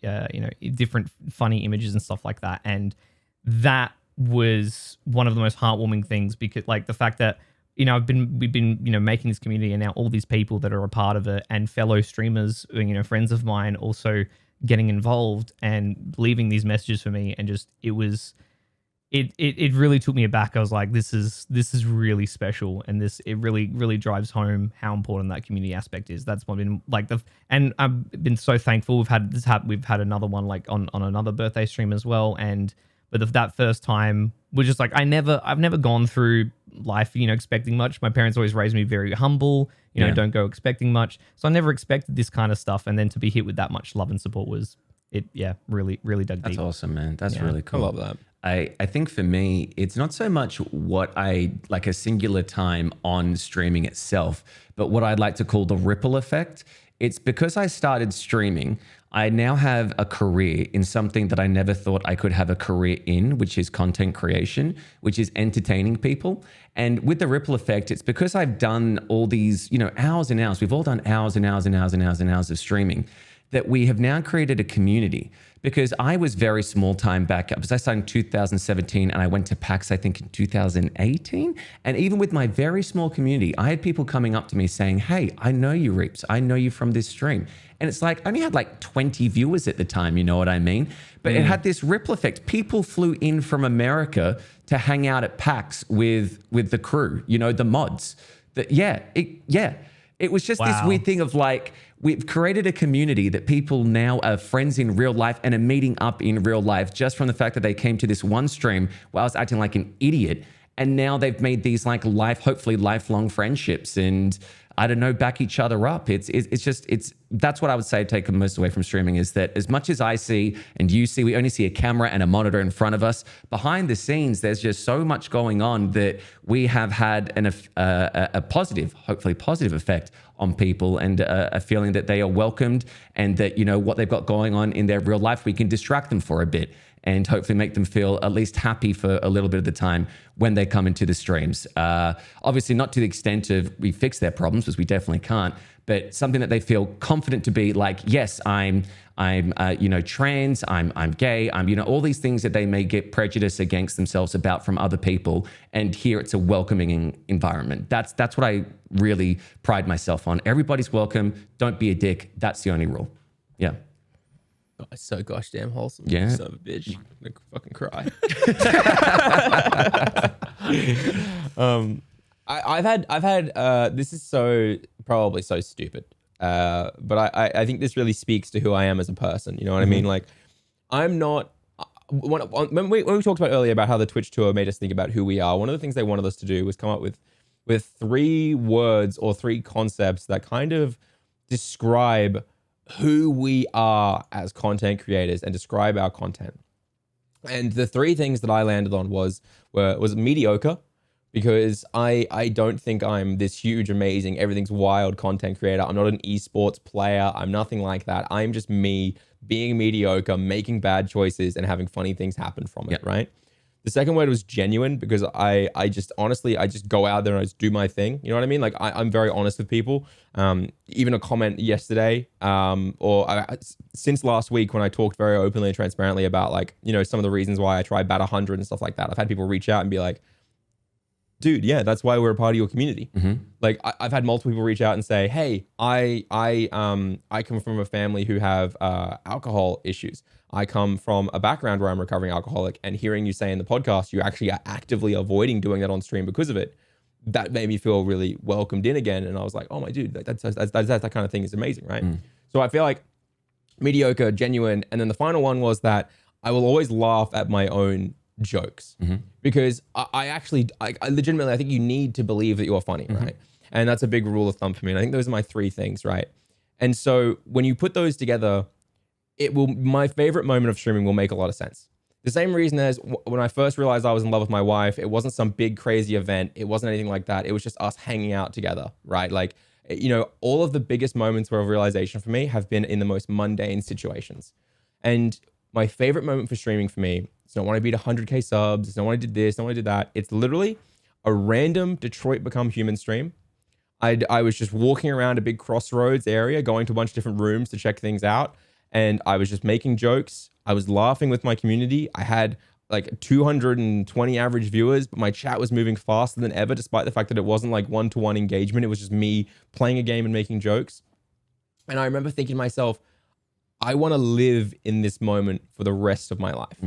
different funny images and stuff like that, and that was one of the most heartwarming things, because like the fact that we've been making this community, and now all these people that are a part of it and fellow streamers, friends of mine also getting involved and leaving these messages for me, and just it really took me aback. I was like, this is really special, and it really drives home how important that community aspect is. That's what been like and I've been so thankful we've had another one like on another birthday stream as well, but that first time was just like I've never gone through life expecting much. My parents always raised me very humble, don't go expecting much, so I never expected this kind of stuff, and then to be hit with that much love and support was really dug deep. That's awesome, man. That's really cool. I love that. I think for me, it's not so much what I like a singular time on streaming itself, but what I'd like to call the ripple effect. It's because I started streaming, I now have a career in something that I never thought I could have a career in, which is content creation, which is entertaining people. And with the ripple effect, it's because I've done all these, hours and hours. We've all done hours and hours and hours and hours and hours of streaming, that we have now created a community. Because I was very small time back, because I started in 2017 and I went to PAX, I think in 2018. And even with my very small community, I had people coming up to me saying, hey, I know you, Reapz. I know you from this stream. And it's like, I only had like 20 viewers at the time, you know what I mean? But it had this ripple effect. People flew in from America to hang out at PAX with the crew, the mods. It was just this weird thing of like, we've created a community that people now are friends in real life and are meeting up in real life just from the fact that they came to this one stream where I was acting like an idiot. And now they've made these like hopefully lifelong friendships, and I don't know, back each other up. That's what I would say take most away from streaming, is that as much as I see and you see, we only see a camera and a monitor in front of us. Behind the scenes, there's just so much going on that we have had a positive, hopefully positive effect on people, and a feeling that they are welcomed, and that, what they've got going on in their real life, we can distract them for a bit and hopefully make them feel at least happy for a little bit of the time when they come into the streams. Obviously not to the extent of we fix their problems, because we definitely can't, but something that they feel confident to be like, yes, I'm trans, I'm gay, I'm all these things that they may get prejudice against themselves about from other people. And here it's a welcoming environment. That's what I really pride myself on. Everybody's welcome. Don't be a dick. That's the only rule. Yeah. Oh, it's so gosh damn wholesome. Yeah. Son of a bitch. I'm gonna fucking cry. I've had this is so probably so stupid. But I think this really speaks to who I am as a person. You know what I mean? Like, I'm not. When we talked about earlier about how the Twitch tour made us think about who we are, one of the things they wanted us to do was come up with 3 words or 3 concepts that kind of describe who we are as content creators and describe our content. And the 3 things that I landed on was mediocre, because I don't think I'm this huge, amazing, everything's wild content creator. I'm not an esports player. I'm nothing like that. I'm just me being mediocre, making bad choices and having funny things happen from it, right? The second word was genuine, because I just honestly, I just go out there and I just do my thing. You know what I mean? Like I'm very honest with people. Even a comment yesterday, since last week when I talked very openly and transparently about like, you know, some of the reasons why I tried Bat 100 and stuff like that. I've had people reach out and be like, dude, yeah, that's why we're a part of your community. Like I've had multiple people reach out and say, hey, I come from a family who have alcohol issues. I come from a background where I'm a recovering alcoholic, and hearing you say in the podcast, you actually are actively avoiding doing that on stream because of it. That made me feel really welcomed in again. And I was like, oh my dude, that kind of thing is amazing, right? So I feel like mediocre, genuine. And then the final one was that I will always laugh at my own jokes, because I legitimately, I think you need to believe that you're funny, right? And that's a big rule of thumb for me. And I think those are my 3 things, right? And so when you put those together, my favorite moment of streaming will make a lot of sense. The same reason as when I first realized I was in love with my wife, it wasn't some big crazy event. It wasn't anything like that. It was just us hanging out together, right? Like, you know, all of the biggest moments of realization for me have been in the most mundane situations. And my favorite moment for streaming for me, it's not when I beat 100K subs, it's not when I did this, not when I did that. It's literally a random Detroit Become Human stream. I was just walking around a big crossroads area, going to a bunch of different rooms to check things out. And I was just making jokes. I was laughing with my community. I had like 220 average viewers, but my chat was moving faster than ever, despite the fact that it wasn't like one-to-one engagement. It was just me playing a game and making jokes. And I remember thinking to myself, I want to live in this moment for the rest of my life.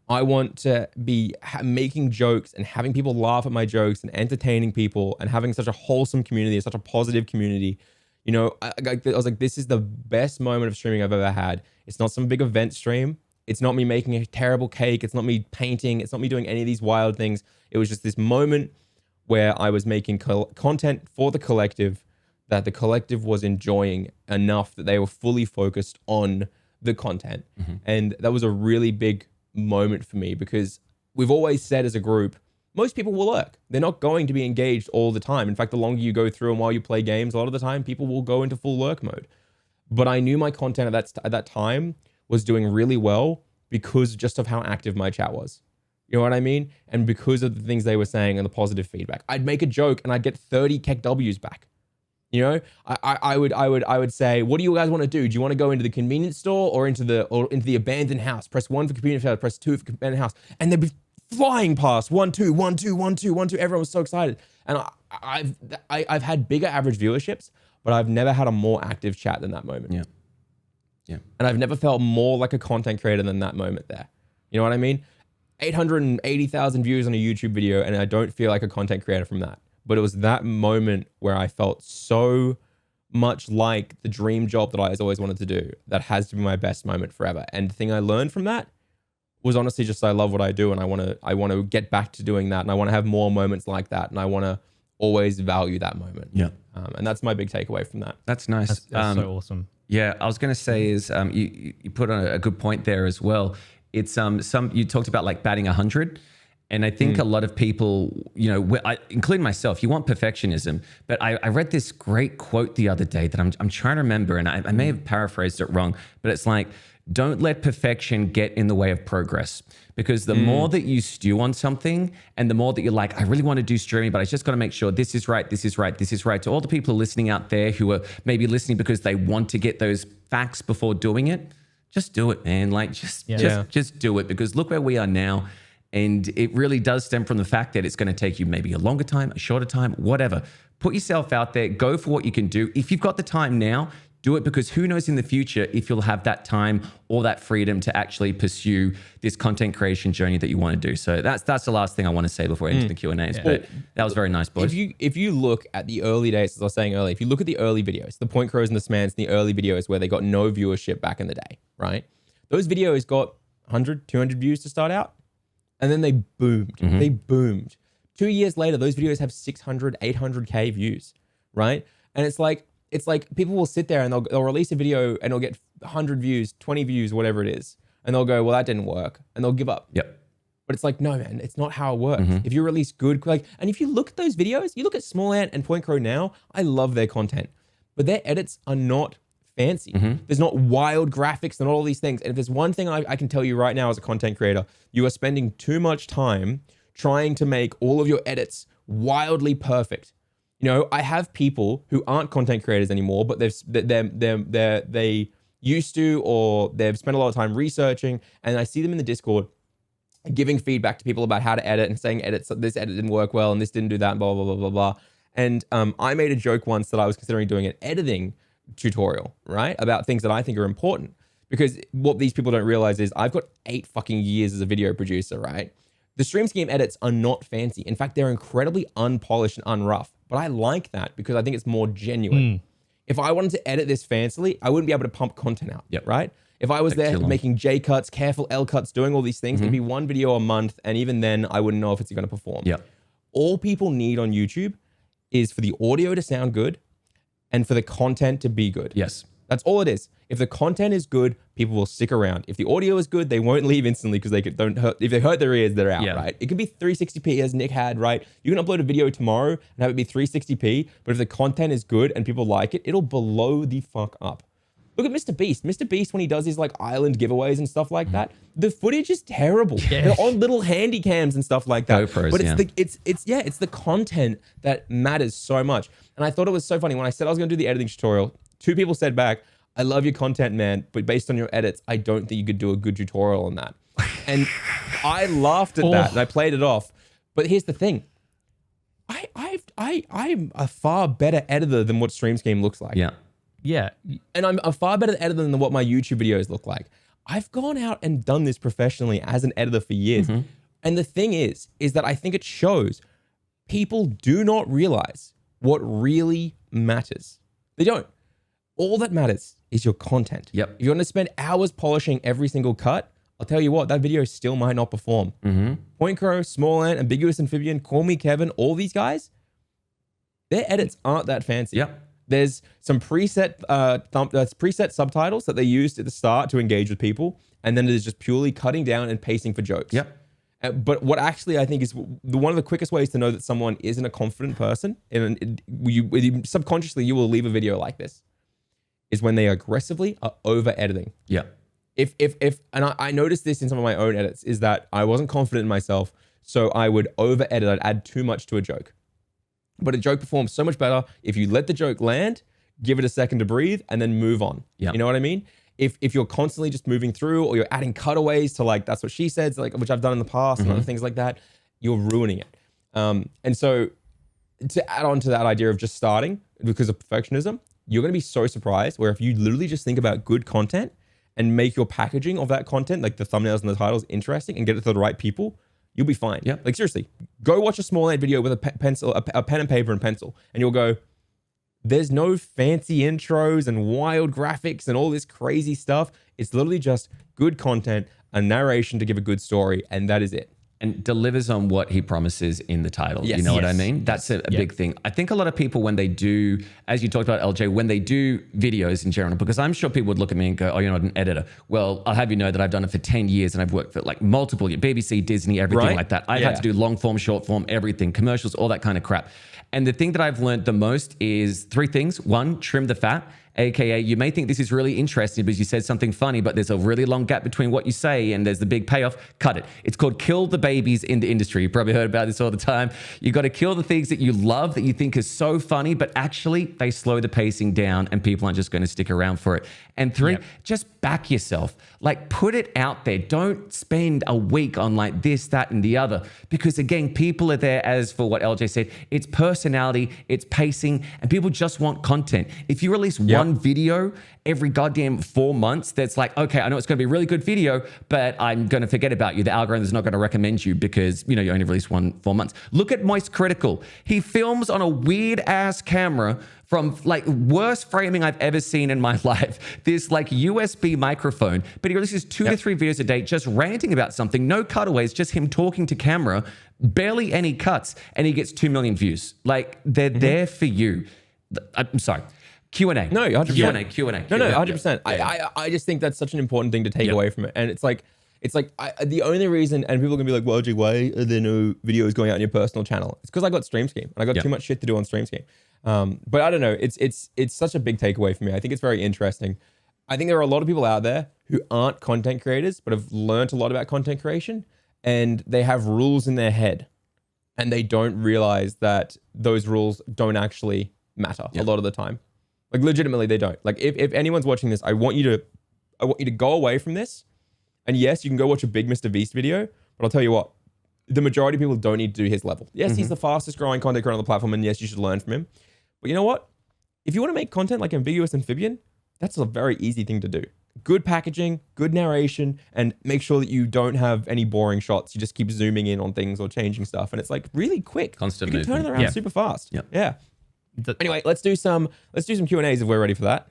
I want to be making jokes and having people laugh at my jokes and entertaining people and having such a wholesome community, such a positive community. You know, I was like, this is the best moment of streaming I've ever had. It's not some big event stream. It's not me making a terrible cake. It's not me painting. It's not me doing any of these wild things. It was just this moment where I was making content for the collective that the collective was enjoying enough that they were fully focused on the content. And that was a really big moment for me, because we've always said as a group, most people will lurk. They're not going to be engaged all the time. In fact, the longer you go through and while you play games, a lot of the time people will go into full lurk mode. But I knew my content at that time was doing really well because just of how active my chat was. You know what I mean? And because of the things they were saying and the positive feedback. I'd make a joke and I'd get 30 Keck W's back. You know, I would say, what do you guys want to do? Do you want to go into the convenience store or into the abandoned house? Press 1 for convenience house, press 2 for abandoned house. And they'd be flying past 1, 2, 1, 2, 1, 2, 1, 2. Everyone was so excited. And I've had bigger average viewerships, but I've never had a more active chat than that moment. Yeah. And I've never felt more like a content creator than that moment there. You know what I mean? 880,000 views on a YouTube video, and I don't feel like a content creator from that. But it was that moment where I felt so much like the dream job that I always wanted to do. That has to be my best moment forever. And the thing I learned from that was honestly just I love what I do, and I want to get back to doing that, and I want to have more moments like that, and I want to always value that moment. Yeah. And that's my big takeaway from that. That's nice. That's so awesome. Yeah, I was going to say is you put on a good point there as well. It's you talked about like batting 100. And I think a lot of people, you know, including myself, you want perfectionism. But I read this great quote the other day that I'm trying to remember, and I may have paraphrased it wrong, but it's like, don't let perfection get in the way of progress. Because the more that you stew on something and the more that you're like, I really want to do streaming, but I just got to make sure this is right, this is right, this is right. To all the people listening out there who are maybe listening because they want to get those facts before doing it, just do it, man. Like just do it, because look where we are now. And it really does stem from the fact that it's going to take you maybe a longer time, a shorter time, whatever. Put yourself out there, go for what you can do. If you've got the time now, do it, because who knows in the future if you'll have that time or that freedom to actually pursue this content creation journey that you want to do. So that's the last thing I want to say before I enter the Q&As. But that was very nice, boys. If you look at the early days, as I was saying earlier, if you look at the early videos, the Point Crows and the Smans, the early videos where they got no viewership back in the day, right? Those videos got 100, 200 views to start out. And then they boomed. They boomed. 2 years later, those videos have 600, 800K views, right? And it's like people will sit there and they'll release a video and it'll get 100 views, 20 views, whatever it is. And they'll go, well, that didn't work. And they'll give up. Yep. But it's like, no, man, it's not how it works. If you release good, and if you look at those videos, you look at Small Ant and Point Crow now, I love their content. But their edits are not fancy. There's not wild graphics and all these things. And if there's one thing I can tell you right now as a content creator, you are spending too much time trying to make all of your edits wildly perfect. You know, I have people who aren't content creators anymore, but they used to, or they've spent a lot of time researching, and I see them in the Discord giving feedback to people about how to edit and saying this edit didn't work well and this didn't do that and blah, blah, blah, blah, blah. And I made a joke once that I was considering doing an editing tutorial, right? About things that I think are important. Because what these people don't realize is I've got 8 fucking years as a video producer, right? The stream scheme edits are not fancy. In fact, they're incredibly unpolished and unrough. But I like that because I think it's more genuine. If I wanted to edit this fancily, I wouldn't be able to pump content out, right? If I was there making J cuts, careful L cuts, doing all these things, it'd be one video a month. And even then, I wouldn't know if it's going to perform. All people need on YouTube is for the audio to sound good and for the content to be good. Yes. That's all it is. If the content is good, people will stick around. If the audio is good, they won't leave instantly because if they hurt their ears, they're out, right? It can be 360p as Nick had, right? You can upload a video tomorrow and have it be 360p, but if the content is good and people like it, it'll blow the fuck up. Look at Mr. Beast. Mr. Beast, when he does his like island giveaways and stuff like that, the footage is terrible. They're on little handy cams and stuff like that. GoPros, but it's the content that matters so much. And I thought it was so funny when I said I was going to do the editing tutorial. 2 people said back, "I love your content, man, but based on your edits, I don't think you could do a good tutorial on that." And I laughed at that and I played it off. But here's the thing. I'm a far better editor than what Stream Scheme looks like. Yeah. And I'm a far better editor than what my YouTube videos look like. I've gone out and done this professionally as an editor for years. And the thing is that I think it shows people do not realize what really matters. They don't. All that matters is your content. If you want to spend hours polishing every single cut, I'll tell you what, that video still might not perform. Point Crow, Small Ant, Ambiguous Amphibian, Call Me Kevin, all these guys, their edits aren't that fancy. There's some preset subtitles that they used at the start to engage with people, and then it is just purely cutting down and pasting for jokes. But what actually I think is one of the quickest ways to know that someone isn't a confident person, and subconsciously you will leave a video like this, is when they aggressively are over editing. And I noticed this in some of my own edits, is that I wasn't confident in myself, so I would over edit. I'd add too much to a joke. But a joke performs so much better if you let the joke land, give it a second to breathe, and then move on. You know what I mean? If you're constantly just moving through, or you're adding cutaways to like, that's what she said, like, which I've done in the past, and other things like that, you're ruining it. And so to add on to that idea of just starting because of perfectionism, you're going to be so surprised where if you literally just think about good content and make your packaging of that content, like the thumbnails and the titles, interesting and get it to the right people, you'll be fine. Like seriously, go watch a Small Ant video with a pen and paper and pencil, and you'll go, there's no fancy intros and wild graphics and all this crazy stuff. It's literally just good content, a narration to give a good story, and that is it. And delivers on what he promises in the title. You know what I mean? That's a big thing. I think a lot of people, when they do, as you talked about, Eljay, when they do videos in general, because I'm sure people would look at me and go, "Oh, you're not an editor." Well, I'll have you know that I've done it for 10 years and I've worked for like multiple, BBC, Disney, everything like that. I've had to do long form, short form, everything, commercials, all that kind of crap. And the thing that I've learned the most is 3 things. 1, trim the fat. AKA, you may think this is really interesting because you said something funny, but there's a really long gap between what you say and there's the big payoff. Cut it. It's called kill the babies in the industry. You've probably heard about this all the time. You got to kill the things that you love, that you think is so funny, but actually they slow the pacing down and people aren't just going to stick around for it. And 3, just back yourself. Like, put it out there. Don't spend a week on like this, that, and the other. Because again, people are there, as for what Eljay said, it's personality, it's pacing, and people just want content. If you release one video every goddamn 4 months, that's like, okay, I know it's going to be a really good video, but I'm going to forget about you. The algorithm is not going to recommend you because, you know, you only released 4 months. Look at Moist Critical. He films on a weird ass camera from like worst framing I've ever seen in my life. This like USB microphone, but he releases 2 to 3 videos a day just ranting about something. No cutaways, just him talking to camera, barely any cuts, and he gets 2 million views. Like, they're there for you. I'm sorry. Q&A. No, 100%. Q&A. No, 100%. I just think that's such an important thing to take away from it. And it's like, It's like the only reason, and people are gonna be like, well, Eljay, why are there no videos going out on your personal channel? It's because I got Stream Scheme and I got too much shit to do on Stream Scheme. But I don't know. It's such a big takeaway for me. I think it's very interesting. I think there are a lot of people out there who aren't content creators, but have learned a lot about content creation, and they have rules in their head, and they don't realize that those rules don't actually matter a lot of the time. Like legitimately, they don't. Like if anyone's watching this, I want you to go away from this. And yes, you can go watch a big Mr. Beast video, but I'll tell you what, the majority of people don't need to do his level. Yes, he's the fastest growing content creator on the platform, and yes, you should learn from him. But you know what? If you want to make content like Ambiguous Amphibian, that's a very easy thing to do. Good packaging, good narration, and make sure that you don't have any boring shots. You just keep zooming in on things or changing stuff, and it's like really quick. Constant You can turn it movement. around super fast. Yep. Yeah. Anyway, let's do some Q&As if we're ready for that.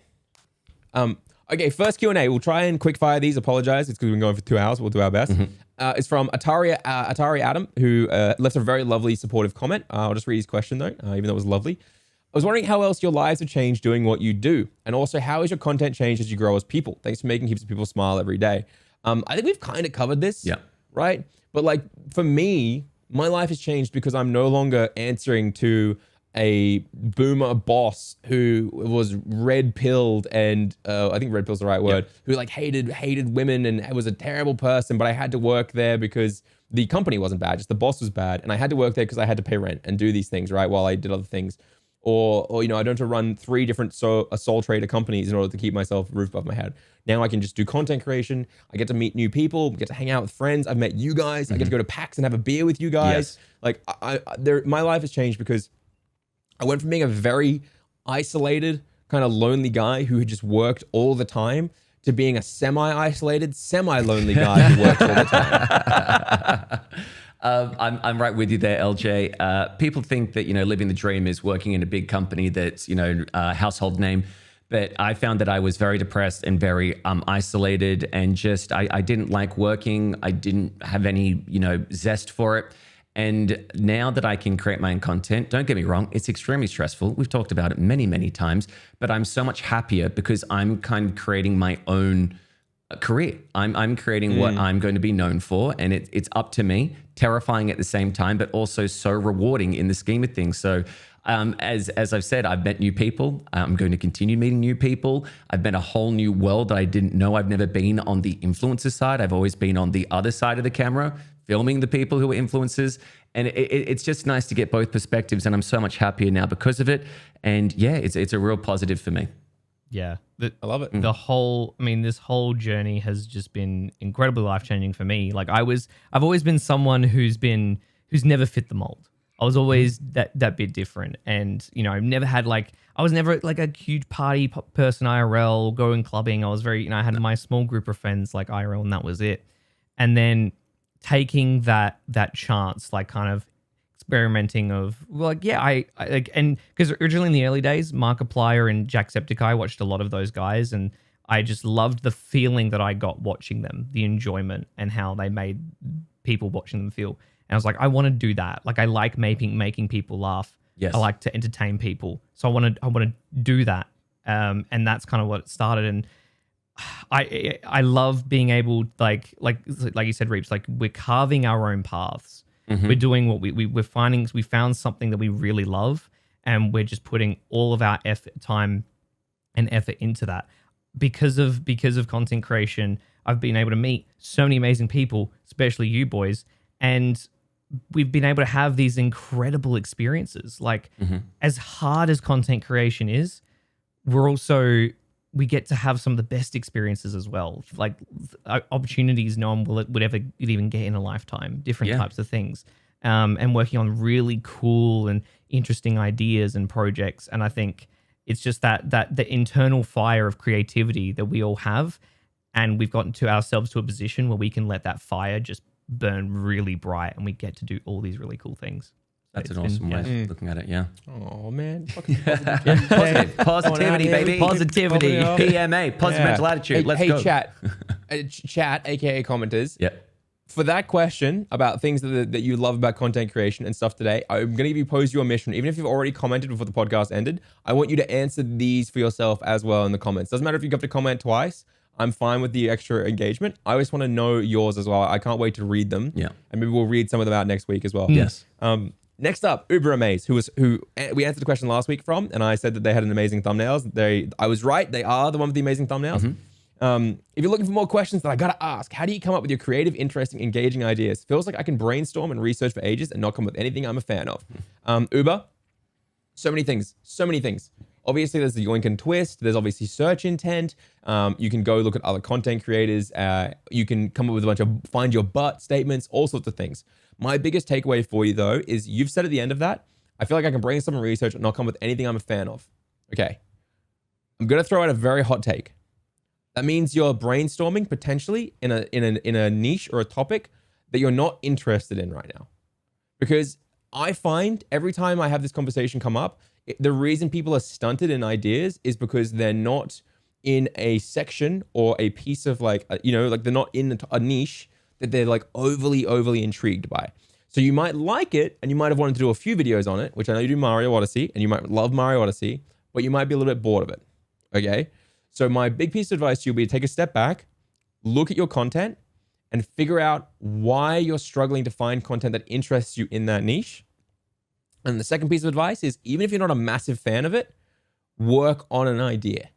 Okay, first Q&A. We'll try and quick fire these. Apologize. It's because we've been going for 2 hours. We'll do our best. It's from Atari Adam, who left a very lovely, supportive comment. I'll just read his question, though, even though it was lovely. I was wondering how else your lives have changed doing what you do. And also, how has your content changed as you grow as people? Thanks for making heaps of people smile every day. I think we've kind of covered this, right? But like, for me, my life has changed because I'm no longer answering to a boomer boss who was red-pilled and I think red pill's the right word, who like hated women and was a terrible person, but I had to work there because the company wasn't bad, just the boss was bad. And I had to work there because I had to pay rent and do these things, right? While I did other things. Or you know, I don't have to run 3 different sole trader companies in order to keep myself a roof above my head. Now I can just do content creation. I get to meet new people, get to hang out with friends. I've met you guys. I get to go to PAX and have a beer with you guys. Like my life has changed because I went from being a very isolated, kind of lonely guy who had just worked all the time to being a semi-isolated, semi-lonely guy who works all the time. I'm right with you there, Eljay. People think that, you know, living the dream is working in a big company that's, you know, a household name. But I found that I was very depressed and very isolated, and just I didn't like working. I didn't have any, you know, zest for it. And now that I can create my own content, don't get me wrong, it's extremely stressful. We've talked about it many, many times, but I'm so much happier because I'm kind of creating my own career. I'm creating what I'm going to be known for, and it's up to me. Terrifying at the same time, but also so rewarding in the scheme of things. So as I've said, I've met new people. I'm going to continue meeting new people. I've met a whole new world that I didn't know. I've never been on the influencer side. I've always been on the other side of the camera, filming the people who are influencers. And it's just nice to get both perspectives, and I'm so much happier now because of it. And yeah, it's a real positive for me. Yeah. I love it. This whole journey has just been incredibly life-changing for me. Like I've always been someone who's never fit the mold. I was always that bit different. And, you know, I was never like a huge party person IRL, going clubbing. I was very, you know, I had my small group of friends like IRL, and that was it. And then taking that chance, like kind of experimenting of like, yeah, I like, and because originally in the early days, Markiplier and Jacksepticeye, I watched a lot of those guys, and I just loved the feeling that I got watching them, the enjoyment and how they made people watching them feel. And I was like, I want to do that. Like I like making people laugh. Yes. I like to entertain people. So I want to do that. And that's kind of what it started. And I love being able, like you said, Reapz, like we're carving our own paths. We're doing what we found something that we really love, and we're just putting all of our time and effort into that. Because of content creation, I've been able to meet so many amazing people, especially you boys, and we've been able to have these incredible experiences. Like as hard as content creation is, we get to have some of the best experiences as well. Like opportunities no one would ever even get in a lifetime, different types of things. And working on really cool and interesting ideas and projects. And I think it's just that the internal fire of creativity that we all have, and we've gotten to ourselves to a position where we can let that fire just burn really bright, and we get to do all these really cool things. That's an awesome way of looking at it, yeah. Oh, man. Positivity, baby. Positivity. PMA, positive mental attitude. Let's go. Hey, chat, aka commenters. Yeah. For that question about things that you love about content creation and stuff today, I'm going to pose you a mission. Even if you've already commented before the podcast ended, I want you to answer these for yourself as well in the comments. Doesn't matter if you have to comment twice. I'm fine with the extra engagement. I always want to know yours as well. I can't wait to read them. Yeah. And maybe we'll read some of them out next week as well. Yes. Next up, Uber Amaze, who we answered the question last week from, and I said that they had an amazing thumbnails. I was right. They are the one with the amazing thumbnails. If you're looking for more questions that I gotta ask, how do you come up with your creative, interesting, engaging ideas? Feels like I can brainstorm and research for ages and not come with anything I'm a fan of. Uber, so many things. Obviously, there's the yoink and twist. There's obviously search intent. You can go look at other content creators. You can come up with a bunch of find your butt statements, all sorts of things. My biggest takeaway for you, though, is you've said at the end of that, I feel like I can brainstorm and research and not come with anything I'm a fan of. Okay. I'm going to throw out a very hot take. That means you're brainstorming potentially in a niche or a topic that you're not interested in right now. Because I find every time I have this conversation come up, the reason people are stunted in ideas is because they're not in a section or a piece of like they're not in a niche that they're like overly intrigued by. So you might like it and you might have wanted to do a few videos on it, which I know you do Mario Odyssey and you might love Mario Odyssey, but you might be a little bit bored of it. Okay. So my big piece of advice to you will be to take a step back, look at your content and figure out why you're struggling to find content that interests you in that niche. And the second piece of advice is, even if you're not a massive fan of it, work on an idea,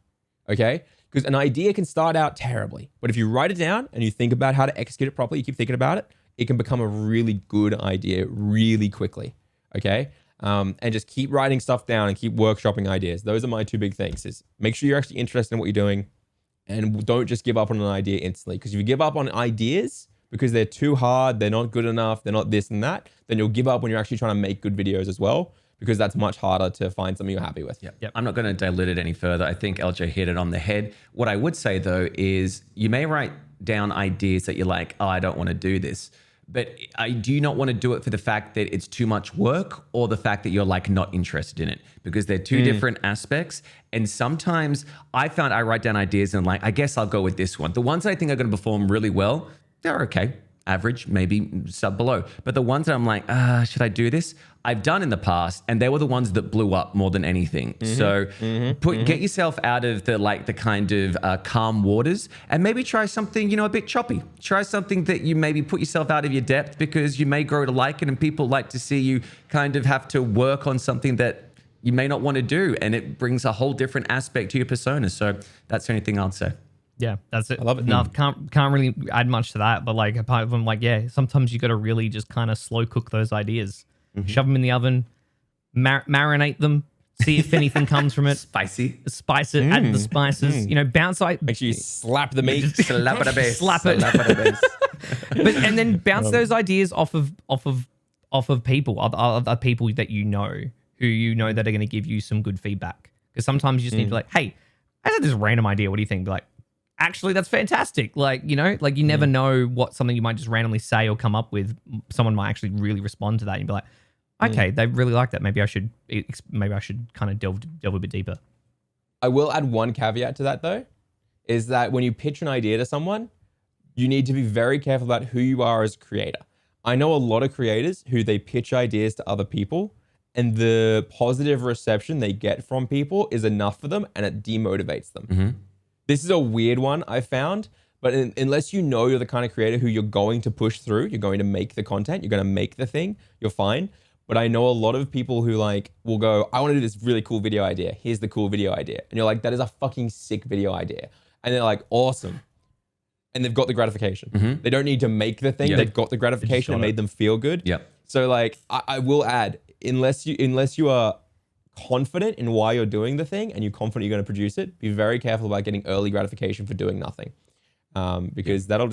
okay? Because an idea can start out terribly, but if you write it down and you think about how to execute it properly, you keep thinking about it, it can become a really good idea really quickly, okay? And just keep writing stuff down and keep workshopping ideas. Those are my two big things, is make sure you're actually interested in what you're doing and don't just give up on an idea instantly. Because if you give up on ideas because they're too hard, they're not good enough, they're not this and that, then you'll give up when you're actually trying to make good videos as well, because that's much harder to find something you're happy with. Yep. I'm not going to dilute it any further. I think Eljay hit it on the head. What I would say, though, is you may write down ideas that you're like, oh, I don't want to do this. But do you not want to do it for the fact that it's too much work, or the fact that you're like not interested in it? Because they're two different aspects. And sometimes I found I write down ideas and like, I guess I'll go with this one. The ones that I think are going to perform really well, they're okay. Average, maybe sub below. But the ones that I'm like, should I do this? I've done in the past, and they were the ones that blew up more than anything. So get yourself out of the kind of calm waters, and maybe try something, a bit choppy. Try something that you maybe put yourself out of your depth, because you may grow to like it, and people like to see you kind of have to work on something that you may not want to do, and it brings a whole different aspect to your persona. So that's the only thing I'll say. Yeah, that's it. I love it. No, can't really add much to that. But like, apart from like, yeah, sometimes you got to really just kind of slow cook those ideas, shove them in the oven, marinate them, see if anything comes from it. Spice it, add the spices. Bounce like. Make sure you slap the meat. Slap it a bit. Slap it. And then bounce those ideas off of people, other people that who that are going to give you some good feedback. Because sometimes you just need to be like, hey, I had this random idea. What do you think? Be like, actually, that's fantastic. Like, you never know what something you might just randomly say or come up with. Someone might actually really respond to that. And you'd be like, okay, they really like that. Maybe I should kind of delve a bit deeper. I will add one caveat to that, though, is that when you pitch an idea to someone, you need to be very careful about who you are as a creator. I know a lot of creators who they pitch ideas to other people, and the positive reception they get from people is enough for them, and it demotivates them. This is a weird one I found, but unless you know you're the kind of creator who you're going to push through, you're going to make the content, you're going to make the thing, you're fine. But I know a lot of people who will go, I want to do this really cool video idea. Here's the cool video idea. And you're like, that is a fucking sick video idea. And they're like, awesome. And they've got the gratification. They don't need to make the thing. They've got the gratification and made them feel good. So I will add, unless you are confident in why you're doing the thing and you're confident you're going to produce it, be very careful about getting early gratification for doing nothing, because it'll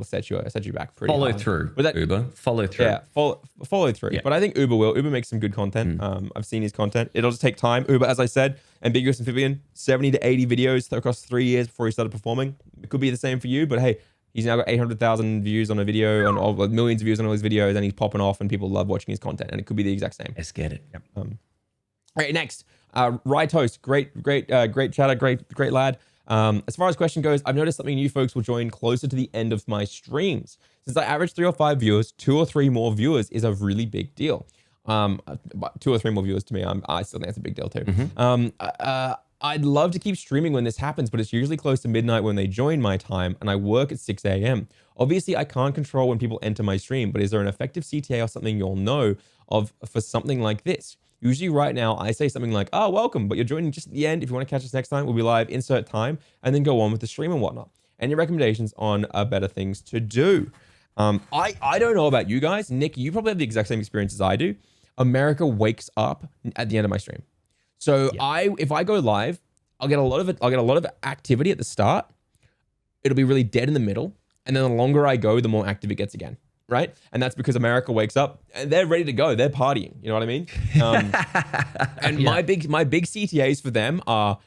set you back pretty follow hard. Through. But Uber follow through. Yeah, follow through. But I think Uber makes some good content. I've seen his content. It'll just take time. Uber, as I said, Ambiguous Amphibian, 70 to 80 videos across 3 years before he started performing. It could be the same for you, but hey, he's now got 800,000 views on a video and all, millions of views on all his videos, and he's popping off and people love watching his content, and it could be the exact same. Let's get it. All right, next, Rye Toast, great chatter, great lad. As far as question goes, I've noticed something new folks will join closer to the end of my streams. Since I average 3 or 5 viewers, 2 or 3 more viewers is a really big deal. 2 or 3 more viewers to me, I still think it's a big deal too. I'd love to keep streaming when this happens, but it's usually close to midnight when they join my time, and I work at 6 a.m. Obviously, I can't control when people enter my stream, but is there an effective CTA or something you'll know of for something like this? Usually right now, I say something like, oh, welcome, but you're joining just at the end. If you want to catch us next time, we'll be live, insert time, and then go on with the stream and whatnot. Any recommendations on better things to do? I don't know about you guys. Nick, you probably have the exact same experience as I do. America wakes up at the end of my stream. So if I go live, I'll get a lot of activity at the start. It'll be really dead in the middle. And then the longer I go, the more active it gets again. Right. And that's because America wakes up and they're ready to go. They're partying. You know what I mean? And my big CTAs for them are,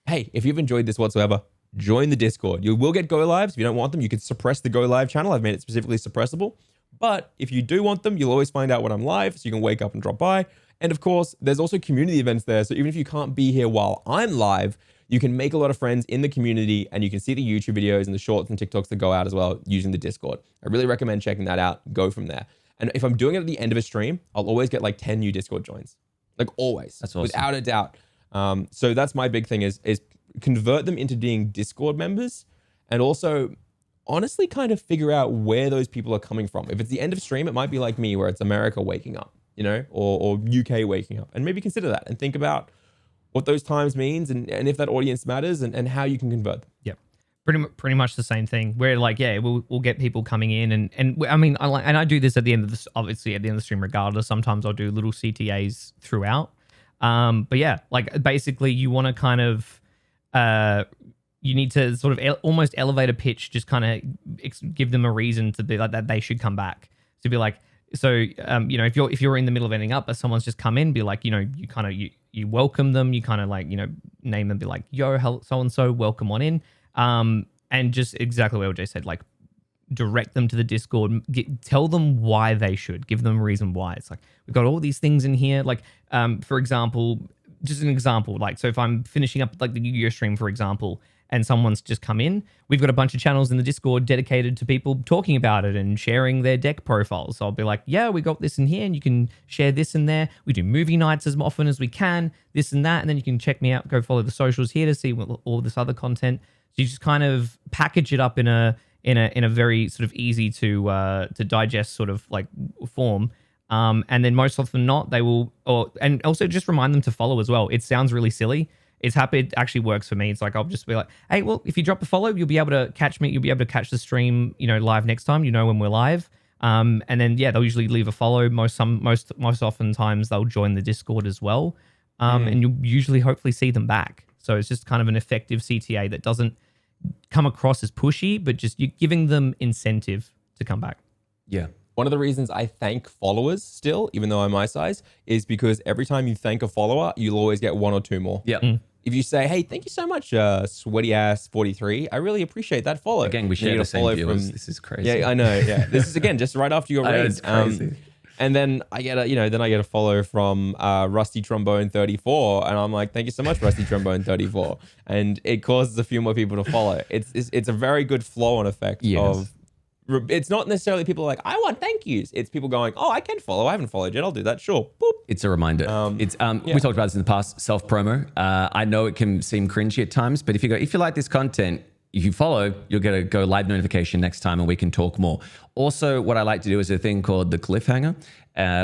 hey, if you've enjoyed this whatsoever, join the Discord. You will get go lives. If you don't want them, you can suppress the go live channel. I've made it specifically suppressible. But if you do want them, you'll always find out when I'm live. So you can wake up and drop by. And of course, there's also community events there. So even if you can't be here while I'm live, you can make a lot of friends in the community and you can see the YouTube videos and the shorts and TikToks that go out as well using the Discord. I really recommend checking that out. Go from there. And if I'm doing it at the end of a stream, I'll always get like 10 new Discord joins. Like always. That's awesome. Without a doubt. So that's my big thing is convert them into being Discord members and also honestly kind of figure out where those people are coming from. If it's the end of stream, it might be like me where it's America waking up, you know, or UK waking up, and maybe consider that and think about what those times means and if that audience matters and how you can convert them. Yep. Pretty much the same thing. We're like, yeah, we'll get people coming in and I mean, I do this at the end of this, obviously at the end of the stream regardless. Sometimes I'll do little CTAs throughout. But yeah, like basically you want to kind of, you need to sort of almost elevate a pitch, just kind of give them a reason to be like that they should come back. To be like, so you know, if you're in the middle of ending up, but someone's just come in, be like, you know, you kind of you welcome them, you kind of like, you know, name them, be like, yo, so and so, welcome on in, and just exactly what Eljay said, like direct them to the Discord, tell them why they should, give them a reason why. It's like we've got all these things in here, like for example, just an example, like so if I'm finishing up like the Yu-Gi-Oh stream, for example, and someone's just come in, we've got a bunch of channels in the Discord dedicated to people talking about it and sharing their deck profiles. So I'll be like, yeah, we got this in here and you can share this in there. We do movie nights as often as we can, this and that. And then you can check me out, go follow the socials here to see all this other content. So you just kind of package it up in a very sort of easy to digest sort of like form. And then most often not, they will, and also just remind them to follow as well. It sounds really silly. It actually works for me. It's like, I'll just be like, hey, well, if you drop a follow, you'll be able to catch me. You'll be able to catch the stream, you know, live next time, you know, when we're live. And then, yeah, they'll usually leave a follow. Most oftentimes they'll join the Discord as well. And you'll usually hopefully see them back. So it's just kind of an effective CTA that doesn't come across as pushy, but just you're giving them incentive to come back. Yeah. One of the reasons I thank followers still, even though I'm my size, is because every time you thank a follower, you'll always get one or two more. Yeah. If you say, hey, thank you so much, sweaty ass 43, I really appreciate that follow. Again, we share the same viewers. This is crazy. Yeah, I know. Yeah, this is again just right after your raid. It's crazy. And then I get a follow from Rusty Trombone 34, and I'm like, thank you so much, Rusty Trombone 34, and it causes a few more people to follow. It's a very good flow-on effect of. It's not necessarily people like, I want thank yous. It's people going, oh, I can follow. I haven't followed yet. I'll do that. Sure. Boop. It's a reminder. We talked about this in the past, self-promo. I know it can seem cringy at times, but if you like this content, if you follow, you'll get a go live notification next time and we can talk more. Also, what I like to do is a thing called the cliffhanger.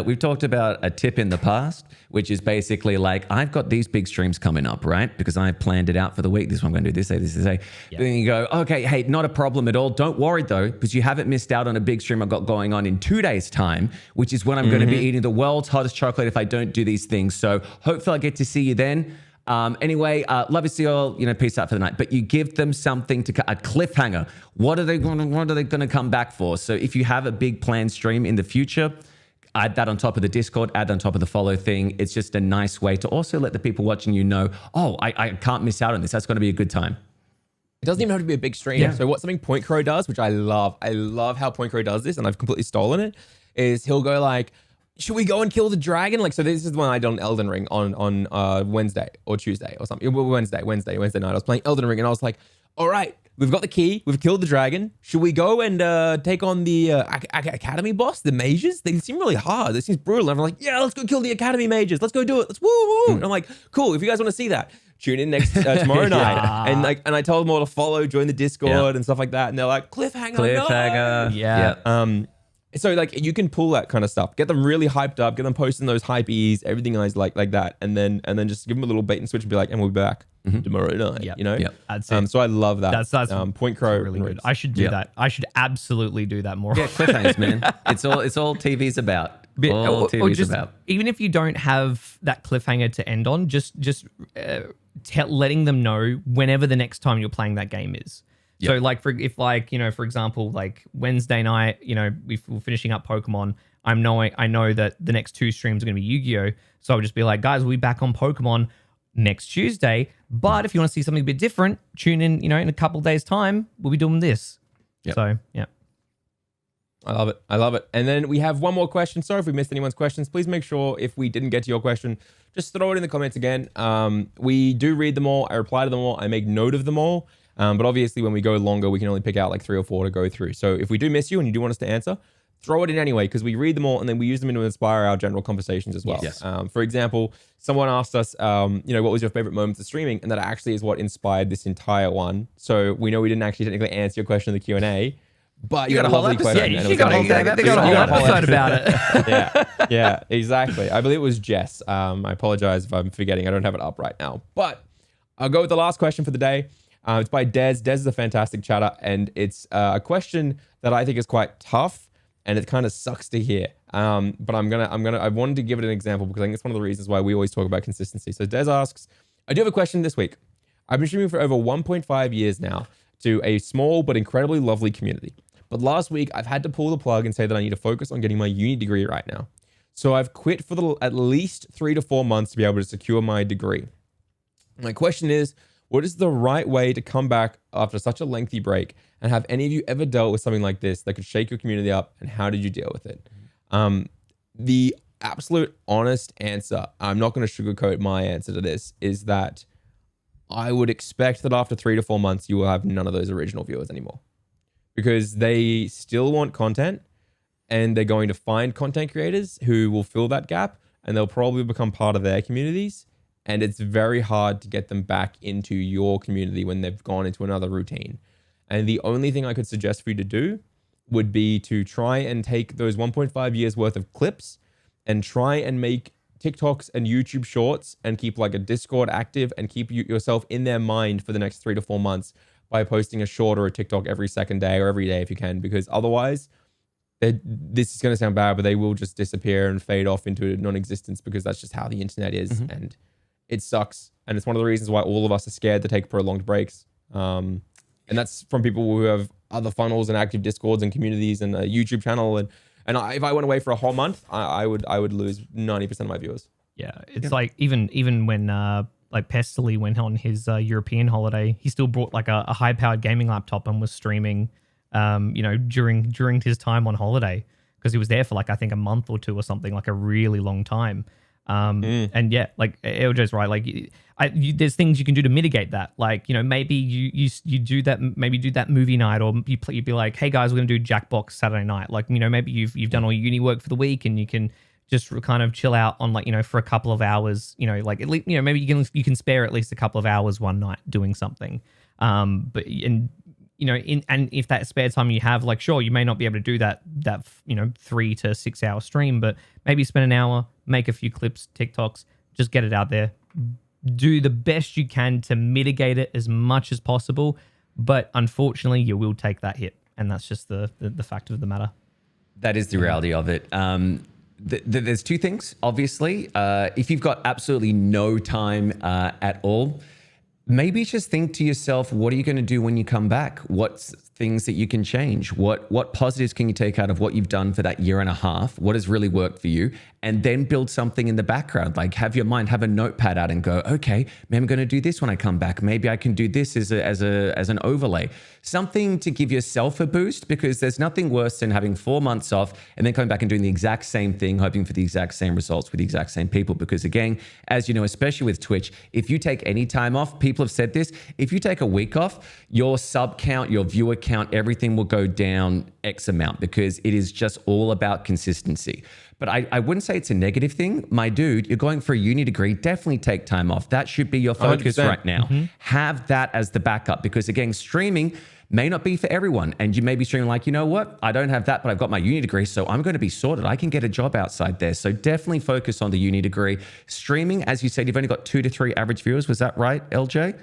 We've talked about a tip in the past, which is basically like, I've got these big streams coming up, right? Because I planned it out for the week. This one I'm going to do this day, this day. Yeah. Then you go, okay, hey, not a problem at all. Don't worry though, because you haven't missed out on a big stream I've got going on in 2 days time, which is when I'm going to be eating the world's hottest chocolate if I don't do these things. So hopefully I'll get to see you then. Anyway, love you, see you all, peace out for the night. But you give them something a cliffhanger. What are they going to come back for? So if you have a big planned stream in the future, add that on top of the Discord, add on top of the follow thing. It's just a nice way to also let the people watching you know, oh, I can't miss out on this. That's going to be a good time. It doesn't even have to be a big stream. Yeah. So what something Point Crow does, which I love how Point Crow does this, and I've completely stolen it, is he'll go like, should we go and kill the dragon? Like, so this is the one I did on Elden Ring on Wednesday or Tuesday or something. Wednesday night. I was playing Elden Ring and I was like, all right, we've got the key. We've killed the dragon. Should we go and take on the academy boss, the mages? They seem really hard. They seem brutal. And I'm like, yeah, let's go kill the academy mages. Let's go do it. Let's woo woo. And I'm like, cool. If you guys want to see that, tune in next tomorrow night. And I told them all to follow, join the Discord and stuff like that. And they're like, cliffhanger. No. Yeah. So like you can pull that kind of stuff, get them really hyped up, get them posting those hypees, everything like that, and then just give them a little bait and switch and be like, and we'll be back tomorrow night. Yep. You know, That's it. so I love that. That's Point Crow really good. I should do that. I should absolutely do that more. Yeah, cliffhangers, man. It's all TV's about. All TV's about. Even if you don't have that cliffhanger to end on, just letting them know whenever the next time you're playing that game is. Yep. So like for example, like Wednesday night, we're finishing up Pokemon. I know that the next 2 streams are going to be Yu-Gi-Oh! So I'll just be like, guys, we'll be back on Pokemon next Tuesday. But if you want to see something a bit different, tune in, in a couple of days' time, we'll be doing this. Yep. So, yeah. I love it. And then we have one more question. Sorry if we missed anyone's questions. Please make sure if we didn't get to your question, just throw it in the comments again. We do read them all. I reply to them all. I make note of them all. But obviously when we go longer, we can only pick out like 3 or 4 to go through. So if we do miss you and you do want us to answer, throw it in anyway, because we read them all and then we use them to inspire our general conversations as well. Yes. For example, someone asked us, what was your favorite moments of streaming? And that actually is what inspired this entire one. So we know we didn't actually technically answer your question in the Q&A, but you got a lovely question. Yeah, you got a whole episode about it. Yeah, exactly. I believe it was Jess. I apologize if I'm forgetting. I don't have it up right now. But I'll go with the last question for the day. It's by Des. Des is a fantastic chatter, and it's a question that I think is quite tough, and it kind of sucks to hear. But I wanted to give it an example because I think it's one of the reasons why we always talk about consistency. So Des asks, I do have a question this week. I've been streaming for over 1.5 years now to a small but incredibly lovely community. But last week, I've had to pull the plug and say that I need to focus on getting my uni degree right now. So I've quit for at least 3 to 4 months to be able to secure my degree. My question is, what is the right way to come back after such a lengthy break? And have any of you ever dealt with something like this that could shake your community up? And how did you deal with it? The absolute honest answer, I'm not going to sugarcoat my answer to this, is that I would expect that after 3 to 4 months, you will have none of those original viewers anymore. Because they still want content and they're going to find content creators who will fill that gap and they'll probably become part of their communities. And it's very hard to get them back into your community when they've gone into another routine. And the only thing I could suggest for you to do would be to try and take those 1.5 years worth of clips and try and make TikToks and YouTube shorts and keep like a Discord active and keep yourself in their mind for the next 3 to 4 months by posting a short or a TikTok every second day or every day if you can, because otherwise this is going to sound bad, but they will just disappear and fade off into non-existence because that's just how the internet is. And it sucks. And it's one of the reasons why all of us are scared to take prolonged breaks. And that's from people who have other funnels and active Discords and communities and a YouTube channel. And if I went away for a whole month, I would lose 90% of my viewers. Yeah. It's like even when like Pestily went on his European holiday, he still brought like a high-powered gaming laptop and was streaming, during his time on holiday, because he was there for like, I think a month or 2 or something, like a really long time. And yeah, like Eljay's right. Like there's things you can do to mitigate that. Like, maybe you do that, maybe do that movie night, or you'd be like, hey guys, we're going to do Jackbox Saturday night. Like, maybe you've done all your uni work for the week and you can just kind of chill out on like, for a couple of hours, like at least, maybe you can spare at least a couple of hours one night doing something. And if that spare time you have, like, sure, you may not be able to do that 3 to 6 hour stream, but maybe spend an hour, make a few clips, TikToks, just get it out there. Do the best you can to mitigate it as much as possible. But unfortunately, you will take that hit. And that's just the fact of the matter. That is the reality of it. There's 2 things, obviously. If you've got absolutely no time at all, maybe just think to yourself, what are you going to do when you come back? What's things that you can change? What positives can you take out of what you've done for that year and a half? What has really worked for you? And then build something in the background. Like have your mind, have a notepad out and go, okay, maybe I'm going to do this when I come back. Maybe I can do this as an overlay. Something to give yourself a boost, because there's nothing worse than having 4 months off and then coming back and doing the exact same thing, hoping for the exact same results with the exact same people. Because again, as you know, especially with Twitch, if you take any time off, people people have said this. If you take a week off, your sub count, your viewer count, everything will go down X amount because it is just all about consistency. But I wouldn't say it's a negative thing. My dude, you're going for a uni degree, definitely take time off. That should be your focus 100%. right now. Have that as the backup because, again, streaming may not be for everyone. And you may be streaming like, you know what? I don't have that, but I've got my uni degree, so I'm going to be sorted. I can get a job outside there. So definitely focus on the uni degree. Streaming, as you said, you've only got 2 to 3 average viewers. Was that right, Eljay?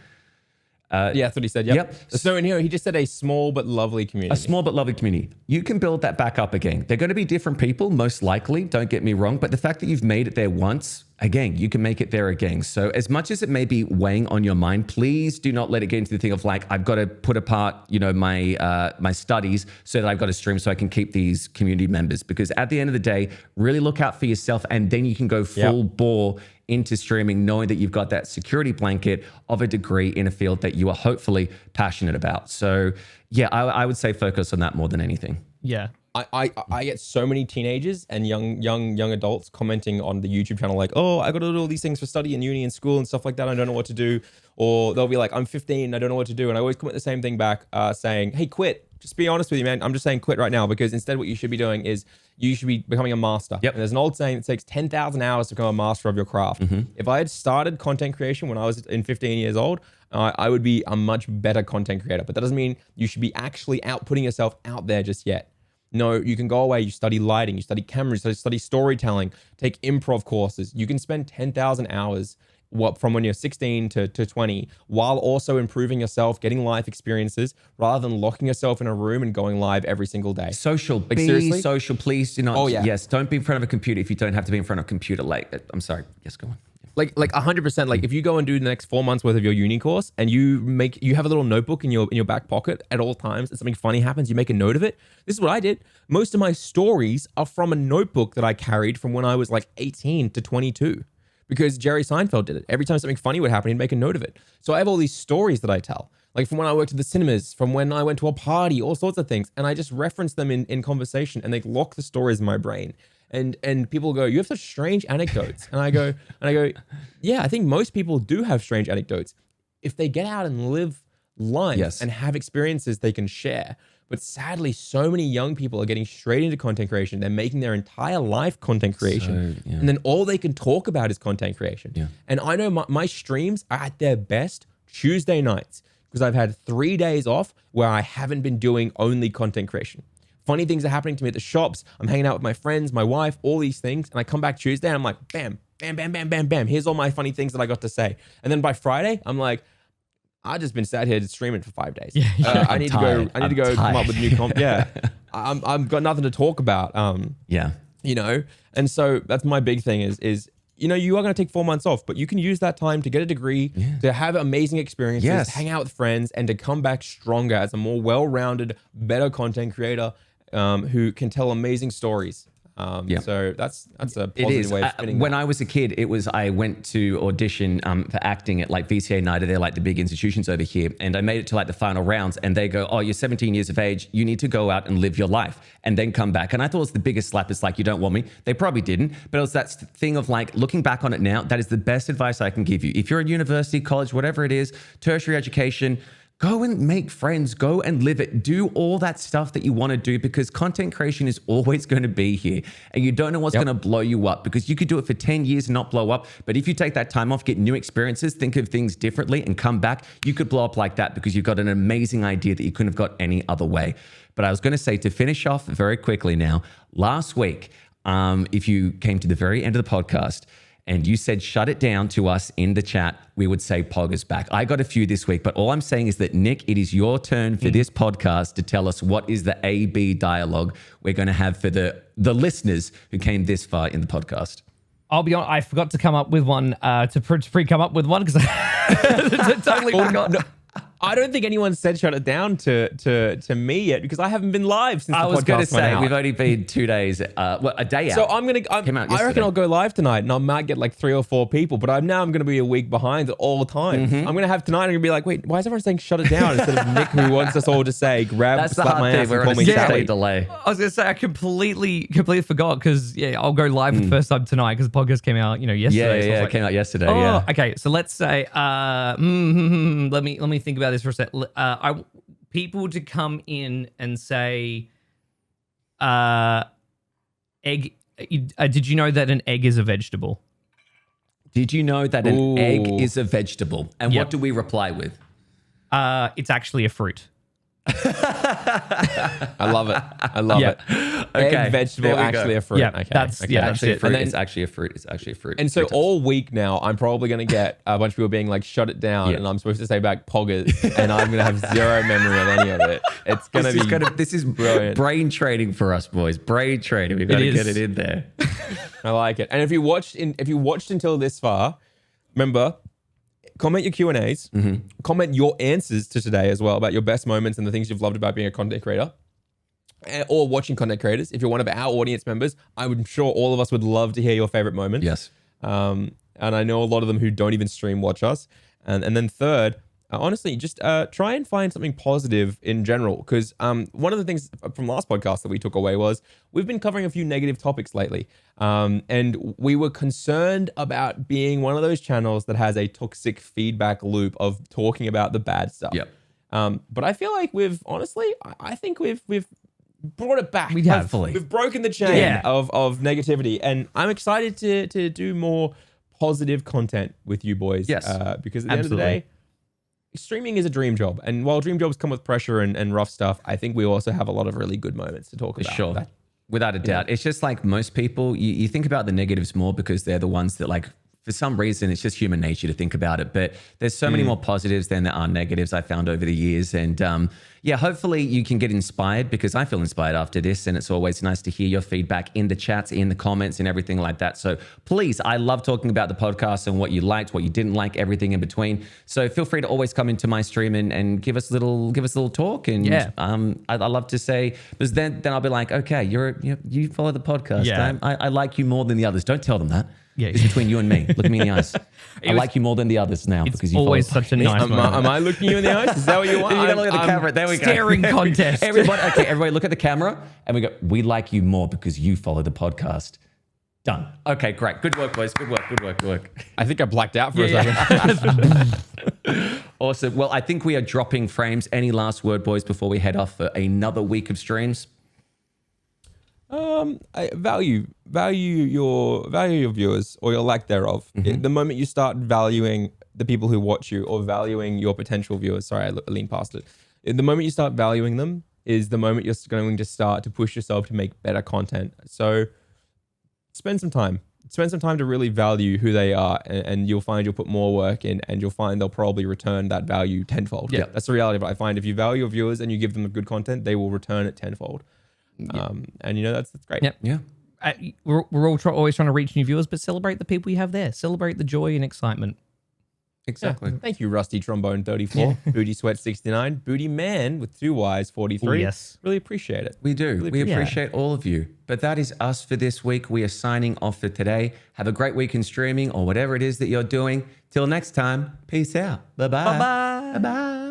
Yeah, that's what he said. Yep. So in here, he just said a small but lovely community. A small but lovely community. You can build that back up again. They're going to be different people, most likely. Don't get me wrong. But the fact that you've made it there once, again, you can make it there again. So as much as it may be weighing on your mind, please do not let it get into the thing of like, I've got to put apart, my studies so that I've got to stream so I can keep these community members. Because at the end of the day, really look out for yourself and then you can go full bore into streaming, knowing that you've got that security blanket of a degree in a field that you are hopefully passionate about. So yeah, I would say focus on that more than anything. Yeah. I get so many teenagers and young adults commenting on the YouTube channel like, oh, I got to do all these things for study and uni and school and stuff like that. I don't know what to do. Or they'll be like, I'm 15, I don't know what to do. And I always comment the same thing back saying, hey, quit. Just be honest with you, man. I'm just saying quit right now because instead what you should be doing is you should be becoming a master. Yep. And there's an old saying that takes 10,000 hours to become a master of your craft. If I had started content creation when I was 15 years old, I would be a much better content creator. But that doesn't mean you should be actually putting yourself out there just yet. No, you can go away, you study lighting, you study cameras, you study storytelling, take improv courses. You can spend 10,000 hours from when you're 16 to 20 while also improving yourself, getting life experiences rather than locking yourself in a room and going live every single day. Social, Like, be seriously? social, please do not. Oh, yeah. Yes, don't be in front of a computer if you don't have to be in front of a computer. I'm sorry. Yes, go on. Like 100%. Like if you go and do the next 4 months worth of your uni course and you have a little notebook in your back pocket at all times and something funny happens, you make a note of it. This is what I did. Most of my stories are from a notebook that I carried from when I was like 18 to 22 because Jerry Seinfeld did it. Every time something funny would happen, he'd make a note of it. So I have all these stories that I tell, like from when I worked at the cinemas, from when I went to a party, all sorts of things. And I just reference them in conversation and they lock the stories in my brain. And people go, you have such strange anecdotes. And I go, yeah, I think most people do have strange anecdotes if they get out and live life and have experiences they can share. But sadly, so many young people are getting straight into content creation. They're making their entire life content creation. And then all they can talk about is content creation. Yeah. And I know my streams are at their best Tuesday nights because I've had 3 days off where I haven't been doing only content creation. Funny things are happening to me at the shops. I'm hanging out with my friends, my wife, all these things. And I come back Tuesday and I'm like, bam, bam, bam, bam, bam, bam. Here's all my funny things that I got to say. And then by Friday, I'm like, I've just been sat here streaming for 5 days. I need to go come up with new content. Yeah. I've got nothing to talk about. And so that's my big thing is, you are going to take 4 months off, but you can use that time to get a degree, to have amazing experiences, hang out with friends, and to come back stronger as a more well-rounded, better content creator who can tell amazing stories. So that's a positive way of spinning When I was a kid, I went to audition for acting at like VCA NIDA. They're like the big institutions over here. And I made it to like the final rounds and they go, oh, you're 17 years of age. You need to go out and live your life and then come back. And I thought it was the biggest slap. It's like, you don't want me. They probably didn't. But it was that thing of like, looking back on it now, that is the best advice I can give you. If you're in university, college, whatever it is, tertiary education, go and make friends, go and live it, do all that stuff that you want to do because content creation is always going to be here and you don't know what's going to blow you up because you could do it for 10 years and not blow up. But if you take that time off, get new experiences, think of things differently and come back, you could blow up like that because you've got an amazing idea that you couldn't have got any other way. But I was going to say, to finish off very quickly now, last week, if you came to the very end of the podcast, and you said shut it down to us in the chat, we would say Pog is back. I got a few this week, but all I'm saying is that, Nick, it is your turn for this podcast to tell us what is the A-B dialogue we're going to have for the listeners who came this far in the podcast. I'll be honest, I forgot to come up with one, to pre-come up with one because I totally forgot. No, I don't think anyone said shut it down to me yet because I haven't been live since I the was going to podcast went say out. we've only been 2 days, a day out. So Came out I reckon yesterday. I'll go live tonight and I might get like 3 or 4 people, but I'm going to be a week behind all the time. Mm-hmm. I'm going to have tonight. I'm going to be like, wait, why is everyone saying shut it down instead of Nick, who wants us all to say That's the slap hard my thing. ass We're and on call a me 6-day Sally? delay. I was gonna say I completely forgot because I'll go live for the first time tonight because the podcast came out yesterday. Yeah, so I was it like, came out yesterday. oh, Yeah. okay. So let's say let me think about this for a sec. I people to come in and say egg. Did you know that an egg is a vegetable? Did you know that an egg is a vegetable? And Yep. what do we reply with? It's actually a fruit. I love it. I love Yeah. it. Okay, Egg, vegetable, there we actually go. a fruit. Yeah, okay. that's- okay. yeah, that's Actually, a it. fruit. And then- It's actually a fruit. It's actually a fruit. And so 3 times. all week now, I'm probably going to get a bunch of people being like, shut it down. Yeah. And I'm supposed to say back poggers. And I'm going to have zero memory of any of it. It's going to be This is brilliant. brain training for us, boys. Brain training. We've got to It get is. it in there. I like it. And if you watched until this far, remember, comment your Q&As, comment your answers to today as well about your best moments and the things you've loved about being a content creator or watching content creators. If you're one of our audience members, I'm sure all of us would love to hear your favorite moments. Yes. And I know a lot of them who don't even stream watch us. And then third, honestly, just try and find something positive in general. Because one of the things from last podcast that we took away was we've been covering a few negative topics lately. And we were concerned about being one of those channels that has a toxic feedback loop of talking about the bad stuff. Yep. But I feel like I think we've brought it back. We have. Hopefully. We've broken the chain Yeah. of negativity. And I'm excited to do more positive content with you boys. Yes. Because at the end of the day, streaming is a dream job. And while dream jobs come with pressure and rough stuff, I think we also have a lot of really good moments to talk about. Sure. Without a doubt. It's just like most people, you think about the negatives more because they're the ones that like, for some reason, it's just human nature to think about it. But there's so many more positives than there are negatives I found over the years. And yeah, hopefully you can get inspired because I feel inspired after this. And it's always nice to hear your feedback in the chats, in the comments and everything like that. So please, I love talking about the podcast and what you liked, what you didn't like, everything in between. So feel free to always come into my stream and give us a little talk. And Yeah. I love to say, because then I'll be like, okay, you follow the podcast. Yeah. I like you more than the others. Don't tell them that. Yeah. It's between you and me. Look at me in the eyes. I was- like you more than the others now It's because you always follow. such a nice moment. Am I looking you in the eyes? Is that what you want? You gotta look at the I'm- camera. There we go. Staring contest. Everybody look at the camera and we go, we like you more because you follow the podcast. Done. Okay, great. Good work, boys. Good work. I think I blacked out for a second. Awesome. Well, I think we are dropping frames. Any last word, boys, before we head off for another week of streams? I value your viewers or your lack thereof. The moment you start valuing the people who watch you or valuing your potential viewers, sorry, I leaned past it. The moment you start valuing them is the moment you're going to start to push yourself to make better content. So spend some time to really value who they are, and you'll find you'll put more work in, and you'll find they'll probably return that value tenfold. Yeah. That's the reality of it. I find if you value your viewers and you give them good content, they will return it tenfold. And that's great. Yep. Yeah. We're all always trying to reach new viewers, but celebrate the people you have there. Celebrate the joy and excitement. Exactly. Thank you, Rusty Trombone 34, Booty Sweat 69, Booty Man with 2 Ys 43. Oh, yes. Really appreciate it. We do. We appreciate appreciate all of you. But that is us for this week. We are signing off for today. Have a great week in streaming or whatever it is that you're doing. Till next time, peace out. Bye-bye. Bye-bye. Bye-bye.